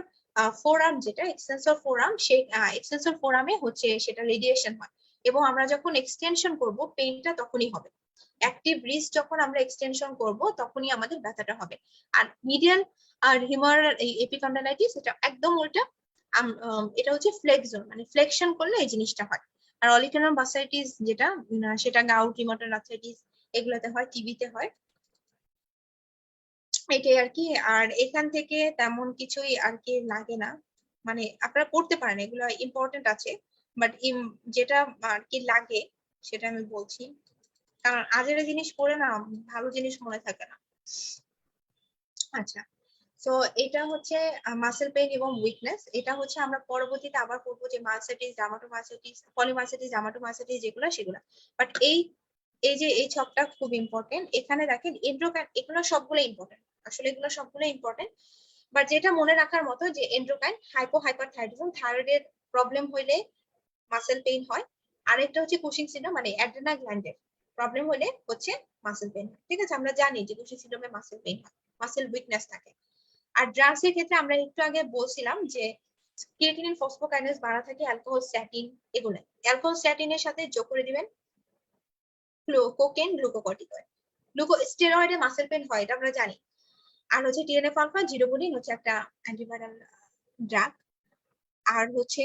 ফোরাম, যেটা এক্সটেন্সর ফোরাম, সেই এক্সটেন্সর ফোরামে হচ্ছে সেটা রেডিয়েশন হয়। এবং আমরা যখন এক্সটেনশন করব, পেইনটা তখনই হবে। অ্যাক্টিভ রিস্ট যখন আমরা এক্সটেনশন করব, তখনই আমাদের ব্যথাটা হবে। আর মিডিয়াল আর হিউমেরাল এপিকন্ডাইলাইটিস, এটা একদম উল্টা। এটা হচ্ছে ফ্লেক্স জোন, মানে ফ্লেকশন করলে এই জিনিসটা হয়। আর অলিটেনাল বাসাইটিস যেটা, সেটা গাউট, রিউমাটয়েড আর্থ্রাইটিস, এগুলোতে হয়, টিবিতে হয়, এটাই আর কি। আর এখান থেকে তেমন কিছুই আর কি লাগে না, মানে আপনারা পড়তে পারেন, এগুলো ইম্পর্টেন্ট আছে। বাট যেটা আর কি লাগে সেটা আমি বলছি, কারণ আজের জিনিস পড়ে না ভালো জিনিস মনে থাকে না। আচ্ছা, তো এটা হচ্ছে মাসেল পেইন এবং উইকনেস। এটা হচ্ছে আমরা পরবর্তীতে আবার পড়বো, যে মার্সাইটিস, ডার্মাটোমার্সাইটিস, পলিমার্সাইটিস, ডার্মাটোমার্সাইটিস, যেগুলো সেগুলো। বাট এই ছকটা খুব ইম্পর্টেন্ট। এখানে দেখেন এন্ড্রোকাইন, এগুলো সবগুলো ইম্পর্টেন্ট, আসলে এগুলো সবগুলো ইম্পর্টেন্ট। বাট যেটা মনে রাখার মতো, যে এন্ড্রোকাইন, হাইপারথাইরয়েডিজম, থাইরয়েডের প্রবলেম হইলে মাসেল পেইন হয়। আরেকটা হচ্ছে কুশিং সিনড্রোম, মানে অ্যাড্রেনাল গ্ল্যান্ডের প্রবলেম হলে হচ্ছে মাসেল পেইন হয়, ঠিক আছে? আমরা জানি যে কুশিং সিনড্রোমে মাসেল পেইন হয়, মাসেল উইকনেস থাকে। আর ড্রাগস এর ক্ষেত্রে আমরা একটু আগে বলছিলাম যে ক্রিয়েটিনিন, ফসফোকাইনেজ বাড়া থাকে, অ্যালকোহল, স্ট্যাটিন, এগুলো। অ্যালকোহল স্ট্যাটিনের সাথে যোগ করে দিবেন কোকেন, গ্লুকোকর্টিকয়েড। স্টেরয়েডে মাসেল পেইন হয়, এটা আমরা জানি। আর হচ্ছে টিএনএফ আলফা, জিরোবুলিন হচ্ছে একটা অ্যান্টিভাইরাল ড্রাগ। আর হচ্ছে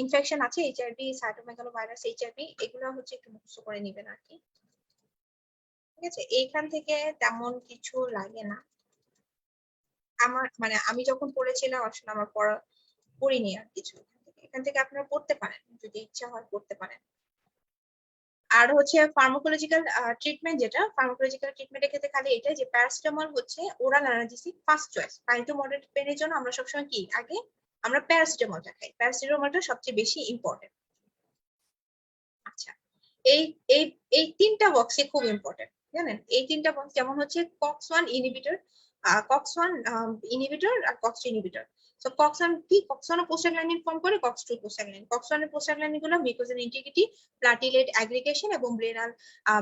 ইনফেকশন আছে, এইচআইভি, সাইটোমেগালোভাইরাস, এইচআইভি, এগুলো হচ্ছে একটু মুখস্থ করে নিবেন আর কি। ঠিক আছে, এইখান থেকে তেমন কিছু লাগে না আমার, মানে আমি যখন পড়েছিলাম আসলে আমার পড়িনি আর কিছু। এখান থেকে আপনারা পড়তে পারেন, যদি ইচ্ছা হয় পড়তে পারেন। আর হচ্ছে ফার্মাকোলজিক্যাল ট্রিটমেন্ট, যেটা ফার্মাকোলজিক্যাল ট্রিটমেন্টের ক্ষেত্রে খালি এটাই যে প্যারাসিটামল হচ্ছে oral analgesic first choice. Mild to moderate পেনের জন্য আমরা সবসময় কি আগে আমরা প্যারাসিটামলটা খাই, প্যারাসিটামলটা সবচেয়ে বেশি ইম্পর্টেন্ট। আচ্ছা, এই এই এই তিনটা বক্সে খুব ইম্পর্টেন্ট, জানেন এই তিনটা বক্স, যেমন হচ্ছে কক্স ওয়ান ইনহিবিটর, আর কক্স টু ইনহিবিটর। তো কক্স ওয়ান কি, কক্স ওয়ান প্রোস্টাগ্ল্যান্ডিন ফর্ম করে, cox two prostaglandin. Cox one এর প্রোস্টাগ্ল্যান্ডিন গুলো মিউকোজাল ইন্টিগ্রিটি, প্লাটিলেট অ্যাগ্রিগেশন এবং ব্রেনাল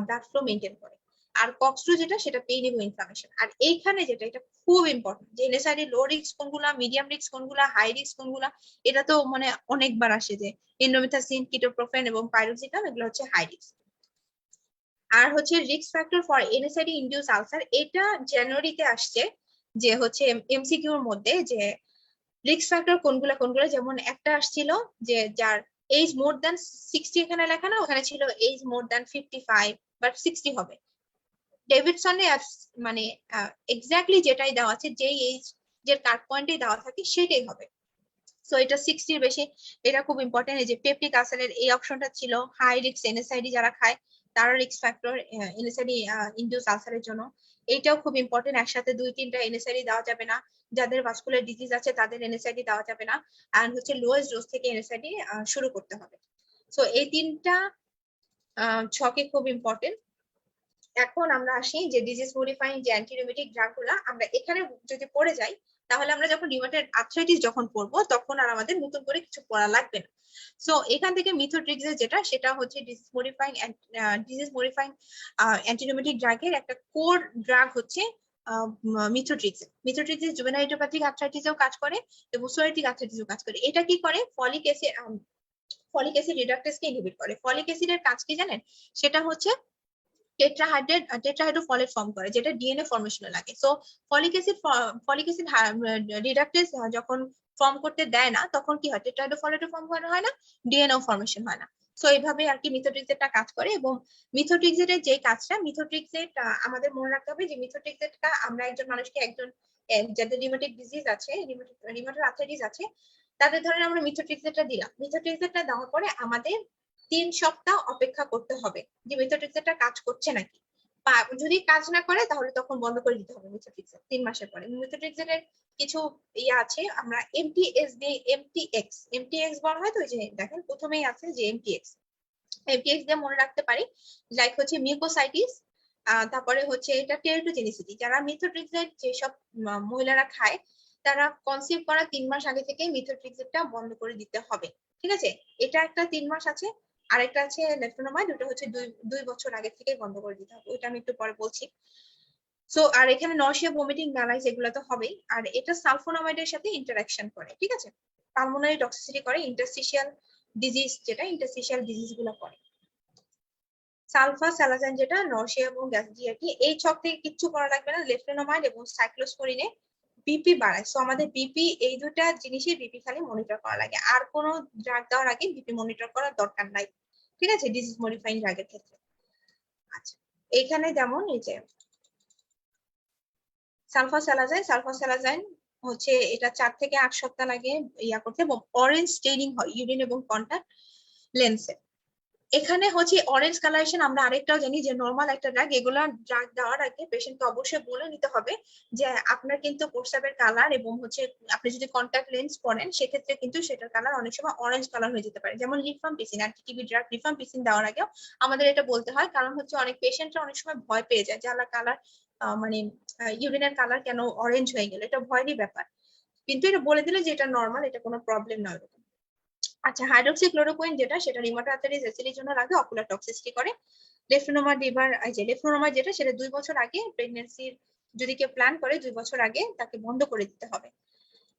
ব্লাড ফ্লো মেইনটেইন করে। আর কক্স টু যেটা, সেটা পেইন এবং ইনফ্লামেশন। আর এইখানে যেটা, এটা খুব ইম্পর্টেন্ট যে এনএসআইডি লো রিস্ক কোনগুলা, মিডিয়াম রিস্ক কোনগুলা, হাই রিস্ক কোনগুলা। এটা তো মানে অনেকবার আসে যে ইন্ডোমিথাসিন, কিটোপ্রোফেন এবং পাইরোক্সিকাম, এগুলো হচ্ছে হাই রিস্ক। আর হচ্ছে risk factor for NSAID induced ulcer, এটা জানুয়ারিতে আসছে যে হচ্ছে এমসিকিউর মধ্যে, যে রিস্ক ফ্যাক্টর কোনগুলা কোনগুলা, যেমন একটা আসছিল যে যার এজ মোর দ্যান 60, এখানে লেখা না, ওখানে ছিল এজ মোর দ্যান 55 বাট 60 হবে। ডেভিডসনে মানে এক্স্যাক্টলি যেটাই দেওয়া আছে, যেই এজ যে কাট পয়েন্টে দেওয়া থাকে সেটাই হবে। সো এটা 60 বেশি, এটা খুব ইম্পর্টেন্ট। এই যে পেপটিক আলসারের এই অপশনটা ছিল, হাই রিস্ক এনএসআইডি যারা খায় তারা রিস্ক ফ্যাক্টর এনএসআইডি ইনডিউস আলসারের জন্য। এইটাও খুব ইম্পর্টেন্ট, একসাথে 2-3টা এনএসআইডি দেওয়া যাবে না। যাদের ভাস্কুলার ডিজিজ আছে তাদের এনএসআইডি দেওয়া যাবে না। আর হচ্ছে লোয়েস্ট ডোজ থেকে এনএসআইডি শুরু করতে হবে। সো এই তিনটা ছকে খুব ইম্পর্টেন্ট। এখন আমরা আসি যে ডিজিজ মডিফাইং যে অ্যান্টিরিউমেটিক ড্রাগ গুলা, আমরা এখানে যদি পড়ে যাই তাহলে আমরা যখন রিউমেটয়েড আর্থ্রাইটিস যখন পড়বো তখন আর আমাদের নতুন করে কিছু পড়া লাগবে না। সো এখান থেকে মিথোট্রিক্সের যেটা, সেটা হচ্ছে ডিজিজ মডিফাইং অ্যান্টিরিউমেটিক ড্রাগের একটা কোর ড্রাগ হচ্ছে মিথোট্রিক্স। মিথোট্রিক্স জুভেনাইল ইডিওপ্যাথিক আর্থ্রাইটিসেও কাজ করে এবং সোরিয়াটিক আর্থ্রাইটিসেও কাজ করে। এটা কি করে, ফলিক অ্যাসিড রিডাকটেসকে ইনহিবিট করে। ফলিক অ্যাসিডের কাজ কি জানেন, সেটা হচ্ছে টেট্রাহাইড্রোফলেট ফর্ম করে, যেটা ডিএনএ ফর্মেশনে লাগে। সো ফলিক অ্যাসিড রিডাকটেস যখন ফর্ম করতে দেয় না, তখন কি হয়, টেট্রাহাইড্রোফলেটও ফর্ম করা হয় না, ডিএনএ ফর্মেশন হয় না। সো এইভাবে আর কি মিথোট্রিক্সেটটা কাজ করে। এবং মিথোট্রিক্সেটের যে কাজটা, মিথোট্রিক্সেট আমাদের মনে রাখতে হবে যে মিথোট্রিক্সেটটা আমরা একজন মানুষকে, যাদের রিউমেটিক ডিজিজ আছে, রিউমেটয়েড আর্থ্রাইটিস আছে, তাদের ধরেন আমরা মিথোট্রিক্সেটটা দিলাম। মিথোট্রিক্সেটটা দেওয়ার পরে আমাদের 3 সপ্তাহ অপেক্ষা করতে হবে যে মিথোট্রিক্সেটটা কাজ করছে নাকি। যদি কাজ না করে তাহলে তখন বন্ধ করে দিতে হবে মিথোট্রিক্সেট 3 মাসের পরে। মিথোট্রিক্সেটের কিছু ইয়ে আছে, আমরা এমটিএক্স বলা হয়। তো যে দেখেন প্রথমেই আছে যে এমটিএক্স দিয়ে মনে রাখতে পারি, লাইক হচ্ছে মিউকোসাইটিস, তারপরে হচ্ছে এটা টেরিটোজেনিসিটি। যারা মিথোট্রিক্সেট যেসব মহিলারা খায়, তারা কনসিভ করা 3 মাস আগে থেকে মিথোট্রিক্সেটটা বন্ধ করে দিতে হবে। ঠিক আছে, এটা একটা 3 মাস আছে। আরেকটা আছে লেফটেনোমাইড, ওটা হচ্ছে 2 বছর আগে থেকে বন্ধ করে দিতে হবে, ওইটা আমি একটু পরে বলছি। সো আর এখানে নশিয়া, ভমিটিং, ম্যালাইস এগুলো তো হবেই। আর এটা সালফোনামাইডের সাথে ইন্টারঅ্যাকশন করে, ঠিক আছে, পালমোনারি টক্সিসিটি করে, ইন্টারস্টিশিয়াল ডিজিজ গুলো করে। সালফাসালাজাইন যেটা নরসিয়া এবং গ্যাসজিআরটি, এই ছক থেকে কিচ্ছু করা লাগবে না। লেফটেনোমাইড এবং সাইক্লোস্পোরিনে বিপি বাড়ায়। সো আমাদের বিপি, এই দুটা জিনিসের বিপি খালি মনিটর করা লাগে, আর কোনো ড্রাগ দেওয়ার আগে বিপি মনিটর করার দরকার নাই। ঠিক আছে, ডিজিজ মডিফাইং ড্রাগের ক্ষেত্রে। আচ্ছা, এখানে যেমন এই যে সালফাসালাজাইন হচ্ছে, এটা 4 থেকে 8 সপ্তাহ লাগে ইয়া করতে, এবং অরেঞ্জ স্টেইনিং হয় ইউরিন এবং কন্টাক্ট লেন্সে। এখানে হচ্ছে অরেঞ্জ কালারেশন, আমরা আরেকটাও জানি যে নর্মাল একটা ড্রাগ, এগুলা ড্রাগ দেওয়ার আগে পেশেন্টকে অবশ্যই বলে নিতে হবে যে আপনার কিন্তু প্রস্রাবের কালার, এবং হচ্ছে আপনি যদি কন্টাক্ট লেন্স পরেন সেক্ষেত্রে কিন্তু সেটার কালার অনেক সময় অরেঞ্জ কালার হয়ে যেতে পারে। যেমন রিফাম্পিসিন, অ্যান্টি-টিবি ড্রাগ রিফাম্পিসিন দেওয়ার আগেও আমাদের এটা বলতে হয়, কারণ হচ্ছে অনেক পেশেন্টরা অনেক সময় ভয় পেয়ে যায় যে আল্লাহ কালার, মানে ইউরিনের কালার কেন অরেঞ্জ হয়ে গেল, এটা ভয়েরই ব্যাপার। কিন্তু এটা বলে দিলে যে এটা নর্মাল, এটা কোনো প্রবলেম নয়। আচ্ছা, হাইড্রোক্সিক্লোরোকুইন যেটা, সেটা রিউমাটয়েড আর্থ্রাইটিস অ্যাসিডের জন্য লাগে, অকুলার টক্সিসিটি করে। লেফটেনোমাইড যেটা, সেটা 2 বছর আগে প্রেগন্যান্সির যদি কেউ প্ল্যান করে 2 বছর আগে তাকে বন্ধ করে দিতে হবে।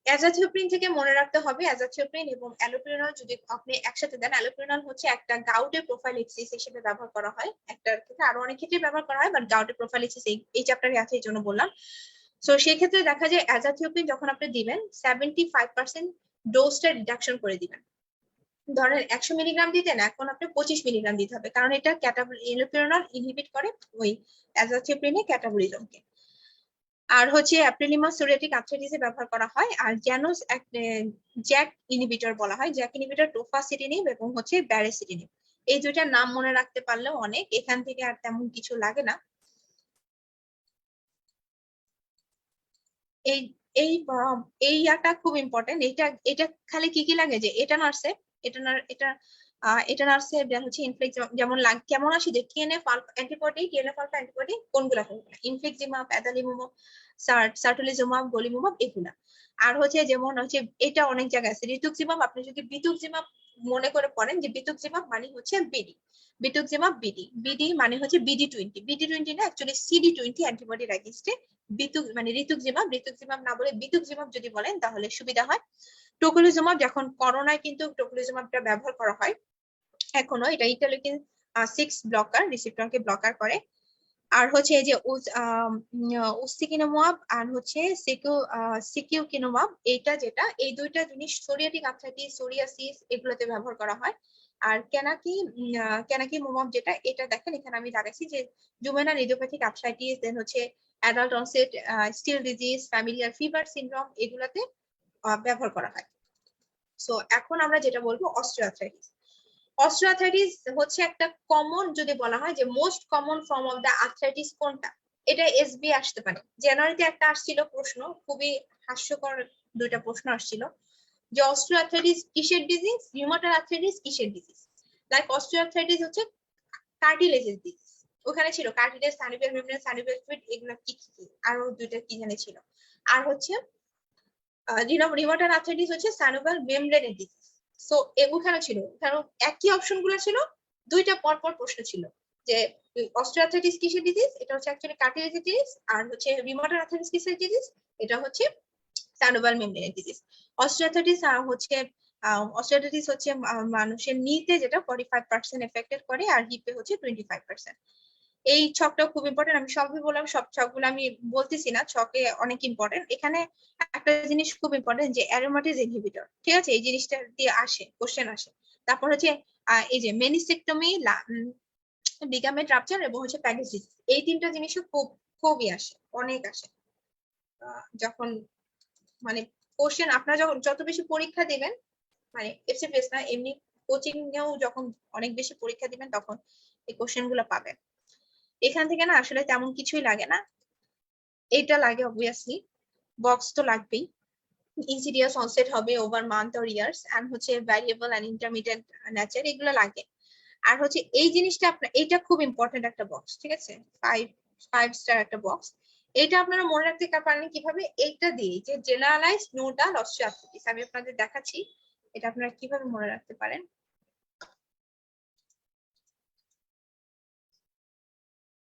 অ্যাজাথিওপ্রিন থেকে মনে রাখতে হবে, অ্যাজাথিওপ্রিন এবং অ্যালোপ্রিনল যদি আপনি একসাথে দেন, অ্যালোপ্রিনল হচ্ছে একটা গাউটের প্রোফাইলিসিস হিসেবে ব্যবহার করা হয়, একটার ক্ষেত্রে আরো অনেক ক্ষেত্রে ব্যবহার করা হয়, বাট গাউটের প্রোফাইলিসিস এই চ্যাপ্টারে আছে, এই জন্য বললাম। সো সেই ক্ষেত্রে দেখা যায় অ্যাজাথিওপ্রিন যখন আপনি দিবেন 75% ডোজটা রিডাকশন করে দিবেন। ধরেন 100 মিলিগ্রাম দিতেন, এখন আপনি 25 মিলিগ্রাম দিতে হবে, কারণ এটা ইলোপিরানল ইনহিবিট করে ওই অ্যাজাথ্রিওপ্রিনের ক্যাটাবলিজমকে। আর হচ্ছে অ্যাপ্রিলিমাস সোরিয়াটিক আর্থ্রাইটিসে ব্যবহার করা হয়। আর জ্যানোস জ্যাক ইনহিবিটর বলা হয়, জ্যাক ইনহিবিটর টোফাসিটিনিব এবং হচ্ছে ব্যারেসিটিনিব। এই দুইটার নাম মনে রাখতে পারলেও অনেক, এখান থেকে আর তেমন কিছু লাগে না। এই এই এই ইয়াটা খুব ইম্পর্টেন্ট। এটা খালি কি কি লাগে যে এটা নার্সে এটা নার্সে হচ্ছে ইনফ্লেক্স যেমন কেমন আসে যে TNF antibody, TNF alpha antibody কোনগুলা কোনগুলা, ইনফ্লেক্সিমাব, অ্যাদালিমুমাব, সার্টুলিজুমাব, গলিমুমাব এগুলা। আর হচ্ছে যেমন হচ্ছে এটা অনেক জায়গায় আছে রিতুক্সিমাব। আপনি যদি বিতুক্সিমাব মনে করে পড়েন যে বিতুক্সিমাব মানে হচ্ছে বিডি, বিতুক্সিমাব বিডি, বিডি মানে হচ্ছে বিডি 20, বিডি 20 না অ্যাকচুয়ালি CD20 অ্যান্টিবডির এগেইনস্টে মানে রিতুক্সিমাব না বলে বিতুক্সিমাব যদি বলেন তাহলে সুবিধা হয়। টোকুলিজুমাব যখন করোনায় কিন্তু টোকুলিজুমাবটা ব্যবহার করা হয় এখনো, এটা ইন্টারলিউকিন 6 ব্লকার রিসেপ্টরকে ব্লকার করে। আর হচ্ছে এই যে উস্তিকিনোমাব আর হচ্ছে সিকিউকিনোমাব, এটা যেটা এই দুইটা জিনিস সোরিয়াটিক আর্থ্রাইটিস, সোরিয়াসিস এগুলোতে ব্যবহার করা হয়। আর কেনাকি মোমাব যেটা, এটা দেখেন এখানে আমি লাগাইছি যে জুভেনাইল ইডিওপ্যাথিক আর্থ্রাইটিস, দেন হচ্ছে adult onset still disease, familiar fever syndrome এগুলাতে ব্যবহার করা হয়। সো এখন আমরা যেটা বলবো অস্টিওআর্থ্রাইটিস। অস্টিওআর্থ্রাইটিস হচ্ছে একটা কমন, যদি বলা হয় যে most common form of the arthritis কোনটা, এটা এসবি আসতে পারে। জানুয়ারিতে একটা আসছিল প্রশ্ন, খুবই হাস্যকর দুইটা প্রশ্ন আসছিল যে অস্টিওআর্থ্রাইটিস কিসের ডিজিজ, রিউমাটয়েড আর্থ্রাইটিস কিসের ডিজিজ। লাইক অস্টিওআর্থ্রাইটিস হচ্ছে কার্টিলেজের ডিজিজ, ওখানে ছিল কার্টিলেজ, সানিবেল মেমব্রেন, সানিবেল ফ্লুইড, এগুলো কি কি আরো দুইটা কি জানে ছিল। আর হচ্ছে রিউমাটয়েড আর্থ্রাইটিস হচ্ছে সানোভাল মেমব্রেনের ডিজিজ। সো ওখানে ছিল, কারণ একই অপশন গুলো ছিল, দুইটা পরপর প্রশ্ন ছিল যে অস্টিওআর্থ্রাইটিস কিসের ডিজিজ, এটা হচ্ছে অ্যাকচুয়ালি কার্টিলেজের ডিজিজ। আর হচ্ছে রিউমাটয়েড আর্থ্রাইটিস কিসের ডিজিজ, এটা হচ্ছে সানোভাল মেমব্রেনের ডিজিজ। অস্টিওআর্থ্রাইটিস হচ্ছে মানুষের নিতে যেটা 45% এফেক্টেড করে, আর হিপে হচ্ছে 25%। এই ছকটা খুব ইম্পর্টেন্ট, আমি সবই বললাম, সব ছকগুলো আমি বলতেছি না, ছকে অনেক ইম্পর্টেন্ট। এখানে একটা জিনিস খুব ইম্পর্টেন্ট যে অ্যারোমাটেজ ইনহিবিটর, ঠিক আছে, এই জিনিসটা দিয়ে আসে, কোশ্চেন আসে। তারপর হচ্ছে এই যে মেনিসেক্টমি, লিগামেন্ট রাপচার এবং হচ্ছে প্যাগেজ ডিজিজ, এই তিনটা জিনিসও খুবই আসে, অনেক আসে। যখন মানে কোশ্চেন আপনারা যখন যত বেশি পরীক্ষা দিবেন, মানে এফসিপিএস না এমনি কোচিং এও যখন অনেক বেশি পরীক্ষা দিবেন তখন এই কোশ্চেন গুলো পাবেন। এখান থেকে না আসলে তেমন কিছুই লাগে না, এটা লাগে অবভিয়াসলি, বক্স তো লাগবেই, ইনসিডিয়াস অনসেট হবে over month or years, and হচ্ছে ভ্যারিয়েবল এন্ড ইন্টারমিডিয়েট নেচার, এগুলো লাগে। আর হচ্ছে এই জিনিসটা আপনার, এটা খুব ইম্পর্টেন্ট একটা বক্স, ঠিক আছে, 5 স্টার একটা বক্স। এটা আপনারা মনে রাখতে পারেন কিভাবে, এইটা দিয়ে যে জেনারেলাইজড নোডাল অস্টিওআর্থ্রাইটিস, আমি আপনাদের দেখাচ্ছি এটা আপনারা কিভাবে মনে রাখতে পারেন।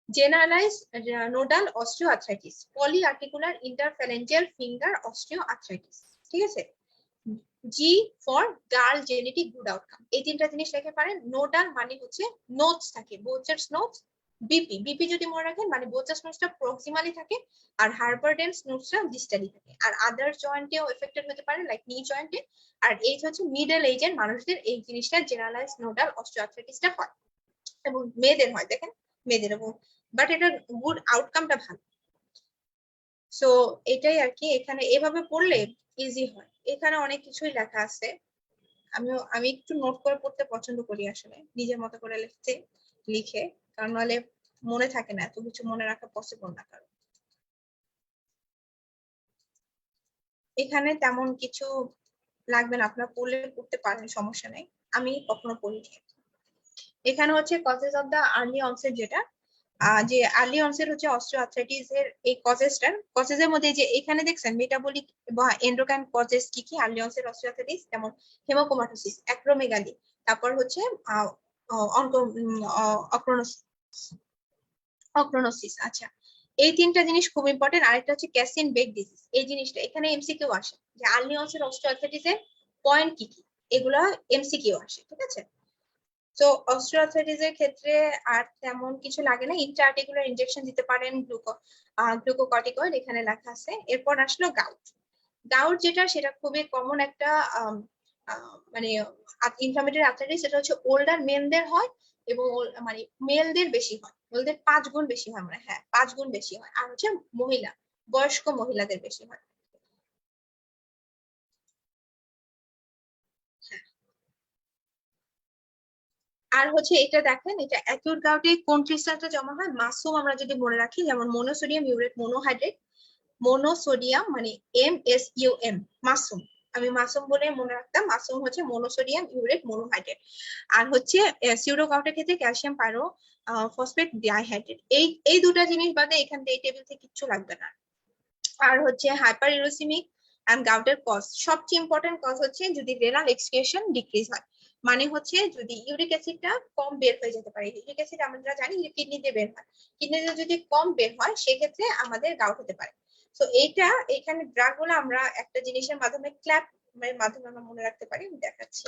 Generalised nodal osteoarthritis, polyarticular interphalangeal finger osteoarthritis, ঠিক আছে, G for girl genetic good outcome, এই তিনটা জিনিস লিখে পারেন। নোডাল মানে হচ্ছে নোটস থাকে, বোচার্স নোটস। বিপি যদি মনে রাখেন মানে বোচার্স নোটসটা প্রক্সিমালি থাকে, আর হার্বার্ডেন্স নোটসটা ডিস্টালি থাকে। আর আদার জয়েন্টেও এফেক্টেড হতে পারে লাইক নি জয়েন্টে। আর এই হচ্ছে মিডল এজের মানুষদের এই জিনিসটা জেনারেলাইজড নোডাল অস্টিওআর্থ্রাইটিসটা হয়, এবং মেয়েদের হয়, দেখেন মেয়েদের, এবং বাট এটা গুড আউটকামটা ভালো। সো এটাই আর কি, এখানে এভাবে পড়লে ইজি হয়। এখানে অনেক কিছুই লেখা আছে, আমি একটু নোট করে পড়তে পছন্দ করি আসলে, নিজের মতো করে লিখে, কারণ নাহলে মনে থাকে না, এত কিছু মনে রাখা পসিবল না কারণ। এখানে তেমন কিছু লাগবে না, আপনারা পড়তে পারেন, সমস্যা নেই, আমি কখনো পড়িনি। এখানে হচ্ছে causes of the early onset, যেটা যে আর্লি অনসেট হচ্ছে অস্টিওআর্থ্রাইটিস এর এই কজেসের মধ্যে যে এখানে দেখছেন মেটাবলিক বা এন্ডোক্রাইন কজেস কি কি আর্লি অনসেট অস্টিওআর্থ্রাইটিস, যেমন হেমোক্রোমাটোসিস, অ্যাক্রোমেগালি, তারপর হচ্ছে অক্রোনোসিস। আচ্ছা, এই তিনটা জিনিস খুব ইম্পর্টেন্ট। আরেকটা হচ্ছে ক্যাসিন বেক ডিজিজ, এই জিনিসটা এখানে এমসিকিউ আসে যে আর্লি অনসেট অস্টিওআর্থ্রাইটিস এর পয়েন্ট কি কি, এগুলা এমসিকিউ আসে, ঠিক আছে। তো অস্টিওআর্থ্রাইটিস এর ক্ষেত্রে আর তেমন কিছু লাগে না, ইন্ট্রা-আর্টিকুলার ইনজেকশন দিতে পারেন, গ্লুকোকর্টিকয়েড এখানে লেখা আছে। এরপর আসলো গাউট। গাউট যেটা সেটা খুবই কমন একটা মানে ইনফ্লামেটরি আর্থারাইটিস, সেটা হচ্ছে ওল্ডার মেনদের হয় এবং মানে মেলদের বেশি হয়, মেলদের 5 গুণ বেশি হয়, মানে হ্যাঁ 5 গুণ বেশি হয়। আর হচ্ছে মহিলা, বয়স্ক মহিলাদের বেশি হয়। আর হচ্ছে এটা দেখেন, এটা অ্যাকিউট গাউটে কোন ক্রিস্টালটা জমা হয়, মাসুম আমরা যদি মনে রাখি, যেমন মোনোসোডিয়াম ইউরেট মোনোহাইড্রেট, মোনোসোডিয়াম মানে MSUM, মাসুম। আমি মাসুম বলে মনে রাখতাম, মাসুম হচ্ছে মোনোসোডিয়াম ইউরেট মোনোহাইড্রেট। আর হচ্ছে সিউডো গাউটের ক্ষেত্রে ক্যালসিয়াম পাইরো ফসফেট ডাইহাইড্রেট। এই দুটা জিনিস বাদে এখান থেকে এই টেবিল থেকে কিচ্ছু লাগবে না। আর হচ্ছে হাইপার ইউরোসিমিক এন্ড গাউটের কজ, সবচেয়ে ইম্পর্টেন্ট কজ হচ্ছে যদি রেনাল এক্সক্রিশন ডিক্রিজ হয়, মানে হচ্ছে যদি ইউরিক অ্যাসিডটা কম বের হয়ে যেতে পারে। ইউরিক অ্যাসিড আমরা জানি যে কিডনিতে বের হয়, কিডনিতে যদি কম বের হয় সেক্ষেত্রে আমাদের গাউট হতে পারে। তো এইটা এখানে ড্রাগ গুলো আমরা একটা জিনিসের মাধ্যমে ক্ল্যাপ এর মাধ্যমে আমরা মনে রাখতে পারি, আমি দেখাচ্ছি।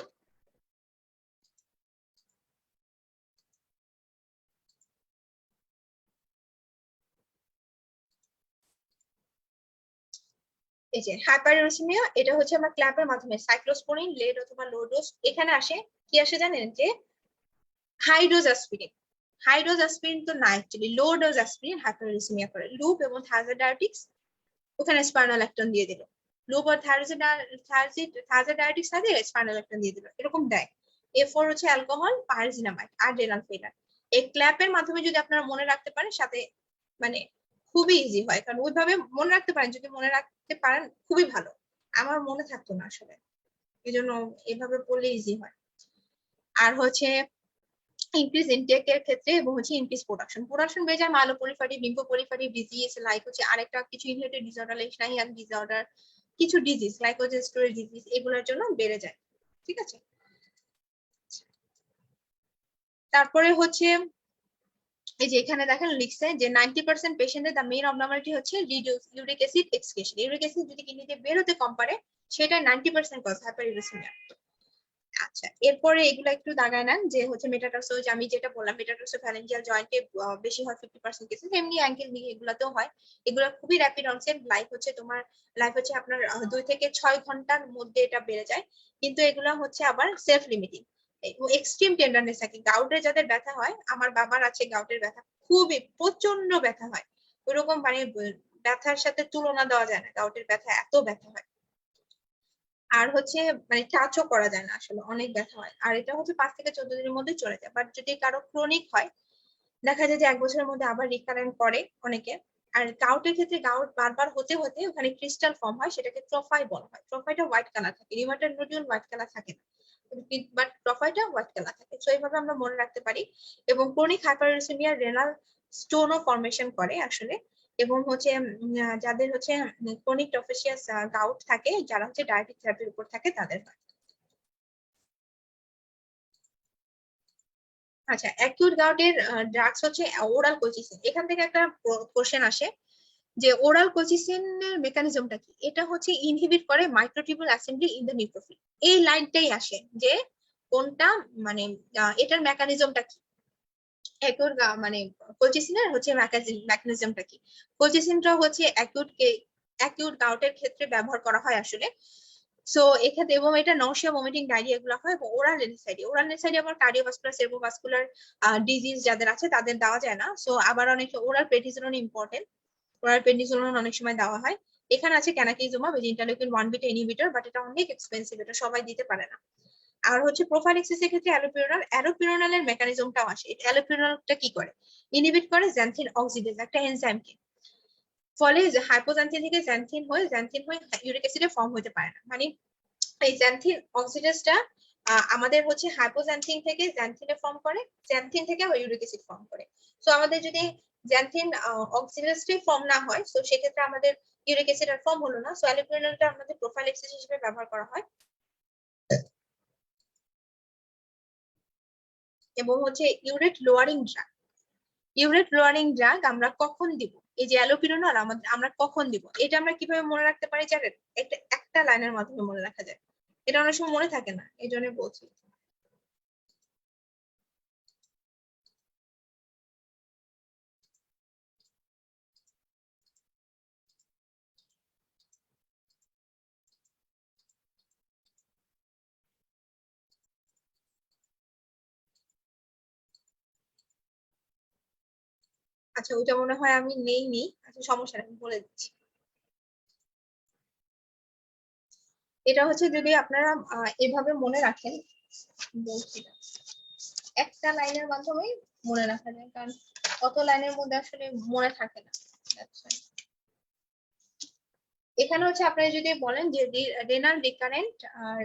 এই যে হাইপারউরেসিমিয়া, এটা হচ্ছে আমরা ক্ল্যাপের মাধ্যমে সাইক্লোস্পোরিন লেড অথবা লো ডোজ, এখানে আসে কি আসে জানেন, যে high dose aspirin. High dose aspirin তো না, actually low dose aspirin hyperuricemia করে। লুপ এবং থায়াজাইডাইটিক্স, ওখানে স্পাইনোল্যাকটোন দিয়ে দিল। লুপ আর থায়াজাইডাইটিক্স সাথে স্পাইনোল্যাকটোন দিয়ে দিল, এরকম দেয়। এরপর হচ্ছে অ্যালকোহল, পাইরজিনামাইড আর রেনাল ফেইলার। এই ক্ল্যাপের মাধ্যমে যদি আপনারা মনে রাখতে পারেন সাথে, মানে খুবই ইজি হয়, কারণ ওইভাবে মনে রাখতে পারেন, যদি মনে রাখতে পারেন খুবই ভালো। আমার মনে থাকতো না আসলে, এই জন্য এভাবে পড়লে ইজি হয়। আর হচ্ছে ইনক্রিজ ইনটেক এর ক্ষেত্রে এবং হচ্ছে ইনক্রিজ প্রোডাকশন বেড়ে যায়, মাইলোপলিফারিভ লিম্ফোপলিফারিভ ডিজিজ, লাইক হচ্ছে আরেকটা কিছু ইনহেরিটেড ডিসঅর্ডার লাইক স্নাইয়ান ডিসঅর্ডার, কিছু ডিজিজ গ্লাইকোজেন স্টোরেজ ডিজিজ, এগুলোর জন্য বেড়ে যায়। ঠিক আছে, তারপরে হচ্ছে এই যে এখানে দেখেন লিখছে যে 90% পেশেন্টের দ্য মেইন অবনর্মালিটি হচ্ছে reduce uric acid excretion. Uric acid যদি কিডনিতে বের হতে কম পারে, সেটা 90% কজ হাইপারইউরেসিমিয়া। আচ্ছা, এরপরে এগুলো একটু দাগায় নেন, যে হচ্ছে মেটাটার্সোজ, আমি যেটা বললাম মেটাটার্সো ফ্যালেঞ্জিয়াল জয়েন্টে বেশি হয় 50% কেসেস, এমনি অ্যাঙ্কেল নি এগুলাতেও হয়। এগুলো খুবই র্যাপিড অনসেট, লাইফ হচ্ছে তোমার লাইফ হচ্ছে আপনার 2 থেকে 6 ঘন্টার মধ্যে এটা বেড়ে যায়। কিন্তু এগুলো হচ্ছে আবার সেলফ লিমিটিং, এক্সট্রিম টেন্ডারনেস থাকে। গাউটের যাদের ব্যথা হয়, আমার বাবার আছে গাউটের ব্যথা, খুবই প্রচন্ড ব্যথা হয়, ওইরকম মানে ব্যথার সাথে তুলনা দেওয়া যায় না, গাউটের ব্যথা এত ব্যথা হয়। আর হচ্ছে মানে টাচও করা যায় না, আসলে অনেক ব্যথা হয়। আর এটা হচ্ছে 5 থেকে 14 দিনের মধ্যে চলে যায়, বাট যদি কারো ক্রনিক হয় দেখা যায় যে 1 বছরের মধ্যে আবার রিকারেন্ট করে অনেকে। আর গাউটের ক্ষেত্রে গাউট বারবার হতে হতে ওখানে ক্রিস্টাল ফর্ম হয়, সেটাকে ট্রফাই বলা হয়। ট্রফাইটা হোয়াইট কালার থাকে, রিউমাটয়েড নোডিউল হোয়াইট কালার থাকে না, বাট ট্রফাইটা হোয়াইট কালার থাকে। তো এইভাবে আমরা মনে রাখতে পারি। এবং ক্রনিক হাইপারউরেসিমিয়া রেনাল স্টোনও ফর্মেশন করে আসলে। এবং হচ্ছে যাদের হচ্ছে ক্রনিক টফেসিয়াস গাউট থাকে, যারা হচ্ছে ডায়াবেটিক থেরাপির উপর থাকে, তাদের হয়। আচ্ছা, অ্যাকিউট গাউটের ড্রাগস হচ্ছে ওরাল কোচিসিন। এখান থেকে একটা কোশ্চেন আসে যে ওরাল কোচিসিনের মেকানিজমটা কি। এটা হচ্ছে ইনহিবিট করে microtubule assembly in the neutrophil. এই লাইনটাই আসে যে কোনটা, মানে এটার মেকানিজমটা কি। অ্যাকিউট মানে কোচিসিনের হচ্ছে মেকানিজমটা কি। কোচিসিনটা হচ্ছে অ্যাকিউট গাউটের ক্ষেত্রে ব্যবহার করা হয় আসলে। সো এক্ষেত্রে, এবং এটা নৌশিয়া ভমিটিং ডায়রিয়া এগুলো হয়। এবং ওরাল নেসাইডি আবার কার্ডিওভাস্কুলার সেরোভাস্কুলার ডিজিজ যাদের আছে তাদের দেওয়া যায় না। সো আবার অনেক ওরাল প্রেডিজোলন ইম্পর্টেন্ট, ওরাল প্রেডিজোলন অনেক সময় দেওয়া হয়। এখানে আছে ক্যানাকিজুমাব, ইন্টারলিউকিন 1 বিটা ইনহিবিটর, বাট এটা অনেক এক্সপেন্সিভ, এটা সবাই দিতে পারে না। আর হচ্ছে প্রোফাইলিক্সিস এর ক্ষেত্রে অ্যালোপিরোনালের মেকানিজমটাও আসে। অ্যালোপিরোনালটা কি করে, ইনহিবিট করে জ্যানথিন অক্সিডেজ একটা এনজাইমকে। ফলে হাইপোজ্যানথিন থেকে জ্যানথিন হয়ে ইউরিক অ্যাসিডে ফর্ম হতে পারে না। মানে এই জ্যানথিন অক্সিডেজটা আমাদের হচ্ছে হাইপোজ্যানথিন থেকে জ্যানথিনে ফর্ম করে, জ্যানথিন থেকে ইউরিক অ্যাসিড ফর্ম করে। সো আমাদের যদি জ্যানথিন অক্সিডেজটাই ফর্ম না হয়, তো সেক্ষেত্রে আমাদের ইউরিক অ্যাসিড আর ফর্ম হলো না। সো অ্যালোপিরোনালটা আমাদের প্রোফাইলিক্সিস হিসেবে ব্যবহার করা হয়। এবং হচ্ছে ইউরেট লোয়ারিং ড্রাগ আমরা কখন দিব, এই যে অ্যালোপিরোনল আমাদের আমরা কখন দিব, এটা আমরা কিভাবে মনে রাখতে পারি জানেন, একটা একটা লাইনের মাধ্যমে মনে রাখা যায়। এটা অনেক সময় মনে থাকে না, এই জন্য বলছি। আচ্ছা ওইটা মনে হয় আমি নেইনি, আচ্ছা সমস্যা নেই, আমি বলে দিচ্ছি। এটা হচ্ছে যদি আপনারা এভাবে মনে রাখেন, বলছি না, একটা লাইনের মাধ্যমে মনে রাখা যায়, কারণ কত লাইনের মধ্যে আসলে মনে থাকে না। That's why। এখানে হচ্ছে আপনারা যদি বলেন যে রেনাল রিকারেন্ট আর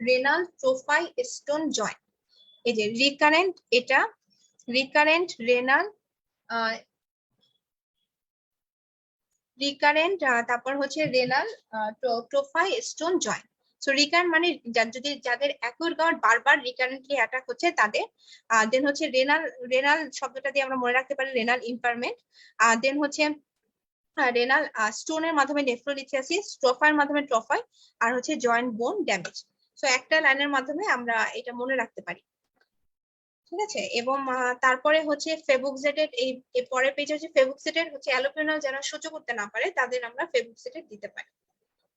রেনাল ট্রোফাই স্টোন জয়েন্ট, এই যে রিকারেন্ট, এটা রিকারেন্ট তারপর হচ্ছে renal tophi stone joint. So recurrent মানে যদি যাদের অ্যাকুট গাউট বারবার রিকারেন্টলি অ্যাটাক হচ্ছে তাদের, দেন হচ্ছে রেনাল শব্দটা দিয়ে আমরা মনে রাখতে পারি রেনাল ইম্পারমেন্ট, দেন হচ্ছে রেনাল স্টোনের মাধ্যমে নেফ্রোলিথিয়াসিস, ট্রফাইয়ের মাধ্যমে ট্রফাই, আর হচ্ছে জয়েন্ট বোন ড্যামেজ। সো একটা লাইনের মাধ্যমে আমরা এটা মনে রাখতে পারি, ঠিক আছে। এবং তারপরে হচ্ছে ফেবুক্সেটেড, এই পরের পেজে হচ্ছে ফেবুক্সেটেড হচ্ছে অ্যালোপেনাল যারা সহ্য করতে না পারে তাদের আমরা ফেবুক্সেটেড দিতে পারি,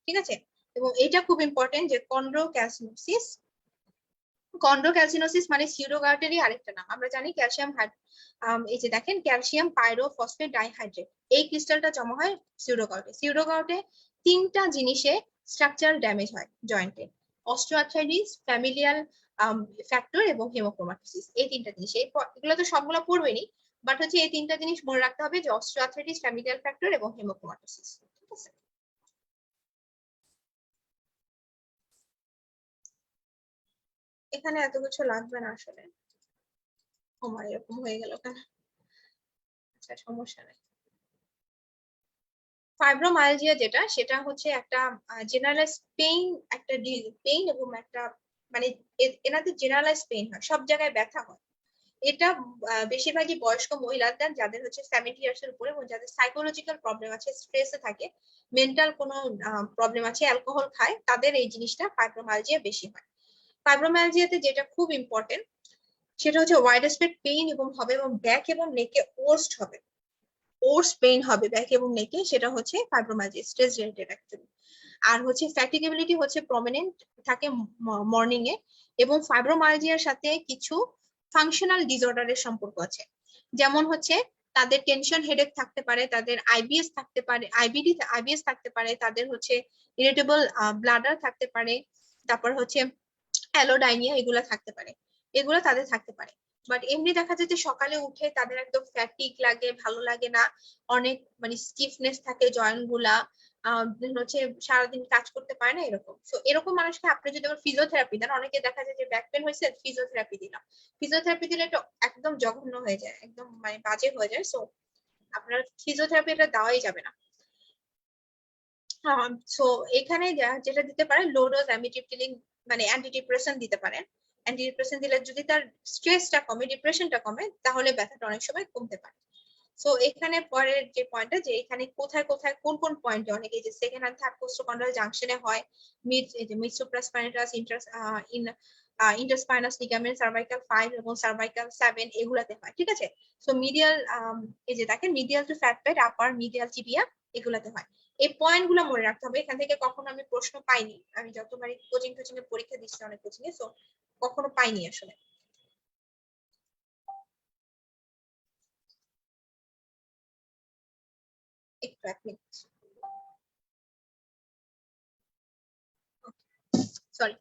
ঠিক আছে। এবং এটা খুব ইম্পর্টেন্ট যে কন্ড্রোক্যালসিনোসিস মানে সিউডোগার্ডেরই আরেকটা নাম। আমরা জানি ক্যালসিয়াম এই যে দেখেন ক্যালসিয়াম পাইরোফসফেট ডাইহাইড্রেট, এই ক্রিস্টালটা জমা হয় সিউডোগার্ডে। সিউডোগার্ডে তিনটা জিনিসে স্ট্রাকচারাল ড্যামেজ হয় জয়েন্টে: অস্টিওআর্থ্রাইটিস, ফ্যামিলিয়াল ফ্যাক্টর এবং হেমোক্রোমাটোসিস। এই তিনটা জিনিস, এগুলো তো সবগুলো পড়বেনি, বাট হচ্ছে এই তিনটা জিনিস মনে রাখতে হবে যে অস্টিওআর্থ্রাইটিস, ফ্যামিলিয়াল ফ্যাক্টর এবং হেমোক্রোমাটোসিস, ঠিক আছে। এখানে এত কিছু লাগবে না আসলে, আমার এরকম হয়ে গেল কেন, আচ্ছা সমস্যা নেই। ফাইব্রোমায়ালজিয়া যেটা, সেটা হচ্ছে একটা জেনারেলাইজ পেইন, একটা পেইন এবং একটা মানে এনাদের জেনারেলাইজ পেইন হয়, সব জায়গায় ব্যথা হয়। এটা বেশিরভাগই বয়স্ক মহিলাদের, যাদের হচ্ছে 70 ইয়ার্স এর উপরে এবং যাদের সাইকোলজিক্যাল প্রবলেম আছে, স্ট্রেসে থাকে, মেন্টাল কোনো প্রবলেম আছে, অ্যালকোহল খায়, তাদের এই জিনিসটা ফাইব্রোমায়ালজিয়া বেশি হয়। ফাইব্রোমায়ালজিয়াতে যেটা খুব ইম্পর্টেন্ট সেটা হচ্ছে ওয়াইড স্প্রেড পেইন এবং হবে, এবং ব্যাক এবং নেকে ওর্স্ট হবে, ওর্স পেইন হবে ব্যাক এবং নেকে, সেটা হচ্ছে ফাইব্রোমায়ালজিয়া, স্ট্রেস রিলেটেড অ্যাকচুয়ালি। আর হচ্ছে ফ্যাটিগেবিলিটি হচ্ছে প্রমিনেন্ট থাকে মর্নিং এ, এবং ফাইব্রোমায়ালজিয়ার সাথে কিছু ফাংশনাল ডিসঅর্ডারের সম্পর্ক আছে, যেমন হচ্ছে তাদের টেনশন হেডেক থাকতে পারে, তাদের আইবিএস থাকতে পারে, আইবিএস থাকতে পারে, তাদের হচ্ছে ইরিটেবল ব্লাডার থাকতে পারে, তারপর হচ্ছে অ্যালোডাইনিয়া, এগুলো থাকতে পারে, এগুলো তাদের থাকতে পারে। বাট এমনি দেখা যায় যে সকালে উঠে তাদের একদম ফ্যাটিক লাগে, ভালো লাগে না, অনেক মানে স্টিফনেস থাকে জয়েন্ট গুলা, হচ্ছে সারাদিন কাজ করতে পারে না, এরকম। তো এরকম মানুষকে আপনি যদি ফিজিওথেরাপি দেন, অনেকে দেখা যায় যে ব্যাক পেন হয়েছে, ফিজিওথেরাপি দিলাম, ফিজিওথেরাপি দিলে এটা একদম জঘন্য হয়ে যায়, একদম মানে বাজে হয়ে যায়। সো আপনার ফিজিওথেরাপি এটা দেওয়াই যাবে না। সো এখানে যেটা দিতে পারে লো ডোজ অ্যামিট্রিপটিলিন, মানে অ্যান্টিডিপ্রেশন দিতে পারেন। অ্যান্টিডিপ্রেশন দিলে যদি তার স্ট্রেসটা কমে, ডিপ্রেশনটা কমে, তাহলে ব্যথাটা অনেক সময় কমতে পারে। সো এখানে পরের যে পয়েন্টটা, যে এখানে কোথায় কোথায় কোন কোন পয়েন্টে অনেকে যে সেকেন্ড অ্যান্ড থার্ড পোস্টোকন্ড্রাল জাংশনে হয়, মিডসোপ্রাসপাইনাটাস, ইন্টারস্পাইনাস লিগামেন্ট, সার্ভাইকাল 5 এবং সার্ভাইকাল 7, এগুলাতে হয়, ঠিক আছে। সো মিডিয়াল, এই যে দেখেন মিডিয়াল টু ফ্যাট পেড, আপার মিডিয়াল টিবিয়া, এগুলাতে হয়। এই পয়েন্ট গুলো মনে রাখতে হবে। এখান থেকে কখনো আমি প্রশ্ন পাইনি, আমি যতবারই কোচিং টোচিং এ পরীক্ষা দিচ্ছি অনেক কোচিং এ, সো কখনো পাইনি আসলে। একটু এক মিনিট, সরি।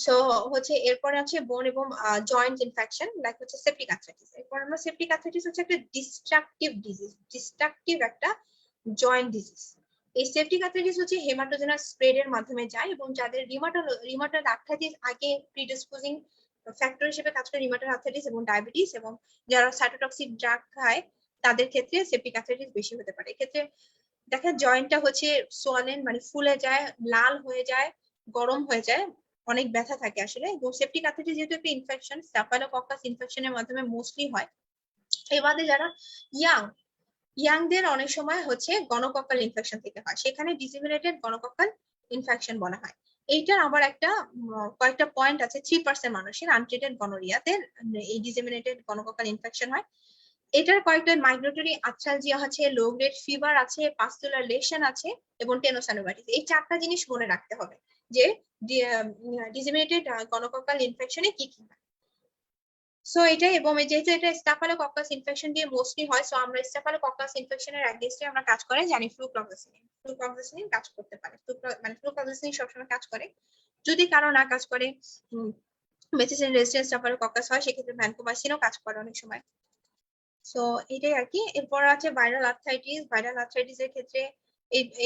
সো হচ্ছে এরপরে আছে বোন এবং জয়েন্ট ইনফেকশন, লাইক হচ্ছে সেপ্টিক আর্থ্রাইটিস। এরপর আমরা সেপ্টিক আর্থ্রাইটিস হচ্ছে একটা ডিস্ট্রাকটিভ ডিজিজ, ডিস্ট্রাকটিভ একটা জয়েন্ট ডিজিজ। এই সেপ্টিক আর্থ্রাইটিস হচ্ছে হেমাটোজেনাস স্প্রেড এর মাধ্যমে যায়, এবং যাদের রিমাটয়েড আর্থ্রাইটিস আগে প্রিডিসপোজিং ফ্যাক্টর হিসেবে কাজ করে, রিমাটয়েড আর্থ্রাইটিস এবং ডায়াবেটিস, এবং যারা সাইটোটক্সিক ড্রাগ খায় তাদের ক্ষেত্রে সেপ্টিক আর্থ্রাইটিস বেশি হতে পারে। এক্ষেত্রে দেখা জয়েন্টটা হচ্ছে সোয়ালেন, মানে ফুলে যায়, লাল হয়ে যায়, গরম হয়ে যায়, অনেক ব্যথা থাকে আসলে। এবং সেপ্টিক আর্থ্রাইটিস যেহেতু একটা ইনফেকশন, স্টাফাইলোকক্কাস ইনফেকশনের মাধ্যমে মোস্টলি হয়। এবারে যারা ইয়াংদের অনেক সময় হচ্ছে গনোকক্কাল ইনফেকশন থেকে হয়, সেখানে ডিসিমিনেটেড গনোকক্কাল ইনফেকশন বলা হয়। এইটার আবার একটা কয়েকটা পয়েন্ট আছে। 3% মানুষের আনট্রিটেড গনোরিয়াতে এই ডিসিমিনেটেড গনোকক্কাল ইনফেকশন হয়। এটার কয়েকটা মাইগ্রেটরি আর্থ্রালজিয়া আছে, লো গ্রেড ফিভার আছে, পাস্তুলার লেশন আছে, এবং টেনোসাইনোভাইটিস। এই চারটা জিনিস মনে রাখতে হবে যে ডিসিমিনেটেড গনোকক্কাল ইনফেকশনে কি কি হয়। সো এটাই, এবং যেহেতু এটা স্টাফাইলোকক্কাস ইনফেকশন দিয়ে মোস্টলি হয়, সো আমরা স্টাফাইলোকক্কাস ইনফেকশনের অ্যাগেইনস্টে আমরা কাজ করে জানি ফ্লুক্লোক্সাসিনিন কাজ করতে পারে, মানে ফ্লুক্লোক্সাসিনিন সবসময় কাজ করে। যদি কারো না কাজ করে, মেথিসিন রেজিস্ট্যান্ট স্টাফাইলোকক্কাস হয়, সেক্ষেত্রে ভ্যানকোমাইসিনও কাজ করে অনেক সময়। সো এটাই আর কি। এরপর আছে ভাইরাল আর্থ্রাইটিস। ভাইরাল আর্থ্রাইটিস এর ক্ষেত্রে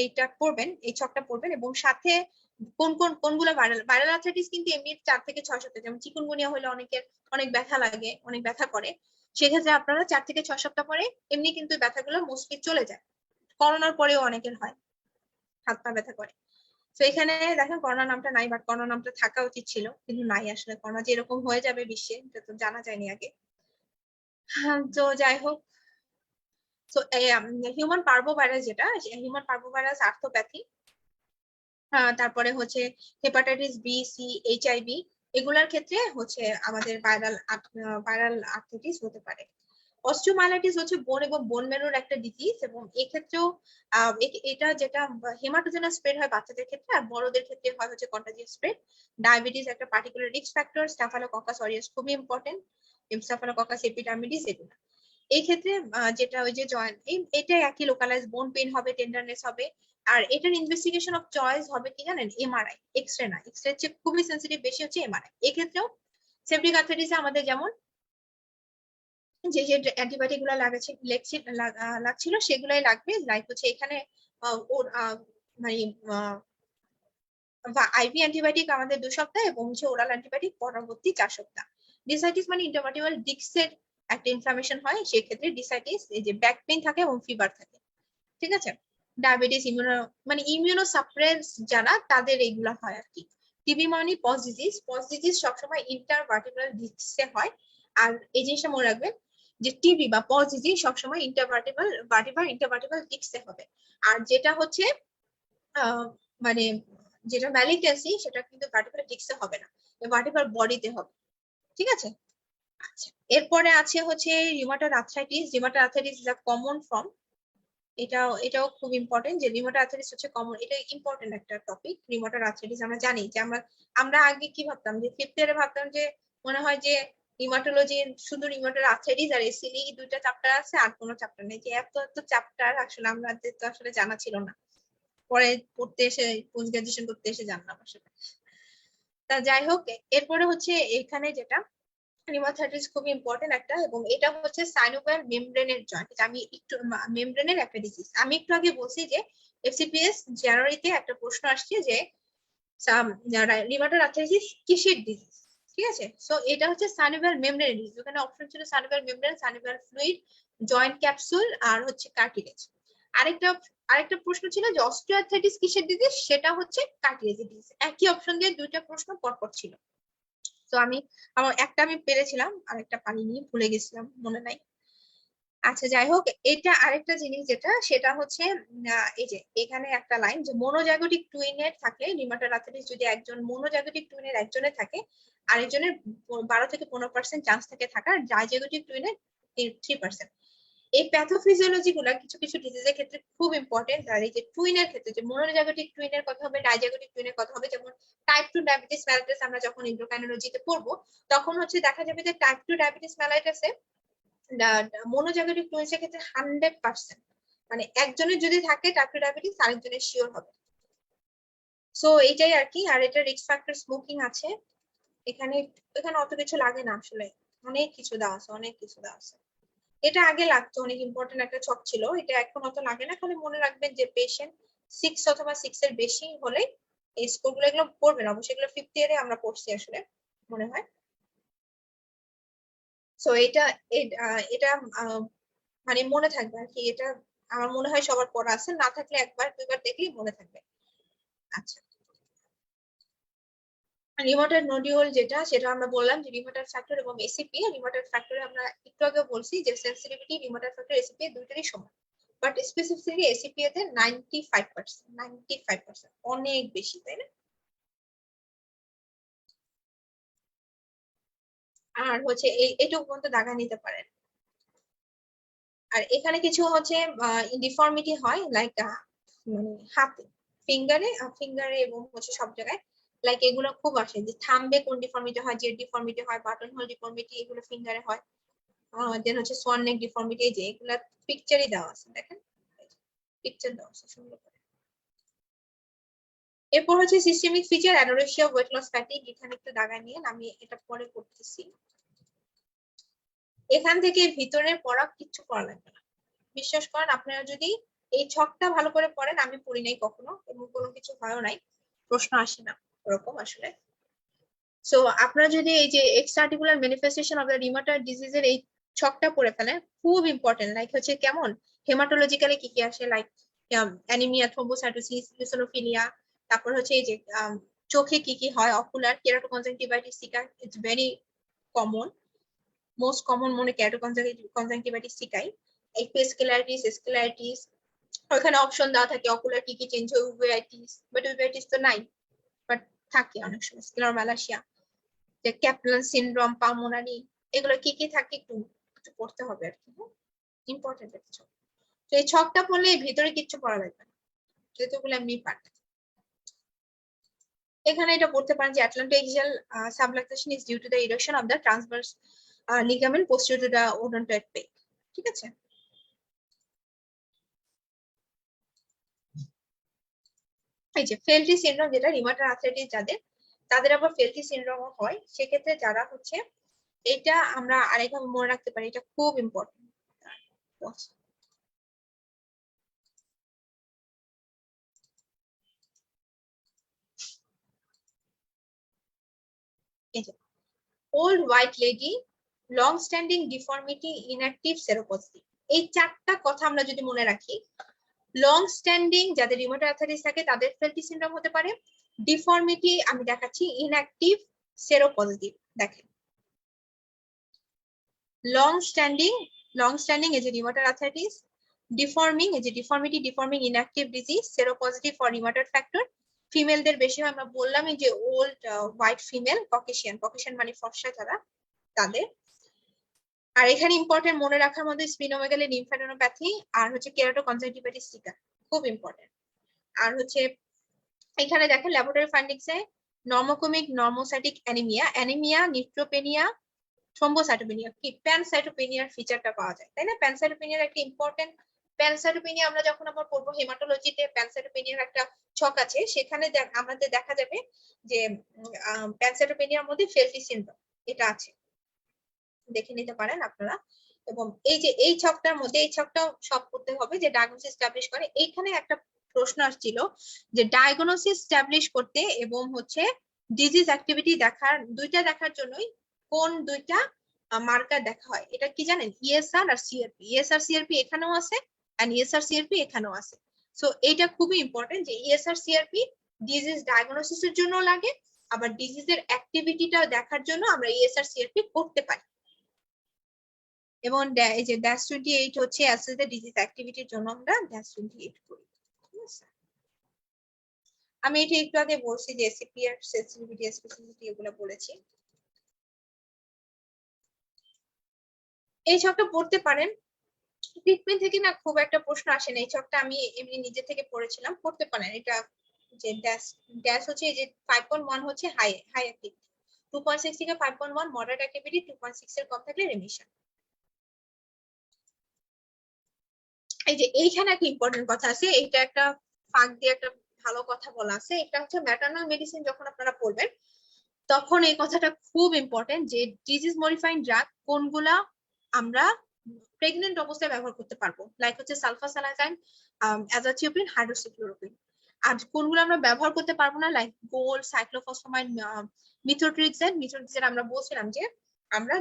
এইটা পড়বেন, এই ছকটা পড়বেন, এবং সাথে কোনগুলো ভাইরাল আর্থ্রাইটিস কিন্তু এমনি 4 থেকে 6 সপ্তাহ, যেমন চিকুনগুনিয়া হলে অনেকের অনেক ব্যথা লাগে, অনেক ব্যথা করে, সেক্ষেত্রে আপনারা 4 থেকে 6 সপ্তাহ পরে এমনি কিন্তু ব্যথাগুলো মোস্টলি চলে যায়। করোনার পরেও অনেকের হয়, হাত পা ব্যথা করে। তো এখানে দেখেন করোনা নামটা নাই, বাট করোনা নামটা থাকা উচিত ছিল, কিন্তু নাই আসলে। করোনা যে এরকম হয়ে যাবে বিশ্বে এটা তো জানা যায়নি আগে। তো যাই হোক, তো হিউম্যান পার্ভোভাইরাস, যেটা হিউম্যান পার্ভোভাইরাস আর্থোপ্যাথি, তারপরে হচ্ছে হেপাটাইটিস বি, সি, এইচআইভি, এগুলার ক্ষেত্রে হচ্ছে আমাদের ভাইরাল আর্থ্রাইটিস হতে পারে। অস্টিওমাইলাইটিস হচ্ছে বোন এবং বোন মেরুর একটা ডিজিজ, এবং এক্ষেত্রেও এটা যেটা হেমাটোজেনাস স্প্রেড হয় বাচ্চাদের ক্ষেত্রে, আর বড়দের ক্ষেত্রে হয় হচ্ছে কন্টাজিয়াস স্প্রেড। ডায়াবেটিস একটা particular risk factor, staphylococcus aureus খুবই ইম্পর্টেন্ট, স্টাফাইলোকক্কাস এপিডার্মিডিস এগুলো। এই ক্ষেত্রে যেটা ওই যে জয়েন্ট, এটা একই লোকালাইজ বোন পেইন হবে, টেন্ডারনেস হবে। আর এটার ইনভেস্টিগেশন অফ চয়েস হবে কি জানেন? এমআরআই, এক্সরে না, এক্সরে চেয়ে খুবই সেন্সিটিভ, বেশি হচ্ছে এমআরআই। এক্ষেত্রেও সেপ্টিক আর্থ্রাইটিসে আমাদের যেমন যে যে অ্যান্টিবায়োটিক গুলো লাগছিল সেগুলাই লাগবে, লাইক হচ্ছে এখানে ওর মানে আইভি অ্যান্টিবায়োটিক আমাদের 2 সপ্তাহ, এবং হচ্ছে ওরাল অ্যান্টিবায়োটিক পরবর্তী 4 সপ্তাহ। ডিসাইটিস মানে ইন্টারভার্টিবল ডিস্কের একটা ইনফ্লামেশন হয়, সেক্ষেত্রে ডিসাইটিস, এই যে ব্যাক পেইন থাকে এবং ফিভার থাকে, ঠিক আছে। ডায়াবেটিস মানে ইমিউনো সাপ্রেস যারা, তাদের এইগুলা হয় আর কি। টিবি মানে পজ ডিজিজ সবসময় ইন্টারভার্টিবল ডিস্কে হয়। আর এই জিনিসটা মনে রাখবেন যে টিবি বা পজ ডিজিজ সবসময় ইন্টারভার্টিবল ডিস্কে হবে। আর যেটা হচ্ছে মানে যেটা ম্যালিগন্যান্সি, সেটা কিন্তু ভার্টিবল ডিস্কে হবে না, ভার্টিবল বডিতে হবে, ঠিক আছে। আচ্ছা, এরপরে আছে হচ্ছে rheumatoid arthritis. Rheumatoid arthritis is a common form. এটাও খুব ইম্পর্টেন্ট যে রিউমাটয়েড আর্থ্রাইটিস হচ্ছে কমন, এটা ইম্পর্টেন্ট একটা টপিক। রিউমাটয়েড আর্থ্রাইটিস আমরা জানি যে আমরা আগে কি ভাবতাম, যে ফিফথ ইয়ারে ভাবতাম যে মনে হয় যে রিউমাটোলজি শুধু রিউমাটয়েড আর্থ্রাইটিস আর এসিলি 2টা চ্যাপ্টার আছে, আর কোনো চ্যাপ্টার নেই। যে এত এত চ্যাপ্টার আসলে আমাদের তো আসলে জানা ছিল না, পরে পড়তে এসে, পোস্ট গ্রাজুয়েশন করতে এসে জানলাম আসলে। তা যাই হোক, এরপরে হচ্ছে এখানে যেটা নিউমাথাইটিস খুব ইম্পর্টেন্ট একটা, এবং এটা হচ্ছে সাইনোভিয়াল মেমব্রেনের জয়েন্ট। আমি একটু মেমব্রেনের একটা ডিজিজ, আমি একটু আগে বলছি যে এফসিপিএস জানুয়ারিতে একটা প্রশ্ন আসছে যে রিউমাটয়েড আর্থ্রাইটিস কিসের ডিজিজ, ঠিক আছে। সো এটা হচ্ছে সাইনোভিয়াল মেমব্রেনের ডিজিজ। ওখানে অপশন ছিল synovial membrane, synovial fluid, joint capsule, আর হচ্ছে কার্টিলেজ। আরেকটা আরেকটা প্রশ্ন ছিল যে অস্টিওআর্থ্রাইটিস কিসের ডিজিজ, সেটা হচ্ছে কার্টিলেজের ডিজিজ। একই অপশন দিয়ে 2টা প্রশ্ন পরপর ছিল। তো আমার একটা আমি পেরেছিলাম, আরেকটা পারিনি, ভুলে গেছিলাম, মনে নাই। আচ্ছা যাই হোক, এটা আরেকটা জিনিস যেটা, সেটা হচ্ছে এই যে এখানে একটা লাইন যে মোনোজাইগোটিক টুইনের থাকলে, রিউমাটয়েড আর্থ্রাইটিস যদি একজন মোনোজাইগোটিক টুইনের একজনের থাকে, আরেকজনের 12 থেকে 15% চান্স থাকে থাকার, ডাইজাইগোটিক টুইনের 3%। এই প্যাথোফিজিওলজি গুলা কিছু কিছু ডিজিজের ক্ষেত্রে খুব ইম্পর্টেন্ট। আর এই যে টুইনের ক্ষেত্রে, যে মোনোজাইগোটিক টুইনের কথা হবে, ডাইজাইগোটিক টুইনের কথা হবে, যেমন টাইপ 2 ডায়াবেটিস মেলাইটাস আমরা যখন এন্ডোক্রাইনোলজিতে পড়বো, তখন হচ্ছে দেখা যাবে যে টাইপ 2 ডায়াবেটিস মেলাইটাসে মোনোজাইগোটিক টুইনস এর ক্ষেত্রে 100%, মানে একজনের যদি থাকে টাইপ 2 ডায়াবেটিস, আরেকজনের শিওর হবে। সো এইটাই আর কি। আর এটা রিস্ক ফ্যাক্টর স্মোকিং আছে এখানে। এখানে অত কিছু লাগে না আসলে, অনেক কিছু দেওয়া আছে, অনেক কিছু দেওয়া আছে। এটা আগে লাগতো, অনেক ইম্পর্টেন্ট একটা ছক ছিল, এটা এখন অত লাগে না। খালি মনে রাখবেন যে পেশেন্ট 6 অথবা 6 এর বেশি হলে এই স্কোর গুলো, এগুলো পড়বেন অবশ্যই, এগুলো ফিফথ ইয়ারে আমরা পড়ছি আসলে মনে হয়। সো এটা এটা মানে মনে থাকবে আর কি। এটা আমার মনে হয় সবার পড়া আছে, না থাকলে একবার দুইবার দেখলেই মনে থাকবে। আচ্ছা, রিউমাটয়েড নোডিউল যেটা, সেটা আমরা বললাম যে রিউমাটয়েড ফ্যাক্টর এবং এসিপি। রিউমাটয়েড ফ্যাক্টরে আমরা একটু আগে বলছি যে সেন্সিটিভিটি রিউমাটয়েড ফ্যাক্টর এসিপি দুইটারই সমান, বাট স্পেসিফিকলি এসিপি এতে 95%, অনেক বেশি, তাই না? আর হচ্ছে এইটুকু পর্যন্ত দাগা নিতে পারেন। আর এখানে কিছু হচ্ছে ডিফর্মিটি হয়, লাইক মানে হাতে, ফিঙ্গারে এবং হচ্ছে সব জায়গায় লাইক এগুলো খুব আসে যে থাম্বে কোন ডিফর্মিটি হয়, জেড ডিফর্মিটি হয়, বাটন হোল ডিফর্মিটি এগুলো ফিঙ্গারে হয়, দেন হচ্ছে সোয়ান নেক ডিফর্মিটি, এই যে এগুলা পিকচারই দেওয়া আছে, দেখেন পিকচার দেওয়া আছে সুন্দর করে। এরপর হচ্ছে systemic feature anorexia, weight loss, fatigue, এখানে একটু দাগায় নিয়ে আমি এটা পরে করতেছি। এখান থেকে ভিতরে পড়া কিচ্ছু পড়া লাগবে না, বিশ্বাস করেন। আপনারা যদি এই ছকটা ভালো করে পড়েন, আমি পড়ি নাই কখনো এবং কোনো কিছু হয়ও নাই, প্রশ্ন আসে না ওরকম আসলে। সো আপনারা যদি এই যে extra articular manifestation of the rheumatoid ডিজিজের এই ছকটা পড়ে ফেলেন, খুব ইম্পর্টেন্ট। লাইক হচ্ছে কেমন হেমাটোলজিক্যালি কি কি আসে, লাইক অ্যানিমিয়া, থ্রোম্বোসাইটোসিস, ইওসিনোফিলিয়া, তারপর হচ্ছে এই যে চোখে কি কি হয়, ocular keratoconjunctivitis, seeker, it's very common, most common মনে কেরাটোকনজাংটিভাইটিস সিকাই, এপিস্কেলারিটিস, স্কেলারিটিস, ওখানে অপশন দেওয়া থাকে অকুলার কি কি চেঞ্জ হয়, উভেয়াইটিস, বাট উভেয়াইটিস তো নাই, বাট থাকে অনেক সময়, স্ক্লেরোমালাসিয়া, যে ক্যাপলান সিনড্রোম, পালমোনারি, এগুলো কি কি থাকে একটু একটু পড়তে হবে আর কি, ইম্পর্টেন্ট কিছু। তো এই ছকটা পড়লে ভিতরে কিচ্ছু পড়া লাগবে না, যেগুলো এমনি পাঠ। এখানে এটা পড়তে পারেন যে atlantoaxial subluxation is due to the erection of the transverse ligament posterior to the odontoid peg, ঠিক আছে। এই যে ফেলটি সিনড্রোম, যেটা রিউমাটয়েড আর্থ্রাইটিস যাদের, তাদের আবার ফেলটি সিনড্রোম হয়, সেক্ষেত্রে যারা হচ্ছে এটা আমরা আরেকভাবে মনে রাখতে পারি, এটা খুব ইম্পর্টেন্ট। এই যে old white lady, long standing deformity, inactive seropositive, এই চারটা কথা আমরা যদি মনে রাখি, লং স্ট্যান্ডিং যাদের রিউমাটয়েড আর্থ্রাইটিস থাকে তাদের ফেলটি সিনড্রোম হতে পারে, ডিফর্মিটি আমি দেখাচ্ছি, ইনঅ্যাক্টিভ সেরোপজিটিভ। দেখেন লং স্ট্যান্ডিং এই যে রিউমাটয়েড আর্থ্রাইটিস, ডিফর্মিং এই যে deformity, deforming inactive disease, seropositive for rheumatoid factor, ফিমেলদের বেশি হয়, আমরা বললাম এই যে old white female, Caucasian, Caucasian মানে ফর্সা যারা, তাদের। আর এখানে ইম্পর্টেন্ট মনে রাখার মধ্যে স্পিনোমেগালি, লিম্ফ্যাডেনোপ্যাথি, আর হচ্ছে কেরাটোকনজাংটিভাইটিস সিকা, খুব ইম্পর্টেন্ট। আর হচ্ছে এখানে দেখেন ল্যাবরেটরি ফাইন্ডিংসে normochromic normocytic anaemia, anaemia, neutropenia, thrombocytopenia, কি প্যানসাইটোপেনিয়ার ফিচারটা পাওয়া যায়, তাই না? প্যানসাইটোপেনিয়ার একটা ইম্পর্টেন্ট, প্যানসাইটোপেনিয়া আমরা যখন আবার পড়বো হেমাটোলজিতে, প্যানসাইটোপেনিয়ার একটা ছক আছে, সেখানে আমাদের দেখা যাবে যে প্যানসাইটোপেনিয়ার মধ্যে ফেলটি সিনড্রোম এটা আছে, দেখে নিতে পারেন আপনারা। এবং এই যে এই ছকটার মধ্যে, এই ছকটাও সব করতে হবে যে ডায়াগনোসিস এস্টাবলিশ করে। এইখানে একটা প্রশ্ন আসছিল যে ডায়াগনোসিস এস্টাবলিশ করতে এবং হচ্ছে ডিজিজ অ্যাক্টিভিটি দেখার, দুইটা দেখার জন্যই কোন দুইটা মার্কার দেখা হয়, এটা কি জানেন? ইএসআর আর সিআরপি। ইএসআর সিআরপি এখানেও আছে এন্ড ইএসআর সিআরপি এখানেও আছে। সো এটা খুবই ইম্পর্টেন্ট যে ইএসআর সিআরপি ডিজিজ ডায়াগনোসিসের জন্য লাগে, আবার ডিজিজের অ্যাক্টিভিটিটা দেখার জন্য আমরা ইএসআর সিআরপি করতে পারি। এবং এই যে ড্যাশ 28 হচ্ছে অ্যাসেস দ্য ডিজিজ অ্যাক্টিভিটির জন্য আমরা ড্যাশ 28 করি, ঠিক আছে। আমি এটা একটু আগে বলছি যে এসিপিআর, সেনসিটিভিটি, স্পেসিফিসিটি এগুলো বলেছি। এই ছকটা পড়তে পারেন, ট্রিটমেন্ট থেকে না খুব একটা প্রশ্ন আসে না, এই ছকটা আমি এমনি নিজে থেকে পড়েছিলাম, পড়তে পারেন। এটা যে ড্যাশ ড্যাশ হচ্ছে এই যে 5.1 হচ্ছে হাই হাই অ্যাক্টিভিটি, 2.6 থেকে 5.1 মডারেট অ্যাক্টিভিটি, 2.6 এর কম থাকলে রিমিশন। এই যে এইখানে একটা ইম্পর্টেন্ট কথা আছে, এইটা একটা ফাঁক দিয়ে একটা ভালো কথা বলা আছে, এটা হচ্ছে ম্যাটারনাল মেডিসিন যখন আপনারা পড়বেন তখন এই কথাটা খুব ইম্পর্টেন্ট যে ডিজিজ মডিফাইং ড্রাগ কোনগুলা আমরা প্রেগনেন্ট অবস্থায় ব্যবহার করতে পারবো, লাইক হচ্ছে সালফাসালাজাইন, অ্যাজাথিওপ্রিন, হাইড্রোক্সিক্লোরোকুইন। আর কোনগুলো আমরা ব্যবহার করতে পারবো না, লাইক গোল্ড, সাইক্লোফসফামাইড, মিথোট্রিক্সেন। মিথোট্রিক্সেন আমরা বলছিলাম যে আমরা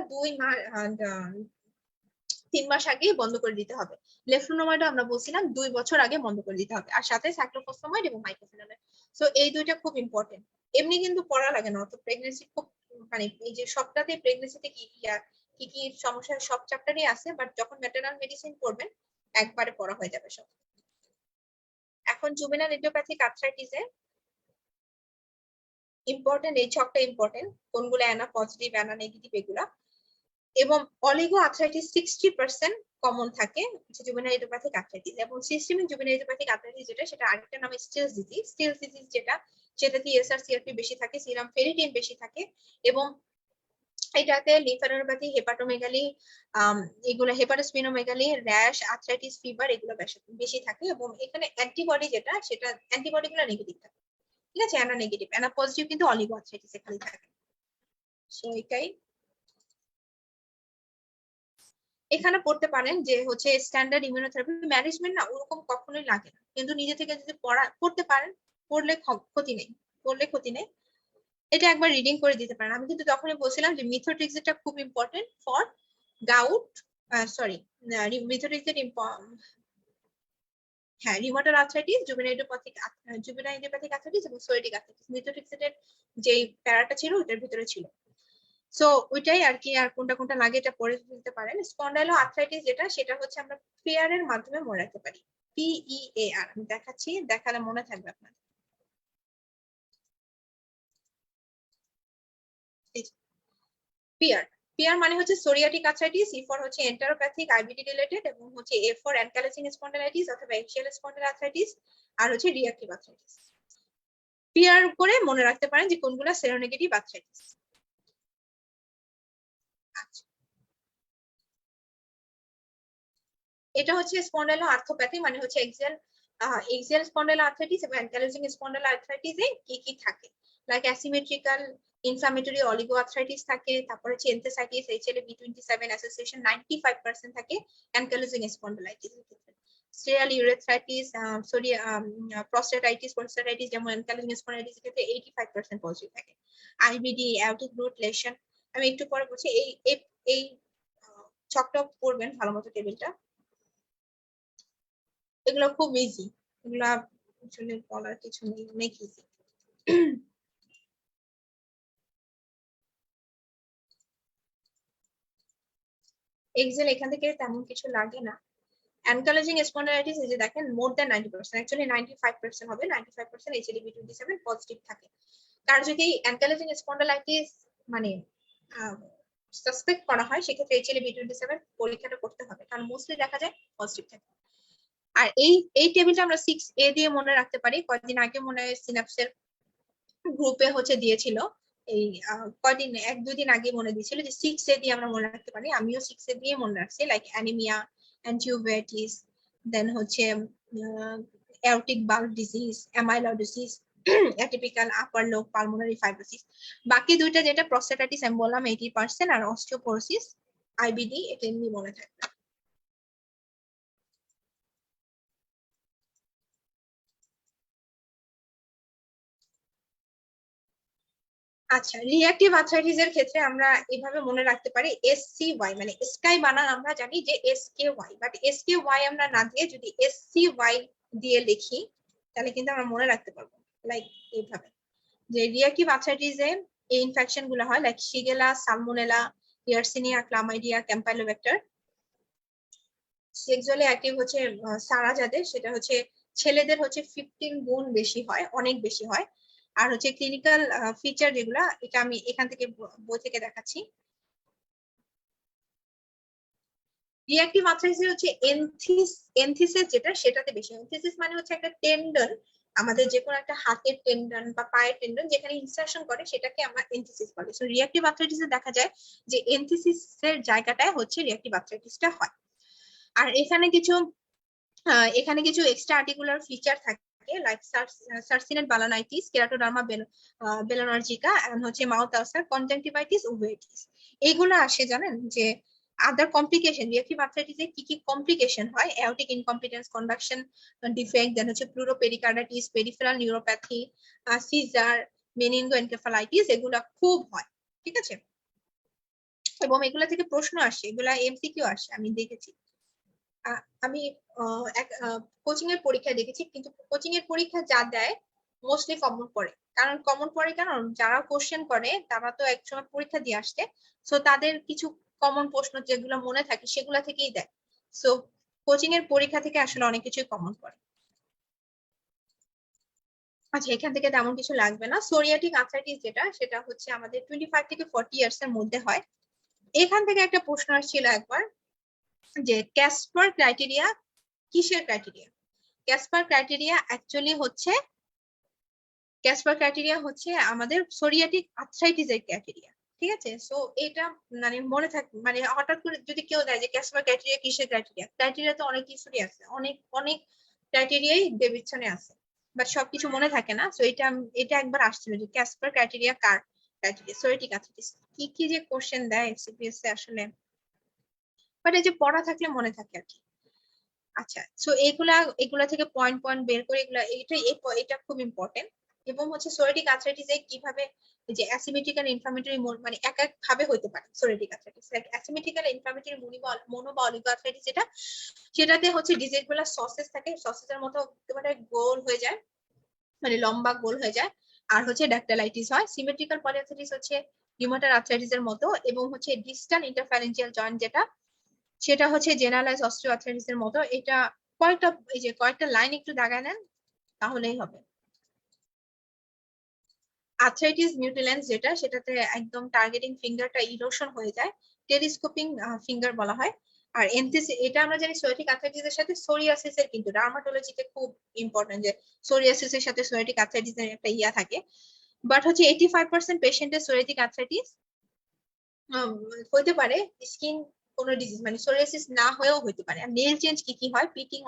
3 মাস আগে বন্ধ করে দিতে হবে। লেফ্লুনোমাইড আমরা বলছিলাম 2 বছর আগে বন্ধ করে দিতে হবে, আর সাথে সাইক্লোফসফামাইড এবং মাইক্রোফেনামাইড। সো এই দুইটা খুব ইম্পর্টেন্ট, এমনি কিন্তু পড়া লাগে না অত, প্রেগনেন্সি খুব মানে এই যে সবটাতে প্রেগনেন্সিতে কি কি কি সমস্যা সব চ্যাপ্টারই আছে, বাট যখন ম্যাটারনাল মেডিসিন পড়বেন একবারে পড়া হয়ে যাবে সব। এখন জুভেনাইল ইডিওপ্যাথিক আর্থ্রাইটিসে ইম্পর্টেন্ট, এই ছকটা ইম্পর্টেন্ট, কোনগুলো অ্যানা পজিটিভ, অ্যানা নেগেটিভ এগুলা। এবং অলিগো আর্থ্রাইটিস 60% কমন থাকে জুভেনাইল ইডিওপ্যাথিক আর্থ্রাইটিস, এবং সিস্টেমিক জুভেনাইল ইডিওপ্যাথিক আর্থ্রাইটিস যেটা, সেটা আরেকটা নাম স্টিলস ডিজিজ। স্টিলস ডিজিজ যেটা, যেটাতে ইএসআর সিআরপি বেশি থাকে, সিরাম ফেরিটিন বেশি থাকে, এবং এটাতে লিম্ফানোপ্যাথি, হেপাটোমেগালি, এগুলো হেপাটোস্পিনোমেগালি, র্যাশ, আর্থ্রাইটিস, ফিভার এগুলো বেশি থাকে। এবং এখানে অ্যান্টিবডি যেটা, সেটা অ্যান্টিবডি গুলো নেগেটিভ থাকে, ঠিক আছে? অ্যানা নেগেটিভ, অ্যানা পজিটিভ কিন্তু অলিগো আর্থ্রাইটিস এ খালি থাকে। সো এটাই এখানে পড়তে পারেন যে হচ্ছে স্ট্যান্ডার্ড ইমিউনোথেরাপি ম্যানেজমেন্ট না ওরকম কখনোই লাগে না, কিন্তু নিজে থেকে যদি পড়তে পারেন, পড়লে ক্ষতি নেই, পড়লে ক্ষতি নেই। এটা একবার রিডিং করে দিতে পারেন। আমি কিন্তু তখনই বলছিলাম যে মিথোট্রিক্সেটটা খুব ইম্পর্টেন্ট ফর গাউট, সরি মিথোট্রিক্সেট হ্যাঁ, rheumatoid arthritis, juvenile idiopathic arthritis এবং সোরিয়াটিক আর্থ্রাইটিস, মিথোট্রিক্সেটের যে প্যারাটা ছিল ওটার ভিতরে ছিল। সো ওইটাই আর কি, আর কোনটা কোনটা লাগে এটা পড়ে ফেলতে পারেন। স্পন্ডাইলো আর্থ্রাইটিস যেটা, সেটা হচ্ছে আমরা পেয়ারের মাধ্যমে মনে রাখতে পারি, PEAR। আমি দেখাচ্ছি, দেখালে মনে থাকবে আপনার। পিয়ার, পিয়ার মানে হচ্ছে সোরিয়াটিক আর্থ্রাইটিস, ই ফর হচ্ছে এন্টারোপ্যাথিক আইবিডি রিলেটেড, এবং হচ্ছে এ ফর অ্যানকাইলোজিং স্পন্ডাইলাইটিস অথবা অ্যাক্সিয়াল স্পন্ডাইলাইটিস, আর হচ্ছে রিঅ্যাক্টিভ আর্থ্রাইটিস। পিয়ার করে মনে রাখতে পারেন যে কোনগুলো সেরোনেগেটিভ আর্থ্রাইটিস। আচ্ছা, এটা হচ্ছে স্পন্ডাইলো আর্থোপ্যাথি, মানে হচ্ছে এক্সিয়াল স্পন্ডাইলো আর্থ্রাইটিস এবং অ্যানকাইলোজিং স্পন্ডাইলো আর্থ্রাইটিসে কি কি থাকে, like asymmetrical inflammatory oligo arthritis থাকে, তারপর হচ্ছে এনথেসাইটিস, HLA-B27 অ্যাসোসিয়েশন 95% থাকে অ্যানকাইলোজিং স্পন্ডাইলাইটিস এর ক্ষেত্রে। স্টেরাল ইউরেথ্রাইটিস, প্রস্টাটাইটিস যেমন অ্যানকাইলোজিং স্পন্ডাইলাইটিস এর ক্ষেত্রে 85% পজিটিভ থাকে। আইবিডি, অ্যাওরটিক রুট লেশন, আমি একটু পরে বলছি। এই ছকটা পড়বেন ভালো মতো, টেবিলটা, এগুলো খুব ইজি, এগুলা আসলে বলার কিছু নেই, অনেক ইজি। এক্সেল এখান থেকে তেমন কিছু লাগে না। অ্যানকাইলোজিং স্পন্ডাইলাইটিস, এই যে দেখেন, মোর দ্যান 90%, অ্যাকচুয়ালি 95% হবে, 95% HLA-B27 পজিটিভ থাকে। কার যদি অ্যানকাইলোজিং স্পন্ডাইলাইটিস মানে সাসপেক্ট করা হয়, সেক্ষেত্রে HLA-B27 পরীক্ষাটা করতে হবে, কারণ মোস্টলি দেখা যায় পজিটিভ থাকে। আর এই টেবিলটা আমরা 6A দিয়ে মনে রাখতে পারি। কয়েকদিন আগে মনে হয় সিনাপসের গ্রুপে হচ্ছে দিয়েছিল, এই কয়দিন, 1-2 দিন আগে মনে দিয়েছিল যে 6A দিয়ে আমরা মনে রাখতে পারি। আমিও 6A দিয়ে মনে রাখছি, লাইক অ্যানিমিয়া, অ্যানজিওভেটিস, দেন হচ্ছে অ্যাওরটিক বাল্ব ডিজিজ, অ্যামাইলোডিসিস, অ্যাটিপিক্যাল আপার লোব পালমোনারি ফাইব্রোসিস। বাকি দুইটা যেটা প্রস্টাটাইটিস আমি বললাম 80%, আর অস্টিওপোরোসিস, আইবিডি, এটা এমনি মনে থাকবে। আচ্ছা, রিঅ্যাক্টিভ আর্থ্রাইটিস এর ক্ষেত্রে আমরা এভাবে মনে রাখতে পারি, SCY, মানে স্কাই বানান আমরা জানি যে SKY, বাট SKY আমরা না দিয়ে যদি SCY দিয়ে লিখি, তাহলে কিন্তু আমরা মনে রাখতে পারবো, লাইক এইভাবে, যে রিঅ্যাক্টিভ আর্থ্রাইটিস এ এই ইনফেকশন গুলো হয়, like shigella, salmonella, yersinia, chlamydia, campylobacter. Sexually active হচ্ছে সারা যাদের, সেটা হচ্ছে ছেলেদের হচ্ছে 15 গুণ বেশি হয়, অনেক বেশি হয়। আর হচ্ছে ক্লিনিক্যাল ফিচার যেগুলা, এটা আমি এখান থেকে বই থেকে দেখাচ্ছি। রিঅ্যাক্টিভ আর্থ্রাইটিস হচ্ছে এনথিসিস যেটা, সেটাতে বেশি। এনথিসিস মানে হচ্ছে একটা টেন্ডন, আমাদের যে কোনো একটা হাতের টেন্ডন বা পায়ের টেন্ডন যেখানে ইনসার্শন করে, সেটাকে আমরা এনথিসিস বলি। সো রিঅ্যাক্টিভ আর্থ্রাইটিসে দেখা যায় যে এনথিসিসের জায়গাটায় হচ্ছে রিঅ্যাক্টিভ আর্থ্রাইটিসটা হয়। আর এখানে কিছু এক্সট্রা আর্টিকুলার ফিচার থাকে, লাইক সার্সিনেট বালানাইটিস, কেরাটোডার্মা বেলোনার্জিকা, এন্ড হচ্ছে মাউথ আলসার, কনজাংটিভাইটিস, উভেটিস। এইগুলো আসে জানেন যে আদার কমপ্লিকেশন, রিঅ্যাক্টিভ আর্থ্রাইটিসে কি কি কমপ্লিকেশন হয়, aortic incompetence, conduction defect, then হচ্ছে pleuropericarditis, peripheral neuropathy, seizure, meningo encephalitis, এগুলা খুব হয়, ঠিক আছে? এবং এগুলা থেকে প্রশ্ন আসে, এগুলা MCQ আসে, আমি দেখেছি। আমি কোচিং এর পরীক্ষা দেখেছি, কিন্তু কোচিং এর পরীক্ষা যা দেয় মোস্টলি কমন পড়ে। কারণ যারা কোশ্চেন করে তারা তো একসময় পরীক্ষা দিয়ে আসছে, সো তাদের কিছু কমন প্রশ্ন যেগুলো মনে থাকে সেগুলা থেকেই দেয়। সো কোচিং এর পরীক্ষা থেকে আসলে অনেক কিছুই কমন পড়ে। আচ্ছা, এখান থেকে তেমন কিছু লাগবে না। সোরিয়াটিক আর্থ্রাইটিস যেটা, সেটা হচ্ছে আমাদের 25 থেকে 40 ইয়ার্স এর মধ্যে হয়। এখান থেকে একটা প্রশ্ন আসছিল একবার, যে ক্যাসপার ক্রাইটেরিয়া কিসের ক্রাইটেরিয়া? ক্যাসপার ক্রাইটেরিয়া অ্যাকচুয়ালি হচ্ছে ক্যাসপার ক্রাইটেরিয়া হচ্ছে আমাদের সোরিয়াটিক আর্থ্রাইটিসের ক্রাইটেরিয়া, ঠিক আছে। সো এটা মানে মনে থাকে, মানে হঠাৎ করে যদি কেউ দেয় যে ক্যাসপার ক্রাইটেরিয়া কিসের ক্রাইটেরিয়া, ক্রাইটেরিয়া তো অনেক কিছুরই আছে, অনেক অনেক ক্রাইটেরিয়াই ডেভিডসনে আছে, বাট সবকিছু মনে থাকে না। সো এটা একবার আসছিল যে ক্যাসপার ক্রাইটেরিয়া কার ক্রাইটেরিয়া, সোরিয়াটিক আর্থ্রাইটিস কি কি যে কোশ্চেন দেয় সিপিএস এ আসলে, বাট এই যে পড়া থাকলে মনে থাকে আর কি। আচ্ছা, সো এগুলা থেকে পয়েন্ট পয়েন্ট বের করে এগুলা এটা খুব ইম্পর্টেন্ট। এবং হচ্ছে সোরিয়াটিক আর্থ্রাইটিসে কিভাবে যে অ্যাসিমেট্রিক্যাল ইনফ্লামেটরি মানে এক এক ভাবে হতে পারে psoriatic arthritis, like asymmetrical inflammatory mono বা অলিগোআর্থ্রাইটিস যেটা, সেটাতে হচ্ছে ডিজিজ গুলা সসেস থাকে, সসেসের মতো একেবারে গোল হয়ে যায়, মানে লম্বা গোল হয়ে যায়। আর হচ্ছে ড্যাকটালাইটিস হয়। সিমেট্রিক্যাল পলিআর্থ্রাইটিস হচ্ছে রিউমাটয়েড আর্থ্রাইটিসের মতো, এবং হচ্ছে ডিস্টাল ইন্টারফারেন্সিয়াল জয়েন্ট যেটা, সেটা হচ্ছে জেনারেলাইজ অস্টিওআর্থ্রাইটিসের মতো। এটা কয়েকটা লাইন একটু দাগায় নেন তাহলেই হবে। আর্থ্রাইটিস মিউটিলেন্স যেটা, সেটাতে একদম টার্গেটিং ফিঙ্গারটা ইরোশন হয়ে যায়, টেলিস্কোপিং ফিঙ্গার বলা হয়। আর এটা আমরা জানি সোরিয়াটিক আর্থ্রাইটিসের সাথে সোরিয়াসিসের কিন্তু ডার্মাটোলজিতে খুব ইম্পর্টেন্ট, যে সোরিয়াসিসের সাথে সোরিয়াটিক আর্থ্রাইটিসের একটা ইয়া থাকে। বাট হচ্ছে 85% পেশেন্টের সোরিয়াটিক আর্থ্রাইটিস হতে পারে স্কিন কোনো ডিজিজ, মানে সোরিয়াসিস না হয়েও হতে পারে। আর নেল চেঞ্জ কি কি হয়, পিকিং,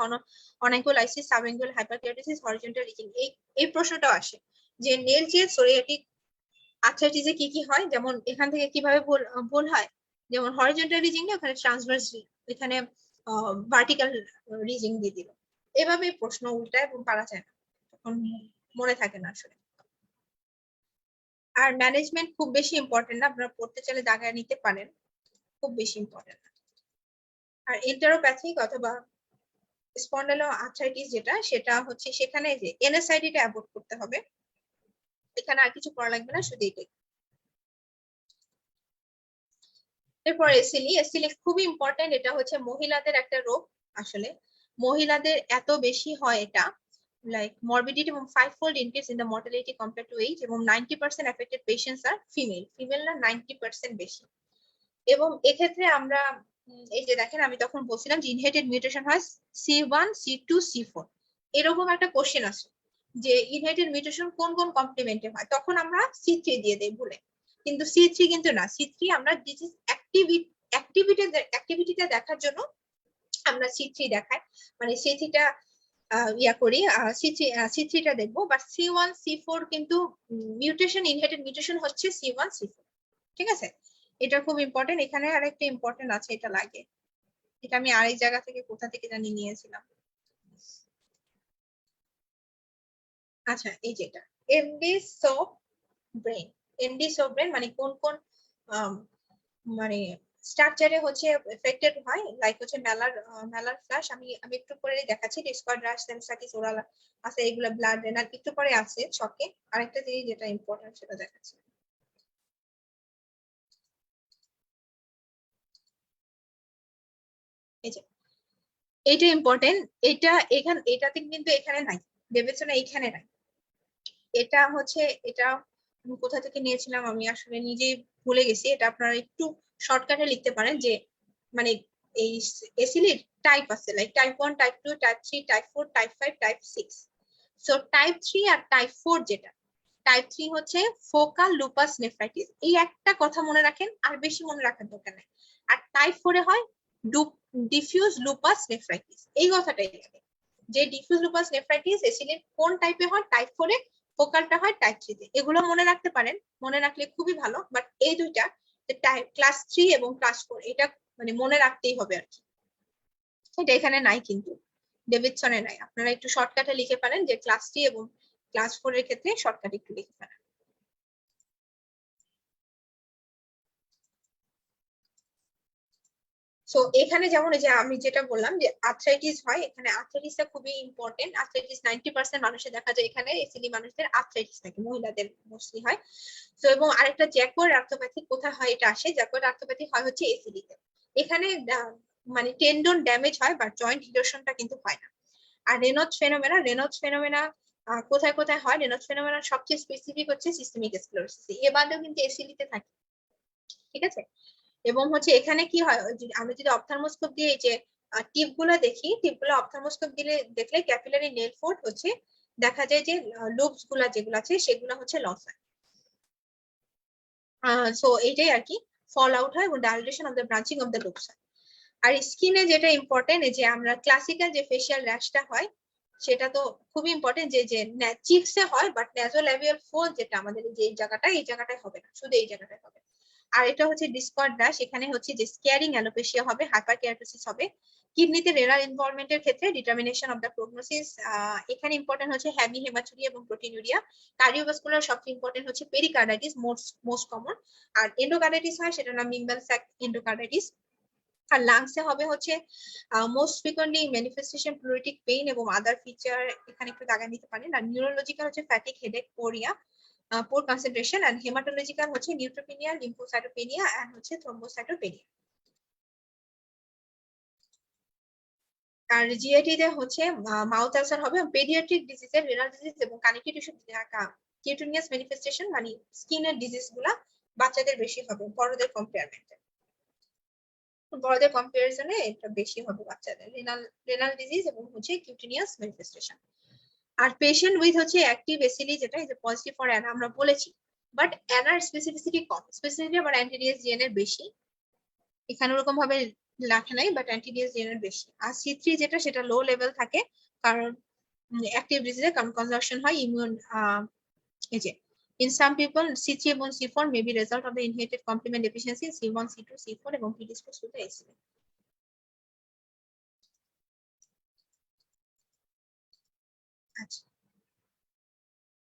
অনাইকোলাইসিস, সাবএঙ্গুয়াল হাইপারকেরাটোসিস, হরিজন্টাল রিচিং, এই প্রশ্নটাও আসে যে নেল চেঞ্জ সোরিয়াটিক আর্থ্রাইটিসে কি কি হয়, যেমন এখান থেকে কিভাবে ভুল হয়, যেমন হরিজন্টাল রিজিং এ ওখানে ট্রান্সভার্স, এখানে ভার্টিক্যাল রিজিং দিয়ে দিল, এভাবে প্রশ্ন উল্টায় এবং পারা যায় না, তখন মনে থাকে না আসলে। আর ম্যানেজমেন্ট খুব বেশি ইম্পর্টেন্ট না, আপনারা পড়তে চাইলে দাগায় নিতে পারেন, খুব বেশি ইম্পর্টেন্ট। আর এন্টারোপ্যাথিক অথবা স্পন্ডালো আর্থ্রাইটিস যেটা, সেটা হচ্ছে সেখানে যে এনএসআইডিটা অ্যাভয়েড করতে হবে, এখানে আর কিছু করা লাগবে না, শুধু এটাই। এরপর এসিলি খুবই ইম্পর্টেন্ট, এটা হচ্ছে মহিলাদের একটা রোগ। আসলে মহিলাদের এত বেশি হয় এটা, লাইক মরবিডিটি এবং 5-fold increase in the mortality compared to age, এবং 90% affected patients are ফিমেল না 90% বেশি। এবং এক্ষেত্রে আমরা এই যে দেখেন, আমি তখন বলছিলাম যে ইনহেরিটেড মিউটেশন হয় C1 C2 C4, এরকম একটা কোশ্চেন আছে যে ইনহেরিটেড মিউটেশন কোন কোন কমপ্লিমেন্টে হয়, তখন আমরা C3 দিয়ে দেই ভুলে, কিন্তু C3 কিন্তু না, C3 আমরা ডিজিজ অ্যাক্টিভিটিটা দেখার জন্য আমরা C3 দেখাই, মানে C3টা ইয়া করি, C3টা দেখবো, বাট C1 C4 কিন্তু মিউটেশন, ইনহেরিটেড মিউটেশন হচ্ছে C1 C4, ঠিক আছে। এটা খুব ইম্পর্টেন্ট। এখানে আরেকটা ইম্পর্টেন্ট আছে, এটা লাগে, এটা আমি আরেক জায়গা থেকে কোথা থেকে জানি নিয়েছিলাম। আচ্ছা, এই যেটা এমডিসো ব্রেন, মানে কোন কোন মানে স্ট্রাকচারে হচ্ছে এফেক্টেড হয়, লাইক হচ্ছে মেলার ফ্ল্যাশ, আমি একটু পরে দেখাচ্ছি, ডিসকর্ড রাশ, সেন্সাকিস, ওরাল আছে, এগুলো ব্লাড রেনার একটু পরে আছে ছকে। আরেকটা জিনিস যেটা ইম্পর্টেন্ট সেটা দেখাচ্ছি। এই যে এইটা ইম্পর্টেন্ট, এটাতে কিন্তু এখানে নাই, ডেভিডসনে এইখানে নাই। এটা হচ্ছে, এটা আমি কোথা থেকে নিয়েছিলাম আমি আসলে নিজেই ভুলে গেছি, এটা আপনারা একটু শর্টকাটে লিখতে পারেন যে মানে এই এসিলির টাইপ আছে, like type 1, type 2, type 3, type 4, type 5, type 6। So type 3 আর টাইপ 4 যেটা, টাইপ 3 হচ্ছে ফোকাল লুপাস নেফ্রাইটিস, এই একটা কথা মনে রাখেন, আর বেশি মনে রাখার দরকার নাই। আর টাইপ 4 এ হয় ডিফিউজ লুপাস নেফ্রাইটিস, এই কথাটাই লাগে যে ডিফিউজ লুপাস নেফ্রাইটিস এসিলির কোন টাইপে হয়, টাইপ 4 এ, ফোকালটা হয় টাইপ 3 তে। এগুলো মনে রাখতে পারেন, মনে রাখলে খুবই ভালো। বাট এই দুইটা ক্লাস 3 এবং ক্লাস 4, এটা মানে মনে রাখতেই হবে আর কি। এটা এখানে নাই, কিন্তু ডেভিডসনে নাই, আপনারা একটু শর্টকাটে লিখে পারেন যে ক্লাস 3 এবং ক্লাস 4 এর ক্ষেত্রে শর্টকাট একটু লিখে পারেন। সো এখানে যেমন এই যে আমি যেটা বললাম যে আর্থ্রাইটিস হয়, এখানে আর্থ্রাইটিসটা খুবই ইম্পর্টেন্ট। আর্থ্রাইটিস 90% মানুষের দেখা যায়, এখানে এসিলি মানুষদের আর্থ্রাইটিস থাকে, মহিলাদের মোস্টলি হয়। তো এবং আরেকটা জ্যাকোয়ার্ড আর্থ্রোপ্যাথি কোথায় হয়, এটা আসে জ্যাকোয়ার্ড আর্থ্রোপ্যাথি হয় হচ্ছে এসিলিতে। এখানে মানে টেন্ডন ড্যামেজ হয়, বা জয়েন্ট ইরোশনটা কিন্তু হয় না। আর রেনল্ডস ফেনোমেনা কোথায় কোথায় হয়, রেনল্ডস ফেনোমেনা সবচেয়ে স্পেসিফিক হচ্ছে সিস্টেমিক স্ক্লেরোসিস, এ বাদেও কিন্তু এসিলিতে থাকে, ঠিক আছে। এবং হচ্ছে এখানে কি হয়, আমরা যদি অপথ্যালমোস্কোপ দিয়ে এই যে টিপ গুলো দেখি, টিপ গুলো অপথ্যালমোস্কোপ দিলে দেখলে ক্যাপিলারি নেল ফোর্ট হচ্ছে দেখা যায় যে লুপস গুলা যেগুলো আছে সেগুলো হচ্ছে লস হয়। সো এইটাই আর কি ফল আউট হয় এবং dilation of the branching of the loops হয়। আর স্কিনে যেটা ইম্পর্টেন্ট যে আমরা ক্লাসিক্যাল যে ফেশিয়াল র্যাশটা হয় সেটা তো খুবই ইম্পর্টেন্ট যে চিকসে হয়, বাট ন্যাজোল্যাবিয়াল ফোল্ড যেটা আমাদের যে এই জায়গাটায় হবে না, শুধু এই জায়গাটায় হবে। আর এটা হচ্ছে ডিসকর্ড র্যাশ, এখানে হচ্ছে যে স্কেয়ারিং অ্যালোপেশিয়া হবে, হাইপার কেরাটোসিস হবে। কিডনিতে রেনাল ইনভলভমেন্টের ক্ষেত্রে ডিটারমিনেশন অফ দ্য প্রগনোসিস, এখানে ইম্পর্টেন্ট হচ্ছে হ্যামি হেমাচুরিয়া এবং প্রোটিনুরিয়া। কার্ডিওভাস্কুলার সবচেয়ে ইম্পর্টেন্ট হচ্ছে পেরিকার্ডাইটিস, মোস্ট কমন। আর এন্ডোকার্ডাইটিস হয়, সেটার নাম মিম্বাল স্যাক এন্ডোকার্ডাইটিস। আর লাংসে হবে হচ্ছে মোস্ট ফ্রিকোয়েন্টলি ম্যানিফেস্টেশন প্লুরিটিক পেইন এবং আদার ফিচার, এখানে একটু দাগা নিতে পারেন। আর নিউরোলজিক্যাল হচ্ছে ফ্যাটিক, হেডেক, পোরিয়া, পোর কনসেন্ট্রেশন। আর হেমাটোলজিক্যাল হচ্ছে নিউট্রোপেনিয়া, লিম্ফোসাইটোপেনিয়া এন্ড হচ্ছে থ্রম্বোসাইটোপেনিয়া। আর জিআইটি তে হচ্ছে মাউথ আলসার হবে, পেডিয়াট্রিক ডিজিজের রেনাল ডিজিজ এবং কানেক্টিভ টিস্যু কিউটেনিয়াস ম্যানিফেস্টেশন মানে স্কিনের ডিজিজ গুলা বাচ্চাদের বেশি হবে বড়দের কম্পেয়ারমেন্টে। বড়দের কম্পারিজনে এটা বেশি হবে বাচ্চাদের, রেনাল ডিজিজ এবং হচ্ছে কিউটেনিয়াস ম্যানিফেস্টেশন। আর পেশেন্ট উইথ হচ্ছে অ্যাক্টিভ এসিডি যেটা ইজ পজিটিভ ফর অ্যানা আমরা বলেছি, বাট অ্যানার স্পেসিফিসিটি কম, স্পেসিফিসিটি আবার অ্যান্টিডিএস জিএন এর বেশি, এখানে ওরকম ভাবে লেখা নাই, বাট অ্যান্টিডিএস জিএন এর বেশি। আর সি3 যেটা সেটা লো লেভেল থাকে, কারণ অ্যাক্টিভ ডিজিজে কনজাকশন হয় ইমিউন, এই যে in some people C3 এবং C4 may be result of the inherited complement deficiency C1 C2 C4 এবং predisposed to the ACV. আচ্ছা,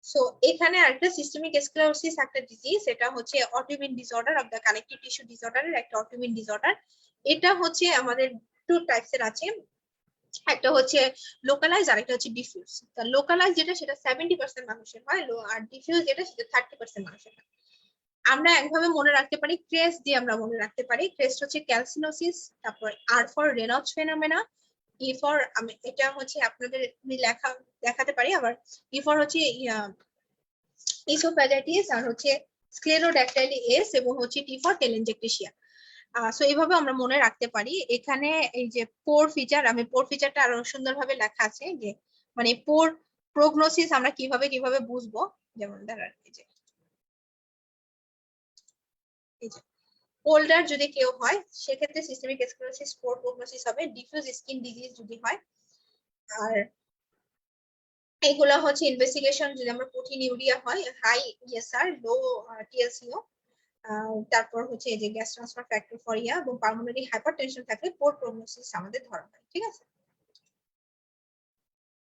সো এখানে আরেকটা সিস্টেমিক স্ক্লেরোসিস একটা ডিজিজ, এটা হচ্ছে autoimmune disorder of the connective tissue ডিসঅর্ডারের একটা অটোইমিউন ডিসঅর্ডার। এটা হচ্ছে আমাদের টু টাইপসের আছে, একটা হচ্ছে লোকালাইজ আর একটা হচ্ছে ডিফিউজ। তা লোকালাইজ যেটা সেটা 70% মানুষের হয়, আর ডিফিউজ যেটা সেটা 30% মানুষের হয়। আমরা একভাবে মনে রাখতে পারি, ক্রেস্ট দিয়ে আমরা মনে রাখতে পারি। ক্রেস্ট হচ্ছে ক্যালসিনোসিস, তারপর R for Raynaud's phenomena, E for এটা হচ্ছে আপনাদের লেখা দেখাতে পারি, আবার ই ফর হচ্ছে ইসোফ্যাজাইটিস, আর হচ্ছে স্ক্লেরোড্যাকটাইলি এস, এবং হচ্ছে টি ফর টেলেনজেকটেশিয়া। সো এইভাবে আমরা মনে রাখতে পারি। এখানে এই যে পোর ফিচার, আমি পোর ফিচারটা আরো সুন্দরভাবে লেখা আছে, যে মানে পোর প্রগনোসিস আমরা কিভাবে কিভাবে বুঝবো। যেমন ধরেন এই যে ওল্ডার যদি কেউ হয় সেক্ষেত্রে সিস্টেমিক স্ক্লেরোসিস পোর প্রগনোসিস হবে, ডিফিউজ স্কিন ডিজিজ যদি হয়। আর এইগুলা হচ্ছে ইনভেস্টিগেশন, যদি আমরা প্রোটিনিউরিয়া হয়, হাই ইএসআর, লো টিএলসিও, তারপর হচ্ছে এই যে গ্যাস ট্রান্সফার ফ্যাক্টর ফর ইয়া এবং পালমোনারি হাইপারটেনশন থাকলে পোর প্রগনোসিস আমাদের ধরা হয়। ঠিক আছে,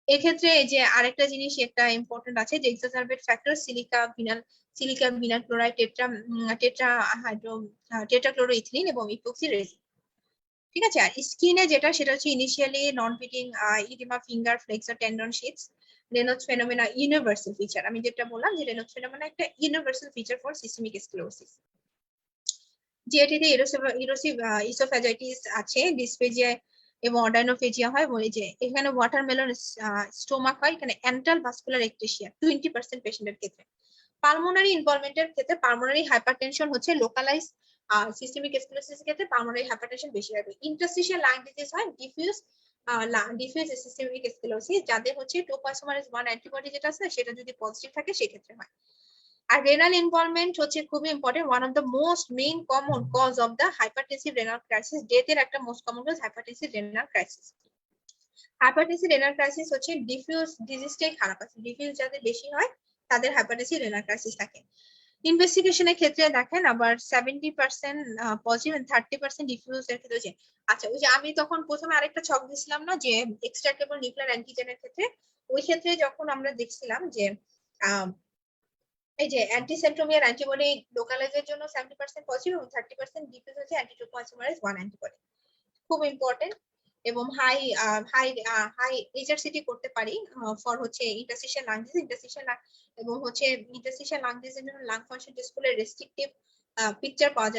এক্ষেত্রে এই যে আরেকটা জিনিস একটা ইম্পর্টেন্ট আছে, যে এক্সাজারবেট ফ্যাক্টর সিলিকা ভিনাল ক্লোরাইড, টেট্রাক্লোরোইথিলিন এবং ইপক্সি রেজিন। ঠিক আছে, আর স্কিনে যেটা সেটা হচ্ছে initially non pitting oedema, finger flexor, tendon sheaths, Raynaud's phenomena universal feature. আমি যেটা বললাম যে রেনল্ডস ফেনোমেনা একটা universal feature for systemic sclerosis. জিআইটিতে ইরোসিভ ইসোফ্যাজাইটিস আছে, ডিসফেজিয়া এবং অডাইনোফেজিয়া হয়, এবং এই যে এখানে ওয়াটারমেলন স্টোমাক হয়, এখানে অ্যান্টাল ভাস্কুলার একটেশিয়া 20% পেশেন্টের ক্ষেত্রে। পালমোনারি ইনভলভমেন্টের ক্ষেত্রে পালমোনারি হাইপারটেনশন হচ্ছে লোকালাইজ, আর সিস্টেমিক স্ক্লেরোসিসের ক্ষেত্রে পালমোনারি হাইপারটেনশন বেশি হবে। ইন্টারস্টিশিয়াল লাং ডিজিজ হয়, ডিফিউজ সিস্টেমিক স্ক্লেরোসিস, যাদের হচ্ছে টোপোইসোমারেজ 1 অ্যান্টিবডি যেটা আছে সেটা যদি পজিটিভ থাকে সেক্ষেত্রে হয়। আর রেনাল ইনভলভমেন্ট হচ্ছে খুবই important, one of the most main common cause of the hypertensive renal crisis, ডেথের একটা most common cause hypertensive renal crisis. Hypertensive renal crisis হচ্ছে ডিফিউজ ডিজিজটাই খারাপ আছে, ডিফিউজ যাদের বেশি হয় তাদের হাইপারটেনসিভ রেনাল ক্রাইসিস থাকে। ইনভেস্টিগেশনের ক্ষেত্রে দেখেন আবার 70% পজিটিভ এন্ড 30% ডিফিউজ এর ক্ষেত্রে যে, আচ্ছা ওই যে আমি তখন প্রথমে আরেকটা ছক দিছিলাম না যে এক্সট্রাক্টেবল নিউক্লিয়ার অ্যান্টিজেনের ক্ষেত্রে, ওই ক্ষেত্রে যখন আমরা দেখছিলাম যে এই যে অ্যান্টিসেন্ট্রোমিয়ার অ্যান্টিবডি লোকালাইজের জন্য 70% পজিটিভ এবং 30% ডিফিউজ হচ্ছে অ্যান্টিটোপোইসোমারেজ 1 অ্যান্টিবডি, খুব ইম্পর্টেন্ট। এবং হাই হাই হাই এইচআরসিটি করতে পারি ফর হচ্ছে ইন্টারস্টিশিয়াল লাং ডিজিজ, এবং হচ্ছে ইন্টারস্টিশিয়াল লাং ডিজিজের জন্য লাং ফাংশন টেস্ট করলে রেস্ট্রিকটিভ পিকচার পাওয়া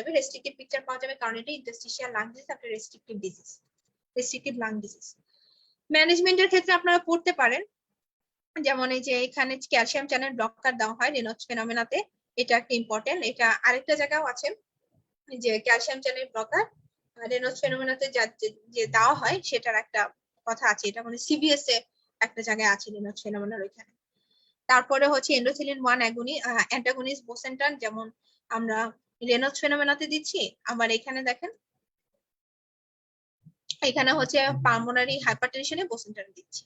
যাবে, কারণ এটা ইন্টারস্টিশিয়াল লাং ডিজিজ একটা রেস্ট্রিকটিভ লাং ডিজিজ। ম্যানেজমেন্টের ক্ষেত্রে আপনারা পড়তে পারেন, যেমন এই যে এখানে ক্যালসিয়াম চ্যানেল ব্লকার দেওয়া হয় রেনল্ডস ফেনোমেনাতে, এটা একটা ইম্পর্টেন্ট। এটা আরেকটা জায়গাও আছে যে ক্যালসিয়াম চ্যানেল ব্লকার রেনল্ডস ফেনোমেনাতে যে দেওয়া হয় সেটার একটা কথা আছে, এটা মানে সিবিএস এ একটা জায়গায় আছে রেনল্ডস ফেনোমেনাল ওইখানে। তারপরে হচ্ছে এন্ডোথেলিন 1 অ্যান্টাগনিস্ট বোসেন্টান, যেমন আমরা রেনল্ডস ফেনোমেনাতে দিচ্ছি, আবার এখানে দেখেন এখানে হচ্ছে পালমোনারি হাইপারটেনশনে বোসেন্টান দিচ্ছি।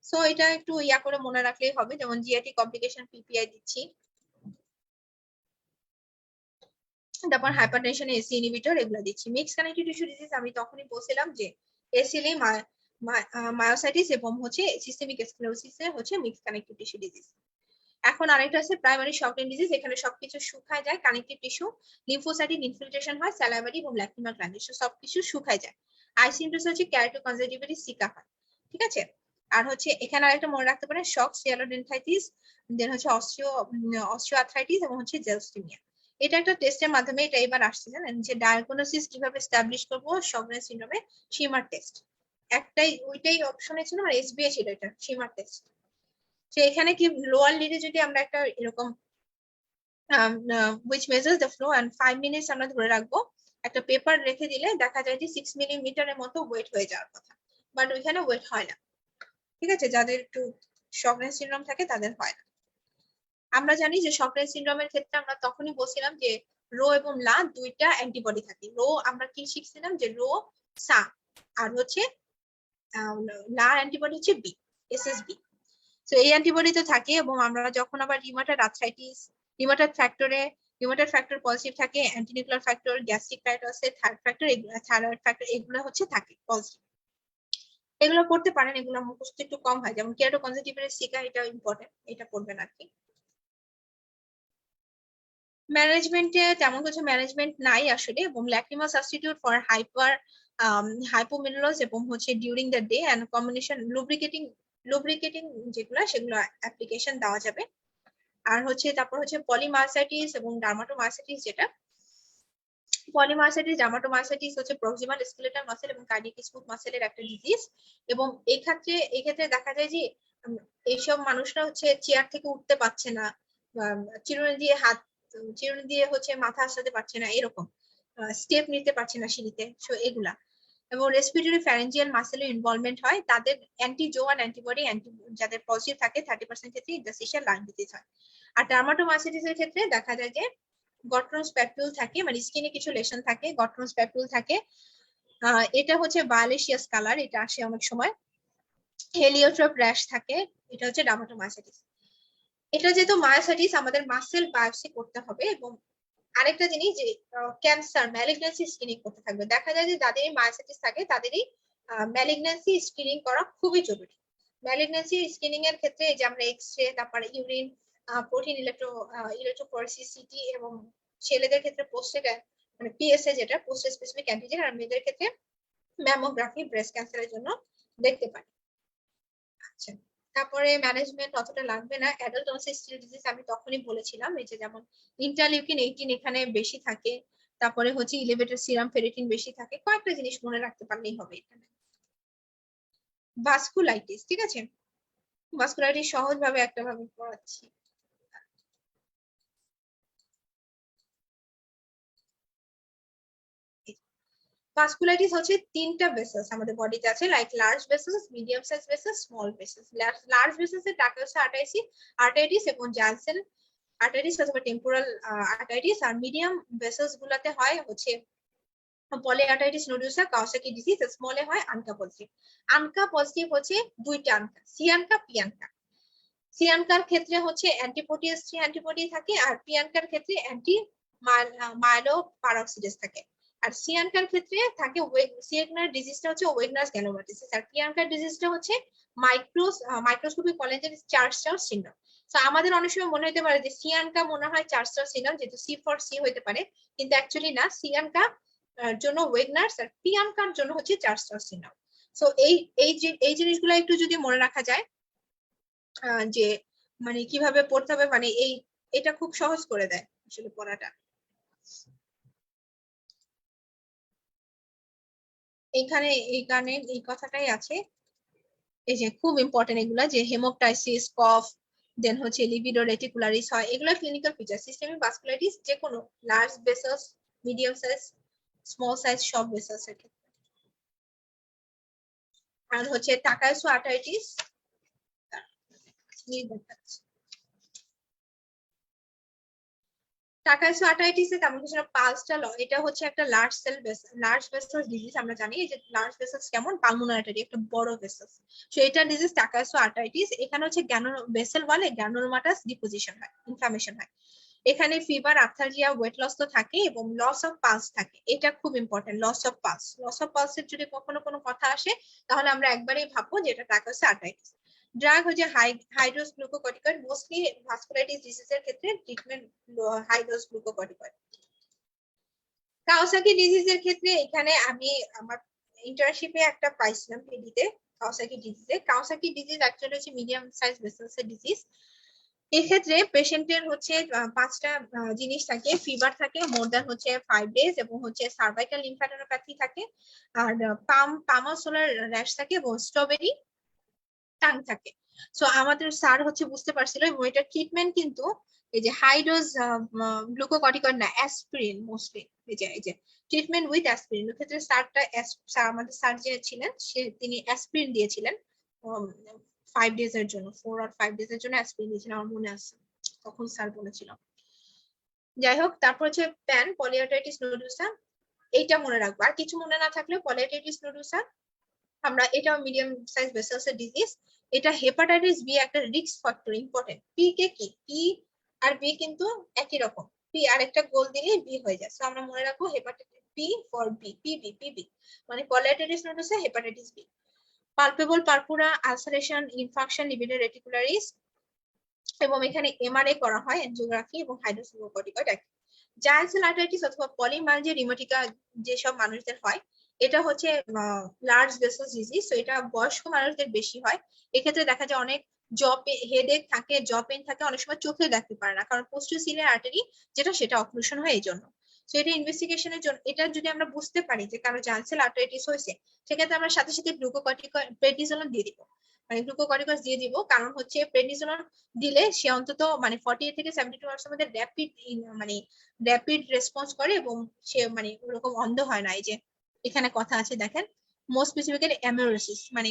সো এটা একটু ইয়া করে মনে রাখলেই হবে, যেমন জিআইটি কমপ্লিকেশন পিপিআই দিচ্ছি, তারপর হাইপারটেনশন এসি ইনহিবিটর এগুলো দিচ্ছি। মিক্স কানেক্টিভ টিস্যু ডিজিজ আমি তখনই বলছিলাম যে এসিএলই মায়োসাইটিস এবং হচ্ছে সিস্টেমিক স্ক্লেরোসিস এর হচ্ছে মিক্স কানেক্টিভ টিস্যু ডিজিজ। এখন আরেকটা আছে প্রাইমারি শর্টেন ডিজিজ, এখানে সবকিছু শুকায় যায়, কানেক্টিভ টিস্যু লিম্ফোসাইটিক ইনফিল্ট্রেশন হয়, স্যালাইভারি এবং ল্যাক্রিমাল গ্ল্যান্ড সবকিছু শুকায় যায়। আই সিমটমস হচ্ছে ক্যারোটোকনজাংটিভিটি সিকা হয়, ঠিক আছে। আর হচ্ছে এখানে আরেকটা মনে রাখতে পারেন শক সিয়ালোডেনথাইটিস, দেন হচ্ছে অস্টিওআর্থ্রাইটিস এবং হচ্ছে জেলস্টিমিয়া। এটা একটা টেস্টের মাধ্যমে, এটা এবার আসছে জানেন, যে ডায়াগনোসিস কিভাবে এস্টাবলিশ করবো শগরেন সিনড্রোমে, শিমার টেস্ট। একটাই ওইটাই অপশনে ছিল, আর এসবিএ ছিল এটা শিমার টেস্ট। তো এখানে কি লোয়ার লিডে যদি আমরা একটা এরকম which measures the flow and 5 minutes আমরা ধরে রাখবো, একটা পেপার রেখে দিলে দেখা যায় যে 6 মিলিমিটারের মতো ওয়েট হয়ে যাওয়ার কথা, বাট ওইখানে ওয়েট হয় না, ঠিক আছে। যাদের একটু শগরেন সিনড্রোম থাকে তাদের হয় না। আমরা জানি যে শগরেন সিনড্রোমের ক্ষেত্রে আমরা তখনই বলছিলাম যে রো এবং লা দুইটা অ্যান্টিবডি থাকে। রো আমরা কি শিখছিলাম যে রো সা, আর হচ্ছে লা অ্যান্টিবডি হচ্ছে বি, এসএসবি। তো এই অ্যান্টিবডি তো থাকে, এবং আমরা যখন আবার rheumatoid arthritis, rheumatoid factor positive থাকে, অ্যান্টিনিউক্লিয়ার ফ্যাক্টর, গ্যাস্ট্রিক রাইটাসে থাইরয়েড ফ্যাক্টর এগুলো হচ্ছে থাকে পজিটিভ। এগুলো পড়তে পারেন, এগুলো মুখস্থ একটু কম হয়, যেমন কেরাটোকনজাংটিভিটিস সিকা, এটা ইম্পর্টেন্ট, এটা পড়বেন আর কি। ম্যানেজমেন্টে তেমন কিছু ম্যানেজমেন্ট নাই আসলে, এবং ল্যাক্রিমা সাবস্টিটিউট ফর হাইপোমিনালোজ এবং হচ্ছে during the day and combination lubricating যেগুলো সেগুলো অ্যাপ্লিকেশন দেওয়া যাবে। আর হচ্ছে তারপর হচ্ছে পলিমার্সাইটিস এবং ডার্মাটোমার্সাইটিস, যেটা ডার্মাটোমার্সাইটিস হচ্ছে প্রক্সিমাল স্কেলেটাল মাসেল এবং কার্ডিয়াক স্মুথ মাসেলের একটা ডিজিজ, এবং এই ক্ষেত্রে দেখা যায় যে এইসব মানুষরা হচ্ছে চেয়ার থেকে উঠতে পারছে না, চিরুনি দিয়ে হচ্ছে মাথা আসাতে পারছে না, এরকম স্টেপ নিতে পারছে না সিঁড়িতে, সো এগুলা। এবং রেসপিরেটরি ফ্যারেঞ্জিয়াল মাসেলের ইনভলভমেন্ট হয়, তাদের অ্যান্টিজোয়ান অ্যান্টিবডি যাদের পজিটিভ থাকে 30% ক্ষেত্রে ইন্টারস্টিশিয়াল লাং ডিজিজ হয়। আর ডার্মাটোমার্সাইটিসের ক্ষেত্রে দেখা যায় যে গট্রন্স প্যাপুল থাকে, মানে স্কিনে কিছু লেশন থাকে, গট্রন্স প্যাপুল থাকে, এটা হচ্ছে ভায়োলেশিয়াস কালার, এটা আসে অনেক সময়, হেলিওট্রপ র্যাশ থাকে, এটা হচ্ছে ডার্মাটোমার্সাইটিস। এটা যেহেতু মায়োসাইটিস, আমাদের মাসেল বায়োপসি করতে হবে, এবং আরেকটা জিনিস যে ক্যান্সার ম্যালিগন্যান্সি স্ক্রিনিং করতে থাকবে। দেখা যায় যে যাদেরই মায়োসাইটিস থাকে তাদেরই ম্যালিগন্যান্সি স্ক্রিনিং করা খুবই জরুরি। ম্যালিগন্যান্সি স্ক্রিনিং এর ক্ষেত্রে যে আমরা এক্স-রে, তারপরে ইউরিন, প্রোটিন ইলেকট্রোফোরেসিস, সিটি, এবং ছেলেদের ক্ষেত্রে মানে পিএসএ যেটা পোস্ট স্পেসিফিক অ্যান্টিজেন, আর মেয়েদের ক্ষেত্রে ম্যামোগ্রাফি ব্রেস্ট ক্যান্সারের জন্য দেখতে পারি। আচ্ছা, তারপরে ম্যানেজমেন্ট অতটা লাগবে না। অ্যাডাল্ট অনসেট ডিজিজ আমি তখনই বলেছিলাম, এই যে যেমন ইন্টারলিউকিন 18 এখানে বেশি থাকে, তারপরে হচ্ছে ইলেভেটেড সিরাম ফেরিটিন বেশি থাকে, কয়েকটা জিনিস মনে রাখতে পারলেই হবে এখানে। ভাস্কুলাইটিস, ঠিক আছে, ভাস্কুলাইটিস সহজভাবে একটা ভাবে পড়াচ্ছি। ভাস্কুলাইটিস হচ্ছে তিনটা ভেসেলস আমাদের বডিতে আছে, like large vessels, medium size vessels, small vessels. Large vessels এর টাকা হচ্ছে আর্টাইটিস এবং জানসেন আর্টাইটিস অথবা টেম্পোরাল আর্টাইটিস, আর মিডিয়াম ভেসেলস গুলাতে হয় হচ্ছে পলিআর্টাইটিস নোডুসা, কাওয়াসাকি ডিজিজ। স্মলে হয় আনকা পজিটিভ। আনকা পজিটিভ হচ্ছে দুইটা আনকা, সি আনকা, পি আনকা। সি আনকার ক্ষেত্রে হচ্ছে অ্যান্টিপ্রোটিয়াস অ্যান্টিবডি থাকে, আর পি আনকার ক্ষেত্রে মাইলোপারঅক্সিডেজ থাকে। আর সি আনকার ক্ষেত্রে থাকে সি আনকার ডিজিজটা হচ্ছে ওয়েগনাস গ্যানোমাটোসিস, আর পি আনকার ডিজিজটা হচ্ছে মাইক্রোস্কোপিক কলেজের চার্লস সিনড্রোম। তো আমাদের অনেক সময় মনে হতে পারে যে সি আনকা মনে হয় চার্লস সিনড্রোম, যেহেতু সি ফর সি হতে পারে, কিন্তু অ্যাকচুয়ালি না, সি আনকা জন্য ওয়েগনার্স, আর পি আনকার জন্য হচ্ছে চার্লস সিনড্রোম। সো এই জিনিসগুলো একটু যদি মনে রাখা যায়, যে মানে কিভাবে পড়তে হবে, মানে এটা খুব সহজ করে দেয় আসলে পড়াটা। এখানে এই গানে এই কথাটাই আছে, এই যে খুব ইম্পর্টেন্ট এগুলা, যে হেমোপটাইসিস, কফ, দেন হচ্ছে লিবিডো রেটিকুলারিস হয়, এগুলো ক্লিনিক্যাল ফিচার। সিস্টেমিক ভাস্কুলাইটিস যে কোনো large vessels, medium size, small size, সব ভেসেলস এর ক্ষেত্রে। আর হচ্ছে টাকাইসো আর্টাইটিস, দেখাচ্ছি। টাকাইসো আর্টাইটিস এ তেমন কিছু না, পালসটা এটা হচ্ছে একটা লার্জ ভেসেল ডিজিজ। আমরা জানি এই যে লার্জ ভেসেলস কেমন, পালমোনারি আর্টারি একটা বড় ভেসেলস, সো এটা ডিজিজ টাকাইসো আর্টাইটিস। এখানে হচ্ছে ভেসেল ওয়ালে গ্যানুলোমাটাস ডিপোজিশন হয়, ইনফ্লামেশন হয়। এখানে ফিভার, আর্থালজিয়া, ওয়েট লস তো থাকে এবং লস অফ পালস থাকে। এটা খুব important, loss of pulse. Loss of পালসের যদি কখনো কোনো কথা আসে তাহলে আমরা একবারেই ভাববো যে এটা টাকাইসো আর্টাইটিস। ড্রাগ হচ্ছে high dose glucocorticoid, mostly vasculitis ডিজিজের ক্ষেত্রে treatment high dose glucocorticoid. Kawasaki ডিজিজের ক্ষেত্রে এখানে আমি আমার ইন্টার্নশিপে একটা পাইছিলাম পিডিতে কাওয়াসাকি ডিজিজ অ্যাকচুয়ালি হচ্ছে মিডিয়াম সাইজ ভেসেলস এর ডিজিজ। এক্ষেত্রে পেশেন্টের হচ্ছে 5টা জিনিস থাকে, ফিভার থাকে মোর দ্যান হচ্ছে 5 ডেজ, এবং হচ্ছে সার্ভাইকাল লিম্ফ্যাডেনোপ্যাথি থাকে, আর পামাসোলার র্যাশ থাকে, এবং স্ট্রবেরি টাং থাকে। সো আমাদের স্যার হচ্ছে বুঝতে পারছিল, এবং এটা ট্রিটমেন্ট কিন্তু এই যে হাই ডোজ গ্লুকোকর্টিকয়েড না, অ্যাসপিরিন মোস্টলি। এই যে ট্রিটমেন্ট উইথ অ্যাসপিরিন, ক্ষেত্রে আমাদের স্যার যে ছিলেন তিনি অ্যাসপিরিন দিয়েছিলেন 5 ডেজ এর জন্য, 4 আর 5 ডেজ এর জন্য অ্যাসপিরিন দিয়েছিলেন, আমার মনে আছে তখন স্যার বলেছিল। যাই হোক, তারপর হচ্ছে প্যান পলিআর্টাইটিস নোডুসা, এইটা মনে রাখবো। আর কিছু মনে না থাকলে পলিআর্টাইটিস নোডুসা আমরা, এটাও মিডিয়াম সাইজ ভেসেলস এর ডিজিজ। এটা হেপাটাইটিস বি একটা risk factor, important. P K কি, পি আর বি কিন্তু একই রকম, পি আর একটা গোল দিলে বি হয়ে যায়। সো আমরা মনে রাখবো hepatitis P for B, PB মানে polyarteritis nodosa hepatitis B. Palpable purpura, ulceration, infarction, livedo reticularis, এবং এখানে এমআরআই করা হয়, এনজিওগ্রাফি এবং হাইড্রোসিনোকর্টিকয়েড। জায়ান্ট সেল আর্টারিটিস অথবা পলিমাইলজিয়া রিউমাটিকা যেসব মানুষদের হয়, এটা হচ্ছে লার্জ ভেসেলস ডিজিজ। তো এটা বয়স্ক মানুষদের বেশি হয়। এক্ষেত্রে দেখা যায় অনেক হেডেক থাকে, জ পেইন থাকে, অনেক সময় চোখে দেখতে পারে না, কারণ পোস্টোসিলিয়ার আর্টারি যেটা সেটা অক্লুশন হয় এই জন্য। তো এটা ইনভেস্টিগেশনের জন্য, এটা যদি আমরা বুঝতে পারি যে কারো জায়ান্ট সেল আর্টারিটিস হয়েছে, সেক্ষেত্রে আমরা সাথে সাথে গ্লুকোকর্টিকয়েড, প্রেডনিসোলন দিয়ে দিব, মানে গ্লুকোকর্টিকয়েড দিয়ে দিব। কারণ হচ্ছে প্রেডনিসোলন দিলে সে অন্তত মানে 48 থেকে 72 আওয়ার্সের মধ্যে র্যাপিড রেসপন্স করে, এবং সে মানে ওরকম অন্ধ হয় না। এই যে এখানে কথা আছে দেখেন, মোস্ট স্পেসিফিক্যালি অ্যামেউরোসিস মানে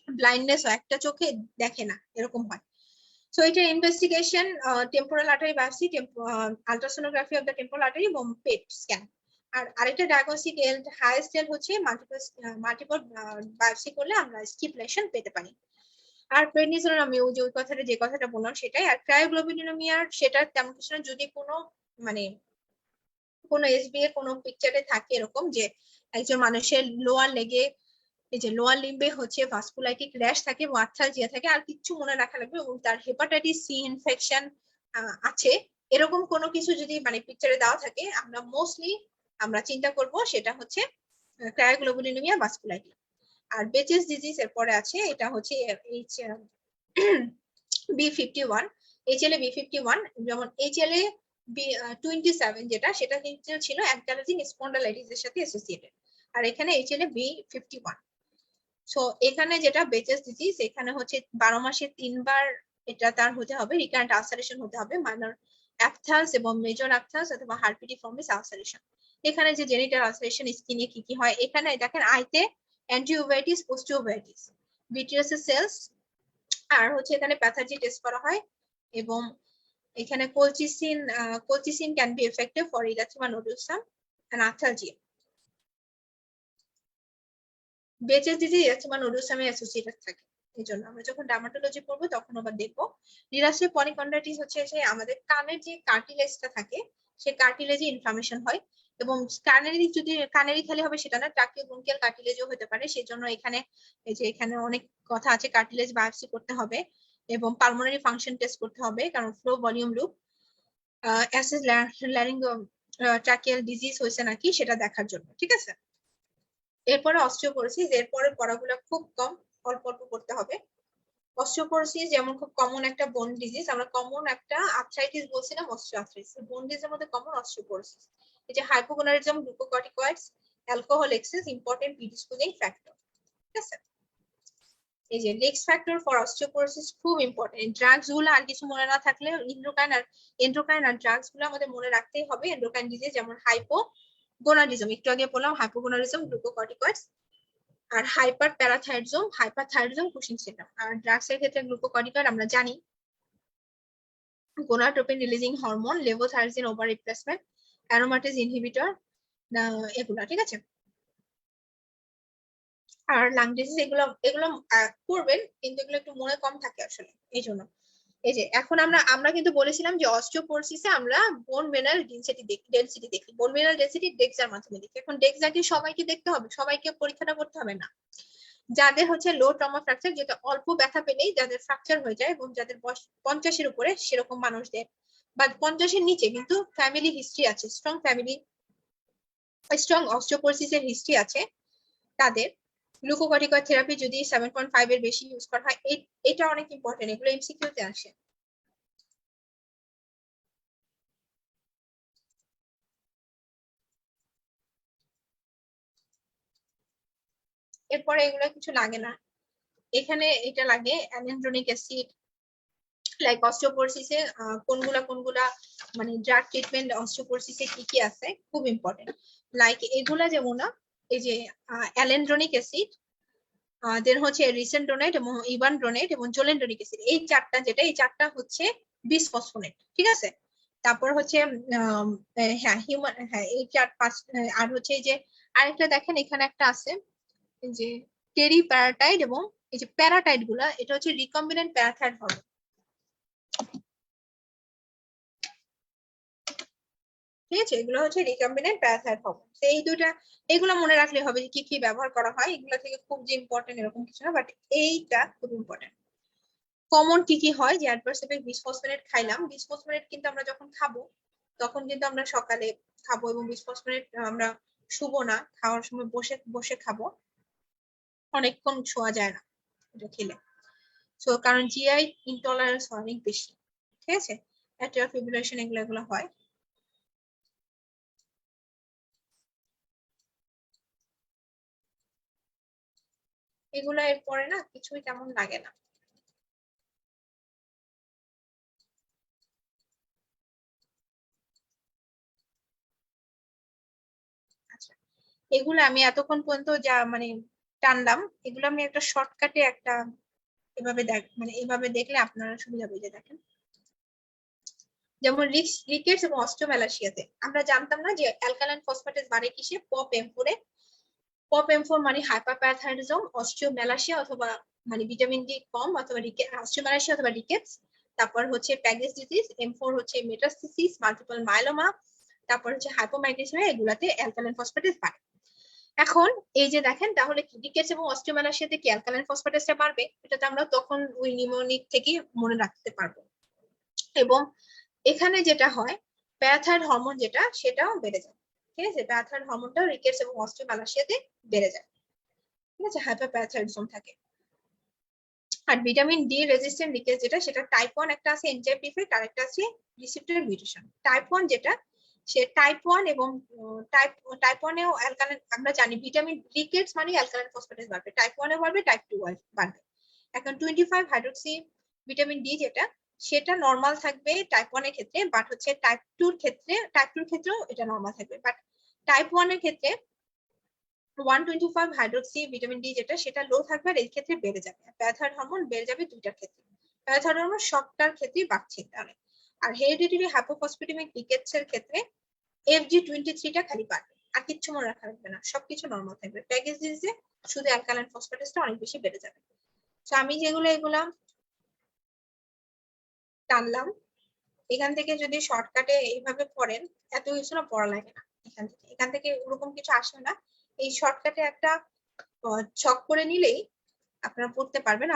ব্লাইন্ডনেস হয়, একটা চোখে দেখে না, এরকম হয়। সো এটা investigation, temporal artery biopsy, ultrasonography of the temporal artery এবং পেট স্ক্যান। আর আরেকটা ডায়াগনস্টিক হাইয়েস্ট হচ্ছে মাল্টিপল বায়োপসি করলে আমরা স্টিপুলেশন পেতে পারি। আর প্রেডনিসোলন আমি ওই যে কথাটা বললাম সেটাই। আর ক্রায়োগ্লোবুলিনেমিয়ার সেটা তেমন কিছু না, যদি কোনো মানে কোনো এসবি এর কোনো পিকচারে থাকে এরকম যে একজন মানুষের লোয়ার লেগে, এই যে লোয়ার লিম্বে হচ্ছে ভাস্কুলাইটিক র্যাশ থাকে এবং আর্থালজিয়া থাকে, আর কিছু মনে রাখা লাগবে, এবং তার হেপাটাইটিস সি ইনফেকশন আছে, এরকম কোনো কিছু যদি মানে পিকচারে দেওয়া থাকে, আমরা মোস্টলি আমরা চিন্তা করব সেটা হচ্ছে ক্রায়োগ্লোবুলিনেমিয়া ভাস্কুলাইটিস। আর বেচেস ডিজিজ এর পরে আছে, এটা হচ্ছে B51, HLA B51, যেমন HLA B27 যেটা, সেটা কিন্তু ছিল অ্যাঙ্কাইলোজিং স্পন্ডালাইটিস এর সাথে অ্যাসোসিয়েটেড, আর এখানে HLA B51। সো এখানে যেটা বেচেস ডিজিজ, এখানে হচ্ছে 12 মাসে 3 বার এটা তার হতে হবে, রিকারেন্ট আলসারেশন হতে হবে, মাইনর অ্যাপথাস এবং মেজর অ্যাপথাস অথবা হার্পিটিফর্মিস আলসারেশন। এখানে যে জেনিটাল আলসারেশন স্কিনে কি কি হয়, এখানে দেখেন আইতে অ্যান্টিওভাইটিস, পোস্টিওভাইটিস, বিটিএসএস সেলস, আর হচ্ছে এখানে প্যাথোলজি টেস্ট করা হয়, এবং এখানে colchicine can be effective for erythema nodosum and arthalgia. Behcet's disease erythema নোডোসামে অ্যাসোসিয়েটেড থাকে, এই জন্য আমরা যখন ডার্মাটোলজি পড়বো তখন আবার দেখবো। নিরাশিক পলিকন্ড্রাইটিস হচ্ছে যে আমাদের কানের যে কার্টিলেজটা থাকে, সে কার্টিলেজে ইনফ্লামেশন হয়, এবং কানেরই খালি হবে সেটা না, ট্রাকিও ব্রঙ্কিয়াল কার্টিলেজও হতে পারে। সেজন্য এখানে এই যে এখানে অনেক কথা আছে, কার্টিলেজ বায়োপসি করতে হবে এবং পালমোনারি ফাংশন টেস্ট করতে হবে, কারণ flow volume loop assess laryngo tracheal disease হয়েছে নাকি সেটা দেখার জন্য, ঠিক আছে। এরপরে অস্টিওপোরোসিস, এরপরে পড়াগুলো খুব কম, অল্প অল্প করতে হবে। অস্টিওপোরোসিস যেমন খুব কমন একটা বোন ডিজিজ, আমরা কমন একটা আর্থ্রাইটিস বলছিলাম, অস্টিওআর্থ্রাইটিস বোন ডিজিজের মধ্যে কমন অস্টিওপোরোসিস। এই যে hypogonadism, glucocorticoids, alcohol excess important predisposing factor, ঠিক আছে। এই যে রিস্ক ফ্যাক্টর ফর অস্টিওপোরোসিস খুব ইম্পর্টেন্ট। ড্রাগস গুলো আর কিছু মনে না থাকলে, এন্ডোক্রাইন আর ড্রাগস গুলো আমাদের মনে রাখতেই হবে। এন্ডোক্রাইন ডিজিজ যেমন হাইপোগোনাডিজম, একটু আগে বললাম হাইপোগোনাডিজম, গ্লুকোকর্টিকয়েডস, আর হাইপারথাইরয়েডিজম কুশিং সিনড্রোম। আর ড্রাগস এর ক্ষেত্রে গ্লুকোকর্টিকয়েড আমরা জানি, gonadotropin releasing hormone, levothyroxine over replacement, aromatase inhibitor, এগুলা ঠিক আছে। আর লাং ডিজিজ এগুলো এগুলো করবেন, কিন্তু এগুলো একটু মনে কম থাকে আসলে, এই জন্য। এই যে এখন আমরা কিন্তু বলেছিলাম যে অস্টিওপোরোসিসে আমরা বোন মিনারেল ডেনসিটি দেখি, বোন মিনারেল ডেনসিটি ডেক্সার মাধ্যমে দেখি। এখন ডেক্সা কি সবাইকে দেখতে হবে, সবাইকে পরীক্ষাটা করতে হবে না। যাদের হচ্ছে লো ট্রমা ফ্র্যাকচার, যেটা অল্প ব্যথা পেলেই যাদের ফ্র্যাকচার হয়ে যায় এবং যাদের বয়স 50-এর উপরে, সেরকম মানুষদের, বা 50-এর নিচে কিন্তু ফ্যামিলি হিস্ট্রি আছে, স্ট্রং অস্টিওপোরোসিসের হিস্ট্রি আছে, তাদের গ্লুকোকর্টিকয়েড থেরাপি যদি 7.5 এর বেশি ইউজ করা হয়, এটা অনেক ইম্পর্টেন্ট, এগুলো এমসিকিউ তে আসে। এরপরে এগুলো কিছু লাগে না, এখানে এটা লাগে অ্যালেন্ড্রোনিক অ্যাসিড। লাইক অস্টিওপোরোসিসে কোনগুলা মানে ড্রাগ ট্রিটমেন্ট অস্টিওপোরোসিসে কি কি আছে খুব ইম্পর্টেন্ট। লাইক এগুলা যেমন না, এই যে অ্যালেন্ড্রোনিক অ্যাসিড, দেন হচ্ছে রিসেন্ডোনেট এবং ইভানড্রোনেট এবং জোলেন্ড্রোনিক অ্যাসিড, এই চারটা হচ্ছে বিসফসফোনেট, ঠিক আছে। তারপর হচ্ছে এই 4-5, আর হচ্ছে এই যে আরেকটা দেখেন এখানে একটা আছে, এই যে টেরিপ্যারাটাইড এবং এই যে প্যারাটাইড গুলা, এটা হচ্ছে রিকম্বিনেন্ট প্যারাথাইড হরমোন, ঠিক আছে। এগুলো হচ্ছে রিকম্বিনেন্ট প্যারাথাইড হরমোন। এই দুটা, এগুলো মনে রাখলে হবে যে কি কি ব্যবহার করা হয়, এগুলো থেকে খুব যে ইম্পর্টেন্ট এরকম কিছু না, বাট এইটা খুব ইম্পর্টেন্ট। কমন কি কি হয়, যে অ্যাডভার্স এফেক্ট, বিসফসফোনেট খাইলাম, বিসফসফোনেট কিন্তু আমরা যখন খাবো তখন কিন্তু আমরা সকালে খাবো, এবং বিসফসফোনেট আমরা শুবো না, খাওয়ার সময় বসে বসে খাবো, অনেকক্ষণ শোয়া যায় না এটা খেলে। সো কারণ জিআই ইনটলারেন্স অনেক বেশি, ঠিক আছে, অ্যাট্রিয়াল ফিব্রিলেশন এগুলো হয়। এগুলো এরপরে না কিছুই তেমন লাগে না। আচ্ছা, এগুলো আমি এতক্ষণ পর্যন্ত যা মানে টানলাম, এগুলো আমি একটা শর্টকাটে একটা এভাবে মানে এভাবে দেখলে আপনারা সুবিধা বুঝে দেখেন। যেমন রিকেটস এবং অস্টিওম্যালাসিয়াতে আমরা জানতাম না যে অ্যালকালাইন ফসফেটেস বাড়ে কিসে, পপ এম4 এ। পপ এম4 মানে হাইপারপ্যারাথাইরয়েডিজম, অস্টিওম্যালাসিয়া অথবা মানে ভিটামিন ডি কম, অথবা অস্টিওম্যালাসিয়া অথবা রিকেটস। তারপর হচ্ছে প্যাগেস ডিজিজ, এম4 হচ্ছে মেটাস্টেসিস, মাল্টিপল মাইলোমা, তারপর হচ্ছে হাইপোম্যাগনেসিয়ামিয়া, এগুলাতে অ্যালকালাইন ফসফেটেস বাড়ে। এখন এই যে দেখেন, তাহলে রিকেটস এবং অস্টিওম্যালাসিয়াতে কি অ্যালকালাইন ফসফেটেসটা বাড়বে, এটা তো আমরা তখন ওই নিউমোনিক থেকে মনে রাখতে পারবো। এবং এখানে যেটা হয়, প্যারাথাইরয়েড হরমোন যেটা, সেটাও বেড়ে যায়, ঠিক আছে। প্যারাথাইরয়েড হরমোনটা রিকেটস এবং অস্টিওম্যালাসিয়াতে বেড়ে যায়, ঠিক আছে, হাইপারপ্যারাথাইরয়েডিজম থাকে। আর ভিটামিন ডি রেজিস্ট্যান্ট রিকেটস যেটা, সেটা টাইপ 1 একটা আছে এনজাইম ডিফেক্ট, আর একটা আছে রিসেপ্টর মিউটেশন। টাইপ 1 যেটা, সে টাইপ 1 এবং টাইপ টাইপ 1 এও অ্যালকালাইন, আমরা জানি ভিটামিন রিকেটস মানে অ্যালকালাইন ফসফেটেস বাড়বে, টাইপ 1 এ বাড়বে, টাইপ 2 বাড়বে। এখন 25 হাইড্রোক্সি ভিটামিন ডি যেটা, সেটা নরমাল থাকবে টাইপ 1 এর ক্ষেত্রে, বাট হচ্ছে টাইপ 2 এর ক্ষেত্রেও এটা নরমাল থাকবে, বাট টাইপ 1 এর ক্ষেত্রে 125 হাইড্রোক্সি ভিটামিন ডি যেটা, সেটা লো থাকবে, আর এই ক্ষেত্রে বেড়ে যাবে। প্যারাথাইরয়েড হরমোন বেড়ে যাবে দুইটার ক্ষেত্রে, প্যারাথাইরয়েড হরমোন সবটার ক্ষেত্রেই বাড়ছে তাহলে। আর হেরিডিটারি হাইপোফসফেটেমিক রিকেটস এর ক্ষেত্রে FG23টা খালি বাড়বে, আর কিচ্ছু মনে রাখা লাগবে না, সবকিছু নরমাল থাকবে। প্যাগেজ ডিজিজে শুধু অ্যালকালাইন ফসফেটেসটা অনেক বেশি বেড়ে যাবে। তো আমি এগুলা টানলাম, এখান থেকে যদি শর্টকাটে এইভাবে পড়েন, এত কিছু না পড়া লাগে না, এখান থেকে ওরকম কিছু আসে না। এই শর্টকাটে একটা ছক করে নিলেই আপনারা পড়তে পারবেন।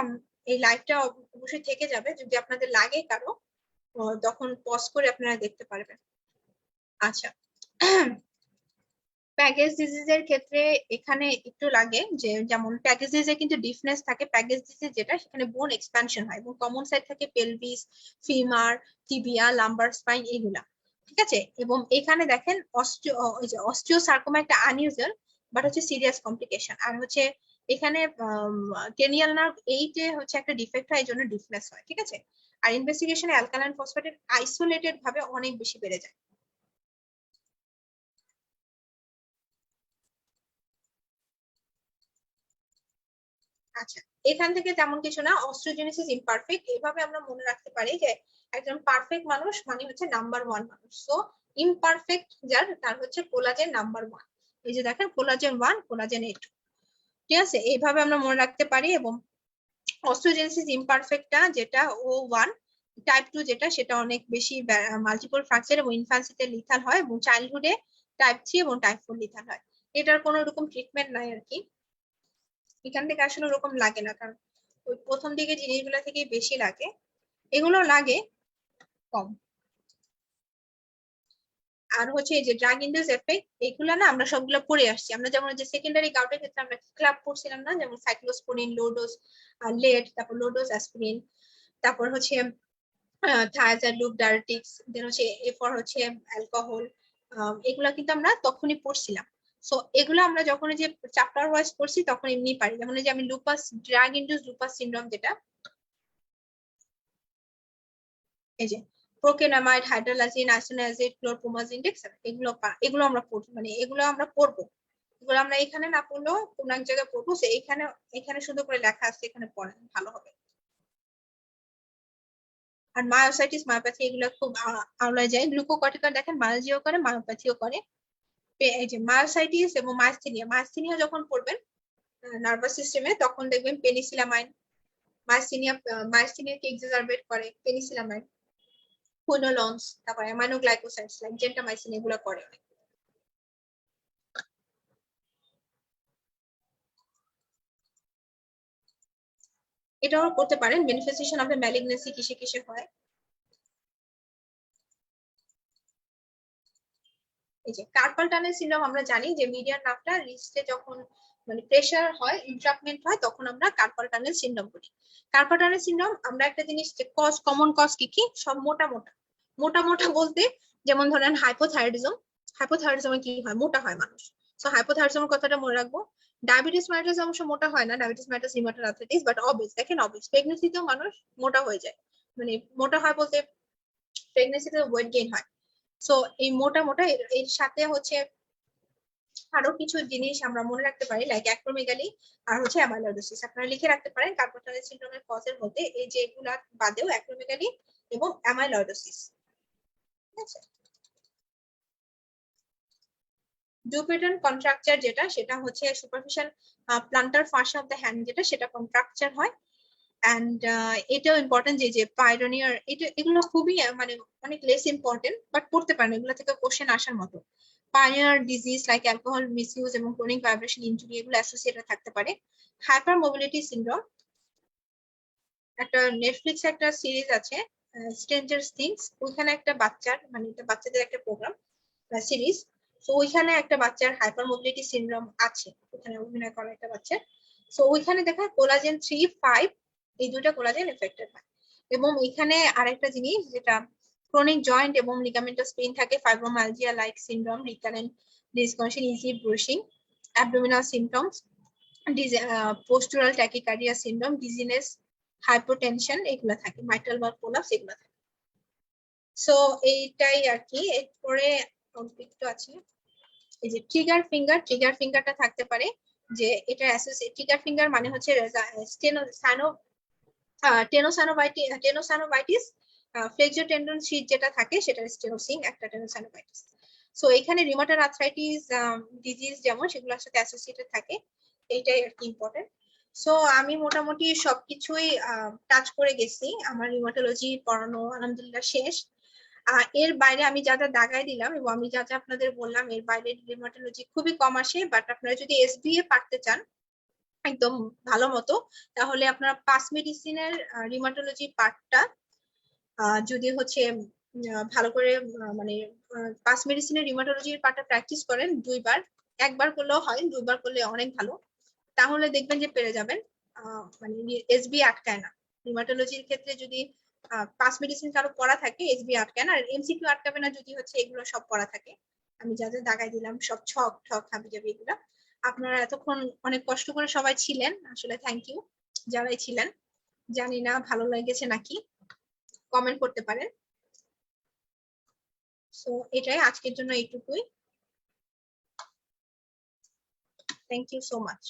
এই লাইভটা অবশ্যই থেকে যাবে, যদি আপনাদের লাগে কারো তখন পজ করে আপনারা দেখতে পারবেন। আচ্ছা, প্যাগেজ ডিজিজের ক্ষেত্রে এখানে একটু লাগে যে, যেমন প্যাগেজ ডিজিজে কিন্তু ডিফনেস থাকে, প্যাগেজ ডিজিজ যেটা, সেখানে বোন এক্সপ্যানশন হয় এবং কমন সাইড থাকে pelvis, femur, tibia, lumber spine, এগুলা, ঠিক আছে। এবং এখানে দেখেন অস্টিওসার্কোমা একটা আনইউজুয়াল বাট হচ্ছে সিরিয়াস কমপ্লিকেশন, আর হচ্ছে এখানে ক্রেনিয়াল নার্ভ 8 হচ্ছে একটা ডিফেক্ট হয়, এই জন্য ডিফনেস হয়, ঠিক আছে। আর ইনভেস্টিগেশনে অ্যালকালাইন ফসফেটের আইসোলেটেড ভাবে অনেক বেশি বেড়ে যায়। আচ্ছা, এখান থেকে তেমন কিছু না, অস্ট্রোজেনেসিস ইমপারফেক্ট এভাবে আমরা মনে রাখতে পারি যে একজন পারফেক্ট মানুষ মানে হচ্ছে নাম্বার 1 মানুষ। সো ইমপারফেক্ট যার তার হচ্ছে কোলাজেন নাম্বার 1। এই যে দেখেন কোলাজেন 1 কোলাজেন 8, ঠিক আছে, এইভাবে আমরা মনে রাখতে পারি। এবং অস্ট্রোজেনেসিস ইমপারফেক্টটা যেটা O1, টাইপ 2 যেটা সেটা অনেক বেশি মাল্টিপল ফ্র্যাকচার এবং ইনফ্যান্সিতে লিথাল হয়, এবং চাইল্ডহুডে টাইপ 3 এবং টাইপ 4 লিথাল হয়। এটার কোনো রকম ট্রিটমেন্ট নাই আর কি, এখান থেকে আসলে ওরকম লাগে না, কারণ ওই প্রথম দিকে জিনিসগুলো থেকে বেশি লাগে, এগুলো লাগে কম। আর হচ্ছে এই যে ড্রাগ ইনডিউস এফেক্ট, এগুলো না আমরা সবগুলো পড়ে আসছি। আমরা যেমন যে সেকেন্ডারি গাউটের ক্ষেত্রে আমরা ক্লাব পড়ছিলাম না, যেমন সাইক্লোস্পোরিন, লোডোজ লেড, তারপর লোডোজ অ্যাসপিরিন, তারপর হচ্ছে থায়াজাইড ডায়ারেটিক্স, দেন হচ্ছে এরপর হচ্ছে অ্যালকোহল, এগুলা কিন্তু আমরা তখনই পড়ছিলাম। সো এগুলো আমরা যখন যে চ্যাপ্টার ওয়াইজ পড়ছি তখন এমনি পারি। যেমন এই যে আমি lupus, drug induce lupus syndrome যেটা, এই যে প্রোকেনামাইড, হাইড্রোলাজিন, আইসোনিয়াজিড, ক্লোরপ্রোমাজিন, এগুলো এগুলো আমরা পড়বো, মানে এগুলো আমরা পড়বো। এগুলো আমরা এখানে না পড়লেও কোন এক জায়গায় পড়বো, এখানে এখানে শুধু করে লেখা আছে, এখানে পড়েন ভালো হবে। আর মায়োসাইটিস, মায়োপ্যাথি এগুলো খুব আওলায় যায়। গ্লুকোকর্টিকয়েড দেখেন মায়োজিও করে, মায়োপ্যাথিও করে। এই যে মায়োসাইটিস এবং মায়াস্থেনিয়া, মায়াস্থেনিয়া যখন পড়বেন নার্ভাস সিস্টেমে তখন দেখবেন পেনিসিলামাইন, মায়াস্থেনিয়া, মায়াস্থেনিয়াকে এক্সাজারবেট করে পেনিসিলামাইন, কুইনোলন্স, তারপর অ্যামাইনোগ্লাইকোসাইডস লাইক জেন্টামাইসিন এগুলো করে অনেক। এটাও করতে পারেন। ম্যানিফেস্টেশন অফ ম্যালিগনেন্সি কিসে কিসে হয়, এই যে কার্পাল টানেল সিনড্রোম আমরা জানি যে মিডিয়ান নার্ভটা রিস্টে যখন মানে প্রেসার হয়, ইন্ট্রাপমেন্ট হয়, তখন আমরা কার্পাল টানেল সিনড্রোম বলি। কার্পাল টানেল সিনড্রোম আমরা একটা জিনিস যে কজ, কমন কজ কি কি, সব মোটা মোটা মোটা মোটা বলতে, যেমন ধরেন হাইপোথাইরয়েডিজম, হাইপোথাইরয়েডিজমে কি হয়, মোটা হয় মানুষ। সো হাইপোথাইরয়েডিজমের কথাটা মনে রাখবো। ডায়াবেটিস মাইটাস অবশ্য মোটা হয় না, diabetes mellitus rheumatoid arthritis, but obese, দেখেন অবেস প্রেগনেন্সিতেও মানুষ মোটা হয়ে যায়, মানে মোটা হয় বলতে প্রেগনেন্সিতে ওয়েট গেইন হয়। সো এই মোটা মোটা এর সাথে হচ্ছে আরো কিছু জিনিস আমরা মনে রাখতে পারি, লাইক অ্যাক্রোমেগালি আর হচ্ছে অ্যামাইলোইডোসিস। আপনারা লিখে রাখতে পারেন কার্পাল টানেল সিনড্রোমের কজের মধ্যে এই যে এগুলা বাদেও অ্যাক্রোমেগালি এবং অ্যামাইলোইডোসিস, ঠিক আছে। ডুপেটন কন্ট্রাকচার যেটা, সেটা হচ্ছে superficial plantar fascia of the hand, যেটা সেটা কন্ট্রাকচার হয়। অ্যান্ড এটাও ইম্পর্টেন্ট যে পাইওনিয়ার, এটা এগুলো খুবই মানে অনেক লেস ইম্পর্টেন্ট, বাট পড়তে পারেন, এগুলো থেকে কোশ্চেন আসার মতো। Pioneer disease like alcohol misuse এবং ক্রনিক ভাইব্রেশন ইনজুরি এগুলো অ্যাসোসিয়েটেড থাকতে পারে। হাইপার মোবিলিটি সিনড্রোম, একটা নেটফ্লিক্সে একটা সিরিজ আছে স্ট্রেঞ্জার থিংস, ওইখানে একটা বাচ্চার মানে এটা বাচ্চাদের একটা প্রোগ্রাম সিরিজ। তো ওইখানে একটা বাচ্চার হাইপার মোবিলিটি সিনড্রোম আছে, ওখানে অভিনয় করা একটা বাচ্চা। সো ওইখানে দেখা কোলাজেন 3, 5 এই দুইটা কোলাজেন এফেক্টেড হয়। এবং এখানে আরেকটা জিনিস যেটা ক্রনিক জয়েন্ট এবং লিগামেন্টাস পেইন থাকে, fibromyalgia like syndrome, recurrent disconnection, easy bruising, abdominal symptoms, postural tachycardia syndrome, dizziness, hypotension এগুলো থাকে, মাইট্রাল ভালভ কোলাপস এগুলো থাকে। সো এইটাই আর কি। এরপরে একটু আছে এই যে ট্রিগার ফিঙ্গার, ট্রিগার ফিঙ্গারটা থাকতে পারে যে এটা ট্রিগার ফিঙ্গার মানে হচ্ছে টেনোসানোভাইটিস, ফ্লেক্সিও টেন্ডন শীট যেটা থাকে সেটা স্টেনোসিং, একটা টেনোসানোভাইটিস। সো এখানে রিউমাটয়েড আর্থ্রাইটিস ডিজিজ যেমন সেগুলোর সাথে অ্যাসোসিয়েটেড থাকে, এইটাই আর কি ইম্পর্টেন্ট। সো আমি মোটামুটি সবকিছুই টাচ করে গেছি, আমার রিউমাটোলজি পড়ানো আলহামদুলিল্লাহ শেষ। এর বাইরে আমি যা যা দাগাই দিলাম এবং আমি যা যা আপনাদের বললাম এর বাইরে রিউমাটোলজি খুবই কম আসে, বাট আপনারা যদি এসবিএ পারতে চান একদম ভালো মতো, তাহলে আপনারা পাস মেডিসিনের রিউমাটোলজি পার্টটা যদি হচ্ছে ভালো করে মানে পাস মেডিসিনের রিউমাটোলজির পার্টটা প্র্যাকটিস করেন দুইবার, একবার করলেও হয়, দুইবার করলে অনেক ভালো, তাহলে দেখবেন যে পেরে যাবেন। মানে এসবি আটকায় না রিউমাটোলজির ক্ষেত্রে, যদি পাস মেডিসিন কারো পড়া থাকে এসবি আটকায় না, আর এমসিকিউ আটকাবে না যদি হচ্ছে এগুলো সব পড়া থাকে। আমি যা যা দাগাই দিলাম সব ছক ঠক হাবি যাবে এগুলা। আপনারা এতক্ষণ অনেক কষ্ট করে সবাই ছিলেন, আসলে থ্যাংক ইউ যারাই ছিলেন। জানি না ভালো লেগেছে নাকি, কমেন্ট করতে পারেন। সো এটাই আজকের জন্য এইটুকুই। Thank you so much.